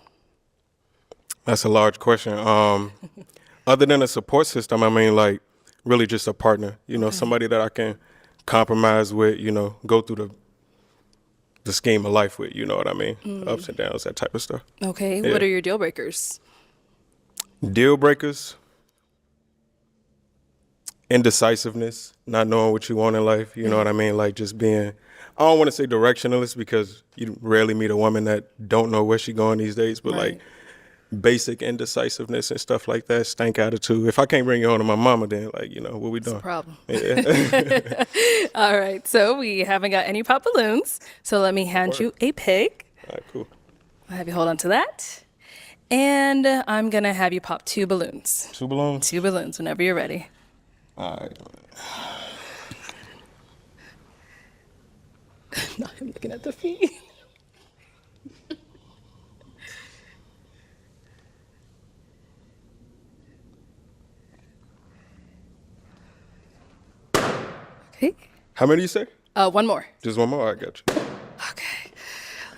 That's a large question. Other than a support system, I mean, like, really just a partner. You know, somebody that I can compromise with. You know, go through the scheme of life with. You know what I mean? Ups and downs, that type of stuff. Okay, Yeah. what are your deal breakers? Deal breakers. Indecisiveness, not knowing what you want in life. You know what I mean? Like just being. I don't want to say directionless because you rarely meet a woman that don't know where she going these days. But like basic indecisiveness and stuff like that, stank attitude. If I can't bring you home to my mama, then like, you know, what we doing? It's a problem. Yeah. All right, so we haven't got any pop balloons. So let me hand you a pick. All right, cool. I'll have you hold on to that. And I'm going to have you pop 2 balloons. 2 balloons? 2 balloons whenever you're ready. All right. No, I'm looking at the feet. Okay. How many you say? 1 more. Just one more? I got you. Okay.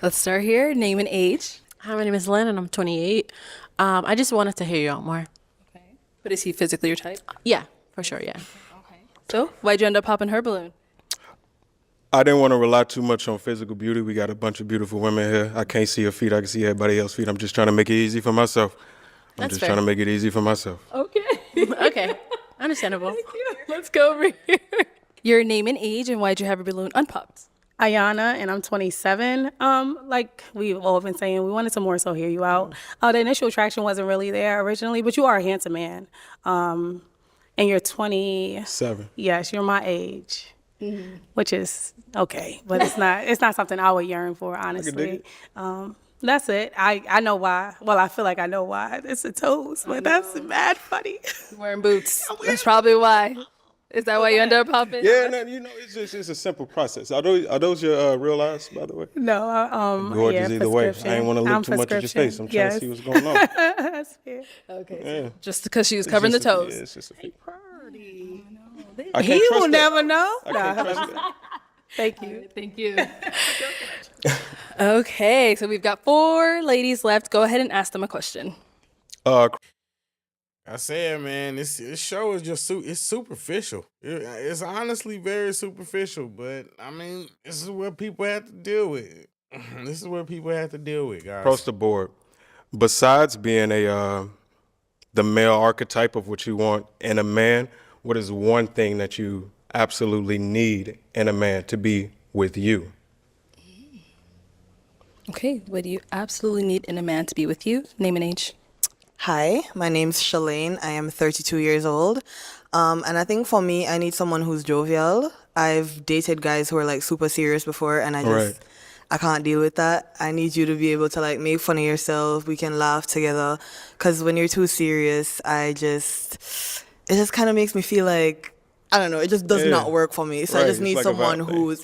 Let's start here. Name and age. Hi, my name is Lynn, and I'm 28. I just wanted to hear you out more. But is he physically your type? Yeah, for sure, yeah. So why'd you end up popping her balloon? I didn't want to rely too much on physical beauty. We got a bunch of beautiful women here. I can't see her feet. I can see everybody else's feet. I'm just trying to make it easy for myself. That's trying to make it easy for myself. Okay. Okay, understandable. Let's go over here. Your name and age, and why'd you have your balloon unpopped? Ayana, and I'm 27. Like we've all been saying, we wanted to more so hear you out. The initial attraction wasn't really there originally, but you are a handsome man. And you're 27. Yes, you're my age, which is okay, but it's not something I would yearn for, honestly. That's it. I know why. Well, I feel like I know why. It's the toes, but that's mad funny. You're wearing boots. That's probably why. Is that why you end up popping? Yeah, no, you know, it's a simple process. Are those your real eyes, by the way? No, gorgeous yeah, either way. I ain't want to look too much at your face. I'm trying to see what's going on. That's fair. Okay. Yeah. Just because she was covering the toes. Yeah, it's just a feet. He will never know. I can't trust it. Thank you. Thank you. Okay, so we've got 4 ladies left. Go ahead and ask them a question. I said, man, this show is just it's superficial. It's honestly very superficial, but I mean, this is what people have to deal with. This is what people have to deal with, guys. Across the board. Besides being the male archetype of what you want in a man, what is one thing that you absolutely need in a man to be with you? Okay, what do you absolutely need in a man to be with you? Name and age. Hi, my name's Shalane. I am 32 years old. And I think for me, I need someone who's jovial. I've dated guys who are like super serious before, and I can't deal with that. I need you to be able to like make fun of yourself. We can laugh together. Because when you're too serious, it just kind of makes me feel like, I don't know, it just does not work for me. So I just need someone who's,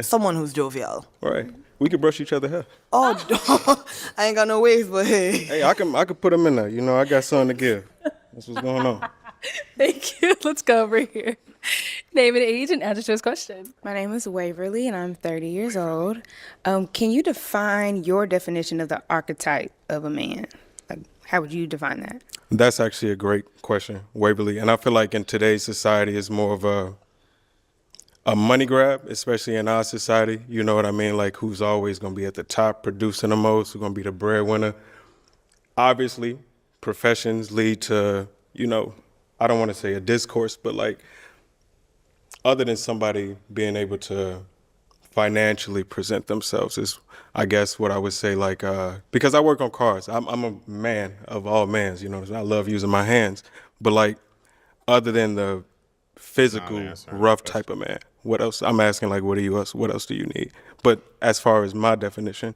someone who's jovial. Right. We could brush each other hair. Oh, I ain't got no waves, but hey. Hey, I can put them in there. You know, I got something to give. That's what's going on. Thank you. Let's go over here. Name and age and answer to his question. My name is Waverly, and I'm 30 years old. Can you define your definition of the archetype of a man? Like, how would you define that? That's actually a great question, Waverly. And I feel like in today's society, it's more of a money grab, especially in our society. You know what I mean? Like, who's always going to be at the top, producing the most, who's going to be the breadwinner. Obviously, professions lead to, you know, I don't want to say a discourse, but like, other than somebody being able to financially present themselves is, I guess, what I would say, like, because I work on cars. I'm a man of all mans, you know, I love using my hands. But like, other than the physical, rough type of man. What else? I'm asking like, what else do you need? But as far as my definition,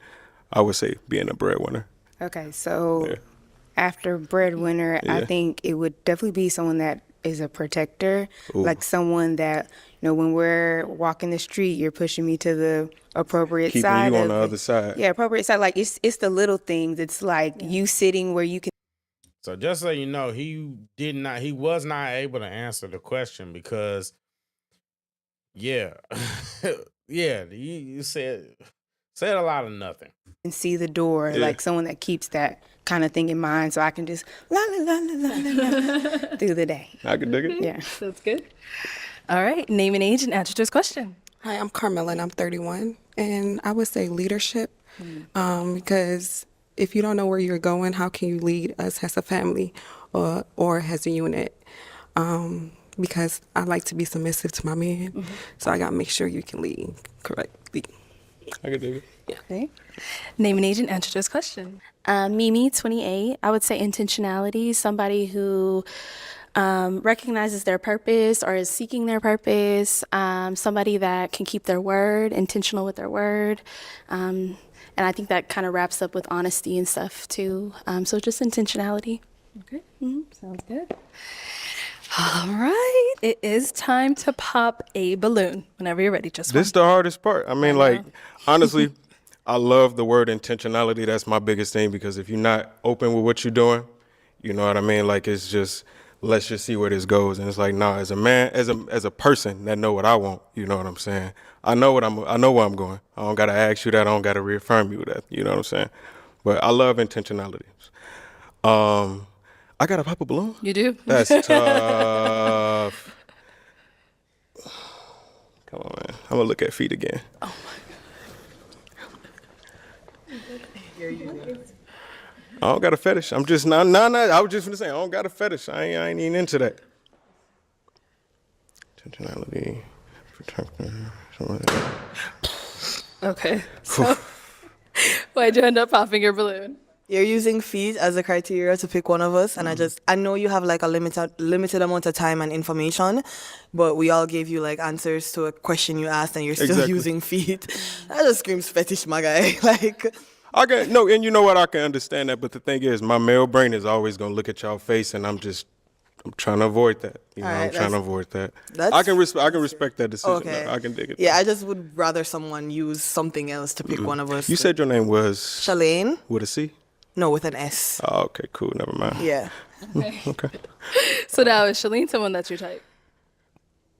I would say being a breadwinner. Okay, so after breadwinner, I think it would definitely be someone that is a protector, like someone that, you know, when we're walking the street, you're pushing me to the appropriate Keeping side. you on the other side. Yeah, appropriate side. Like it's the little things. It's like you sitting where you can. So just so you know, he was not able to answer the question because, you said a lot of nothing. And see the door, like someone that keeps that kind of thing in mind, so I can just la la la la la la through the day. I can dig it. Yeah, that's good. All right, name and age and answer to this question. Hi, I'm Carmela and I'm 31, and I would say leadership, because if you don't know where you're going, how can you lead us as a family or as a unit? Because I like to be submissive to my man, so I gotta make sure you can lead correctly. I can dig it. Yeah. Okay. Name and age and answer to this question. Mimi, 28. I would say intentionality, somebody who recognizes their purpose or is seeking their purpose, somebody that can keep their word, intentional with their word. And I think that kind of wraps up with honesty and stuff too. So just intentionality. Okay. Sounds good. All right. It is time to pop a balloon whenever you're ready. Just This is the hardest part. I mean, like, honestly, I love the word intentionality. That's my biggest thing, because if you're not open with what you're doing, you know what I mean? Like, it's just, let's just see where this goes. And it's like, nah, as a man, as a person that know what I want, you know what I'm saying? I know where I'm going. I don't got to ask you that. I don't got to reaffirm you that. You know what I'm saying? But I love intentionality. I got to pop a balloon? You do? That's tough. Come on, man. I'm going to look at feet again. Oh, my God. I don't got a fetish. I'm just not. I was just gonna say I don't got a fetish. I ain't even into that. Intentionality, protector, something like that. Okay. So, why'd you end up popping your balloon? You're using feet as a criteria to pick one of us, and I know you have like a limited amount of time and information, but we all gave you like answers to a question you asked, and you're still using feet. That just screams fetish, my guy. Like. And you know what? I can understand that, but the thing is, my male brain is always gonna look at y'all face, and I'm trying to avoid that. You know, I'm trying to avoid that. I can respect that decision. Okay. I can dig it. Yeah, I just would rather someone use something else to pick one of us. You said your name was Shalane. With a C? No, with an S. Oh, okay, cool. Never mind. Yeah. Okay. So now is Shalene someone that's your type?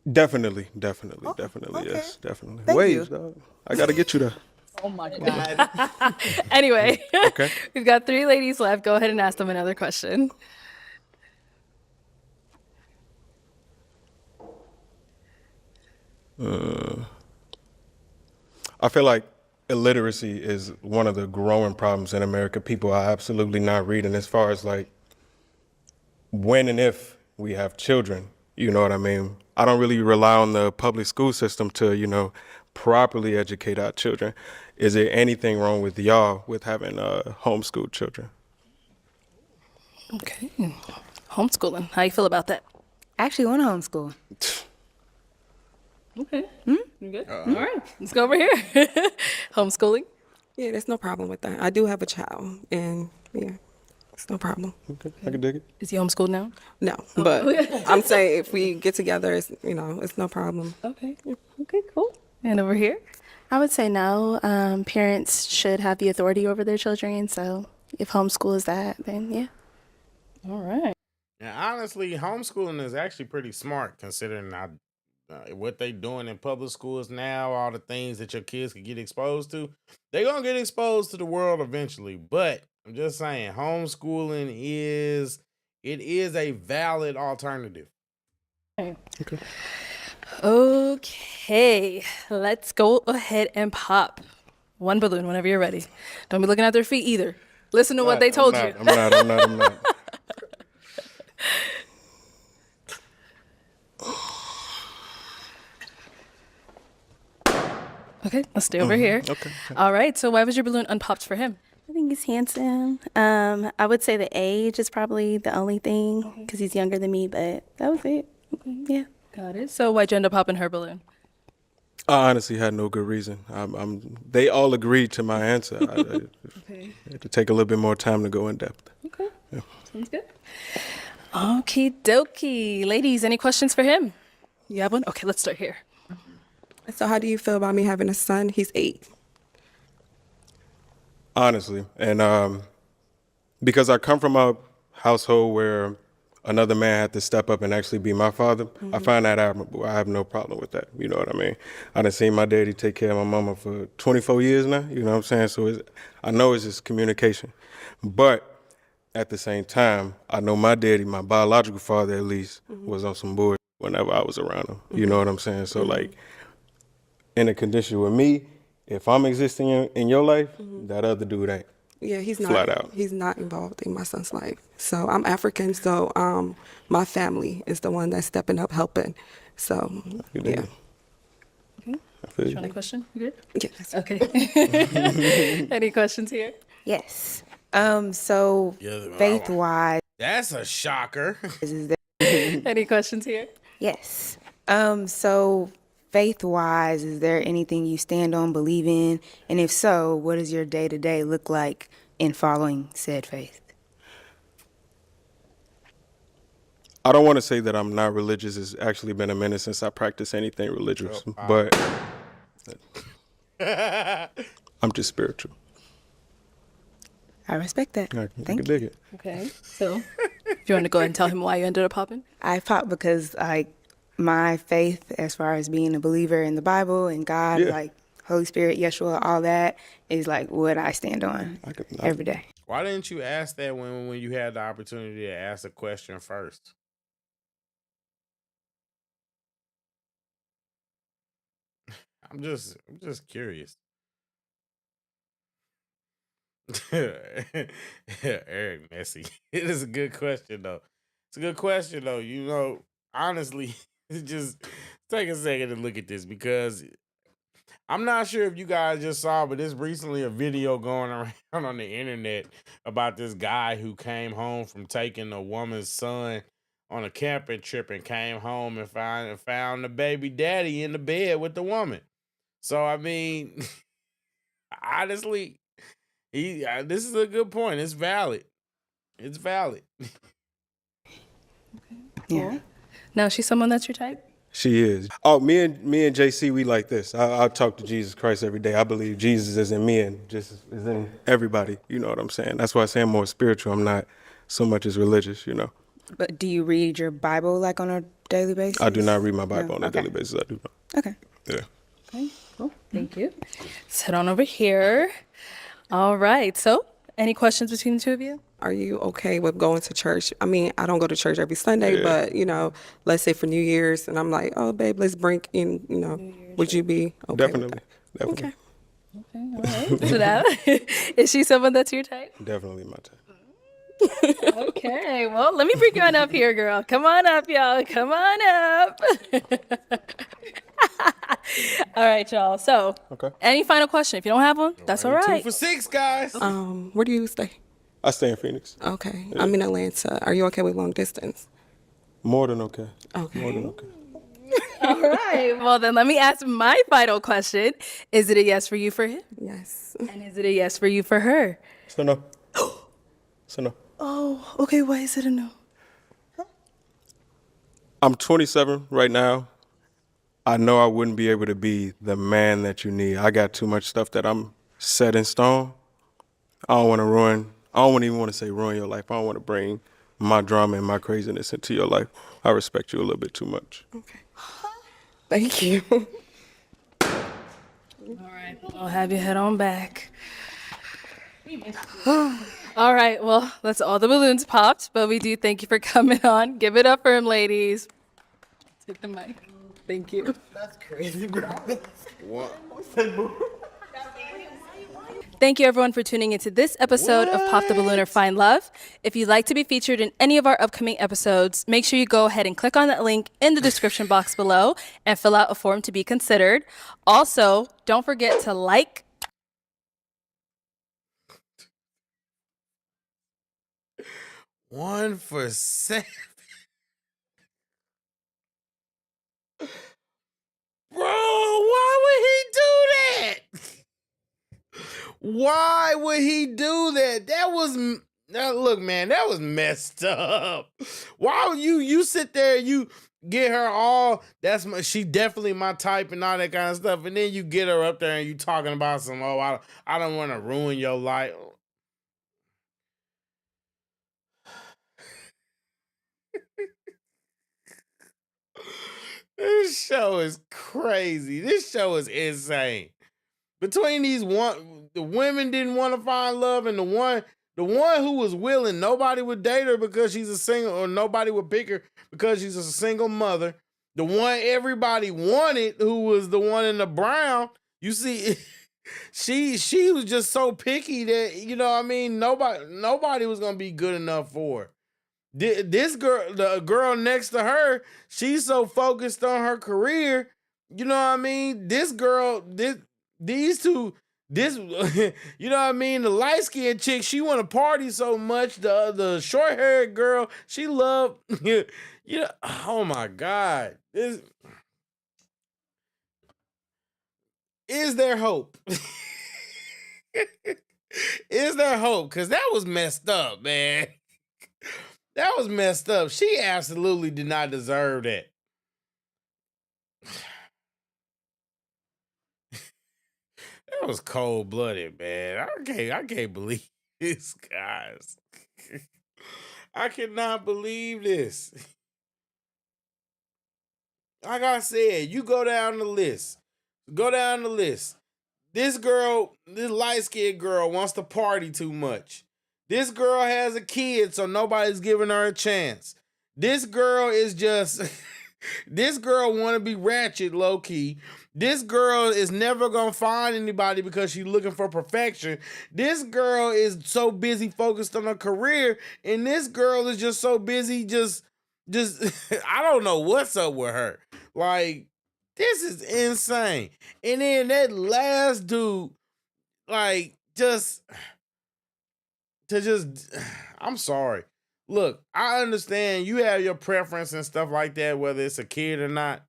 Definitely, yes, definitely. Waves, dog. I gotta get you there. Oh my God. Anyway, okay. We've got 3 ladies left. Go ahead and ask them another question. I feel like illiteracy is one of the growing problems in America. People are absolutely not reading as far as like when and if we have children. You know what I mean? I don't really rely on the public school system to, you know, properly educate our children. Is there anything wrong with y'all with having homeschooled children? Okay. Homeschooling. How you feel about that? I actually want to homeschool. Okay. You good? All right. Let's go over here. Homeschooling? Yeah, there's no problem with that. I do have a child, and yeah, it's no problem. Okay, I can dig it. Is he homeschooled now? No, but I'm saying if we get together, it's no problem. Okay. Okay, cool. And over here? I would say no. Parents should have the authority over their children. So if homeschool is that, then yeah. All right. And honestly, homeschooling is actually pretty smart considering what they doing in public schools now, all the things that your kids could get exposed to. They're going to get exposed to the world eventually. But I'm just saying, homeschooling is a valid alternative. Okay. Okay, let's go ahead and pop one balloon whenever you're ready. Don't be looking at their feet either. Listen to what they told you. I'm not. Okay, let's stay over here. Okay. All right, so why was your balloon unpopped for him? I think he's handsome. I would say the age is probably the only thing because he's younger than me, but that was it. Yeah. Got it. So why'd you end up popping her balloon? I honestly had no good reason. They all agreed to my answer. I Okay. had to take a little bit more time to go in depth. Okay. Sounds good. Okie dokie. Ladies, any questions for him? You have one? Okay, let's start here. So how do you feel about me having a son? He's 8. Honestly, and because I come from a household where another man had to step up and actually be my father, I find that admirable. I have no problem with that. You know what I mean? I done seen my daddy take care of my mama for 24 years now. You know what I'm saying? So I know it's just communication. But at the same time, I know my daddy, my biological father at least, was on some bullshit whenever I was around him. You know what I'm saying? So like, in a condition with me, if I'm existing in your life, that other dude ain't. Yeah, he's Flat not. out. He's not involved in my son's life. So I'm African. So my family is the one that's stepping up, helping. So yeah. I feel you. Any question? You good? Yes. Okay. Any questions here? Yes. So Yeah, faith-wise, That's a shocker. is there? Any questions here? Yes. So faith-wise, is there anything you stand on, believe in? And if so, what does your day-to-day look like in following said faith? I don't want to say that I'm not religious. It's actually been a minute since I practiced anything religious, but I'm just spiritual. I respect that. I Thank can dig it. Okay. So, do you want to go ahead and tell him why you ended up popping? I popped because, like, my faith, as far as being a believer in the Bible and God, Yeah. like Holy Spirit, Yeshua, all that, is like what I stand on every day. Why didn't you ask that when you had the opportunity to ask a question first? I'm just curious. Eric Messy. It is a good question though. It's a good question though. You know, honestly, just take a second to look at this because I'm not sure if you guys just saw, but there's recently a video going around on the internet about this guy who came home from taking a woman's son on a camping trip and came home and found the baby daddy in the bed with the woman. So I mean, honestly, this is a good point. It's valid. It's valid. Yeah. Now, she's someone that's your type? She is. Oh, me and JC, we like this. I talk to Jesus Christ every day. I believe Jesus is in me and just is in everybody. You know what I'm saying? That's why I say I'm more spiritual. I'm not so much as religious, you know. But do you read your Bible like on a daily basis? I do not read my Bible No? on a Okay. daily basis. I do not. Okay. Yeah. Okay, cool. Thank you. Let's head on over here. All right. So, any questions between the two of you? Are you okay with going to church? I mean, I don't go to church every Sunday, but you know, let's say for New Year's, and I'm like, oh, babe, let's bring in. You know, would you be okay? Definitely. With Definitely. Okay, all right. So now, is she someone that's your type? Definitely my type. Okay, well, let me bring you on up here, girl. Come on up, y'all. Come on up. All right, y'all. So, any final question? If you don't have one, that's all right. 2 for 6, guys. Where do you stay? I stay in Phoenix. Okay, Yeah. I'm in Atlanta. Are you okay with long distance? More than okay. Okay. More than okay. All right. Well, then let me ask my final question. Is it a yes for you for him? Yes. And is it a yes for you for her? So no. So no. Oh, okay. Why is it a no? I'm 27 right now. I know I wouldn't be able to be the man that you need. I got too much stuff that I'm set in stone. I don't want to ruin. I don't even want to say ruin your life. I don't want to bring my drama and my craziness into your life. I respect you a little bit too much. Okay. Thank you. All right. I'll have you head on back. All right. Well, that's all the balloons popped, but we do thank you for coming on. Give it up for him, ladies. Take the mic. Thank you. That's crazy. What? Thank you, everyone, for tuning into this episode of Pop the Balloon or Find Love. If you'd like to be featured in any of our upcoming episodes, make sure you go ahead and click on that link in the description box below and fill out a form to be considered. Also, don't forget to like, 1 for 7. Why would he do that? Look, man, that was messed up. Why would you sit there, you get her all, she definitely my type and all that kind of stuff, and then you get her up there and you talking about some, I don't want to ruin your life. This show is crazy. This show is insane. Between the women didn't want to find love, and the one who was willing, nobody would date her because she's a single, or nobody would pick her because she's a single mother. The one everybody wanted, who was the one in the brown, you see, she was just so picky that, you know what I mean, nobody was gonna be good enough for her. This girl, the girl next to her, she's so focused on her career. You know what I mean? These two, you know what I mean? The light-skinned chick, she want to party so much. The short-haired girl, she loved, oh my God. Is there hope? Is there hope? Because that was messed up, man. That was messed up. She absolutely did not deserve that. That was cold-blooded, man. I can't believe this, guys. I cannot believe this. Like I said, you go down the list. Go down the list. This girl, this light-skinned girl, wants to party too much. This girl has a kid, so nobody's giving her a chance. This girl is just, this girl want to be ratchet, low-key. This girl is never going to find anybody because she's looking for perfection. This girl is so busy focused on her career, and this girl is just so busy just I don't know what's up with her. Like, this is insane. And then that last dude, like, I'm sorry. Look, I understand you have your preference and stuff like that, whether it's a kid or not,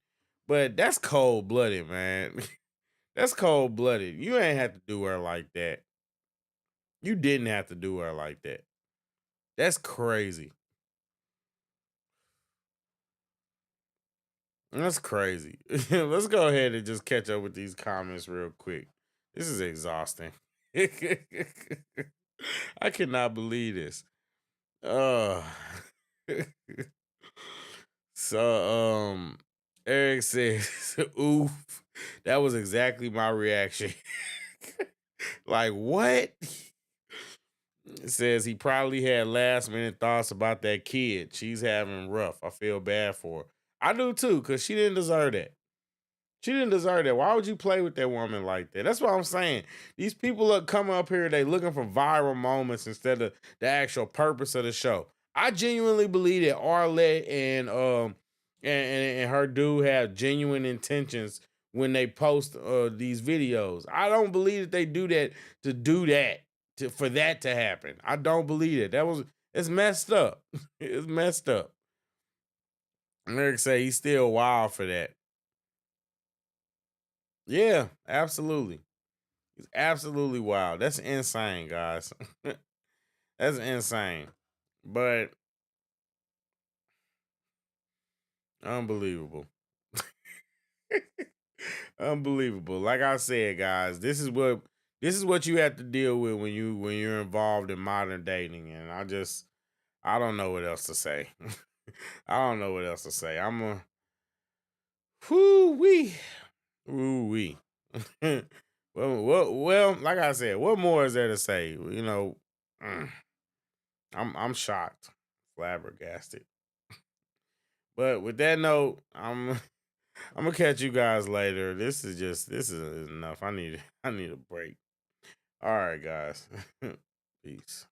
but that's cold-blooded, man. That's cold-blooded. You ain't have to do her like that. You didn't have to do her like that. That's crazy. That's crazy. Let's go ahead and just catch up with these comments real quick. This is exhausting. I cannot believe this. So Eric says, oof, that was exactly my reaction. Like, what? It says he probably had last minute thoughts about that kid. She's having rough. I feel bad for her. I do too, because she didn't deserve that. She didn't deserve that. Why would you play with that woman like that? That's what I'm saying. These people are coming up here, they looking for viral moments instead of the actual purpose of the show. I genuinely believe that Arlette and her dude have genuine intentions when they post these videos. I don't believe that they do that to do that, for that to happen. I don't believe it. It's messed up. It's messed up. And Eric say he's still wild for that. Yeah, absolutely. He's absolutely wild. That's insane, guys. That's insane. But unbelievable. Unbelievable. Like I said, guys, this is what you have to deal with when you're involved in modern dating, and I don't know what else to say. I don't know what else to say. Whoo-wee. Woo-wee. Well, like I said, what more is there to say? You know, I'm shocked, flabbergasted. But with that note, I'm gonna catch you guys later. This is enough. I need a break. All right, guys. Peace.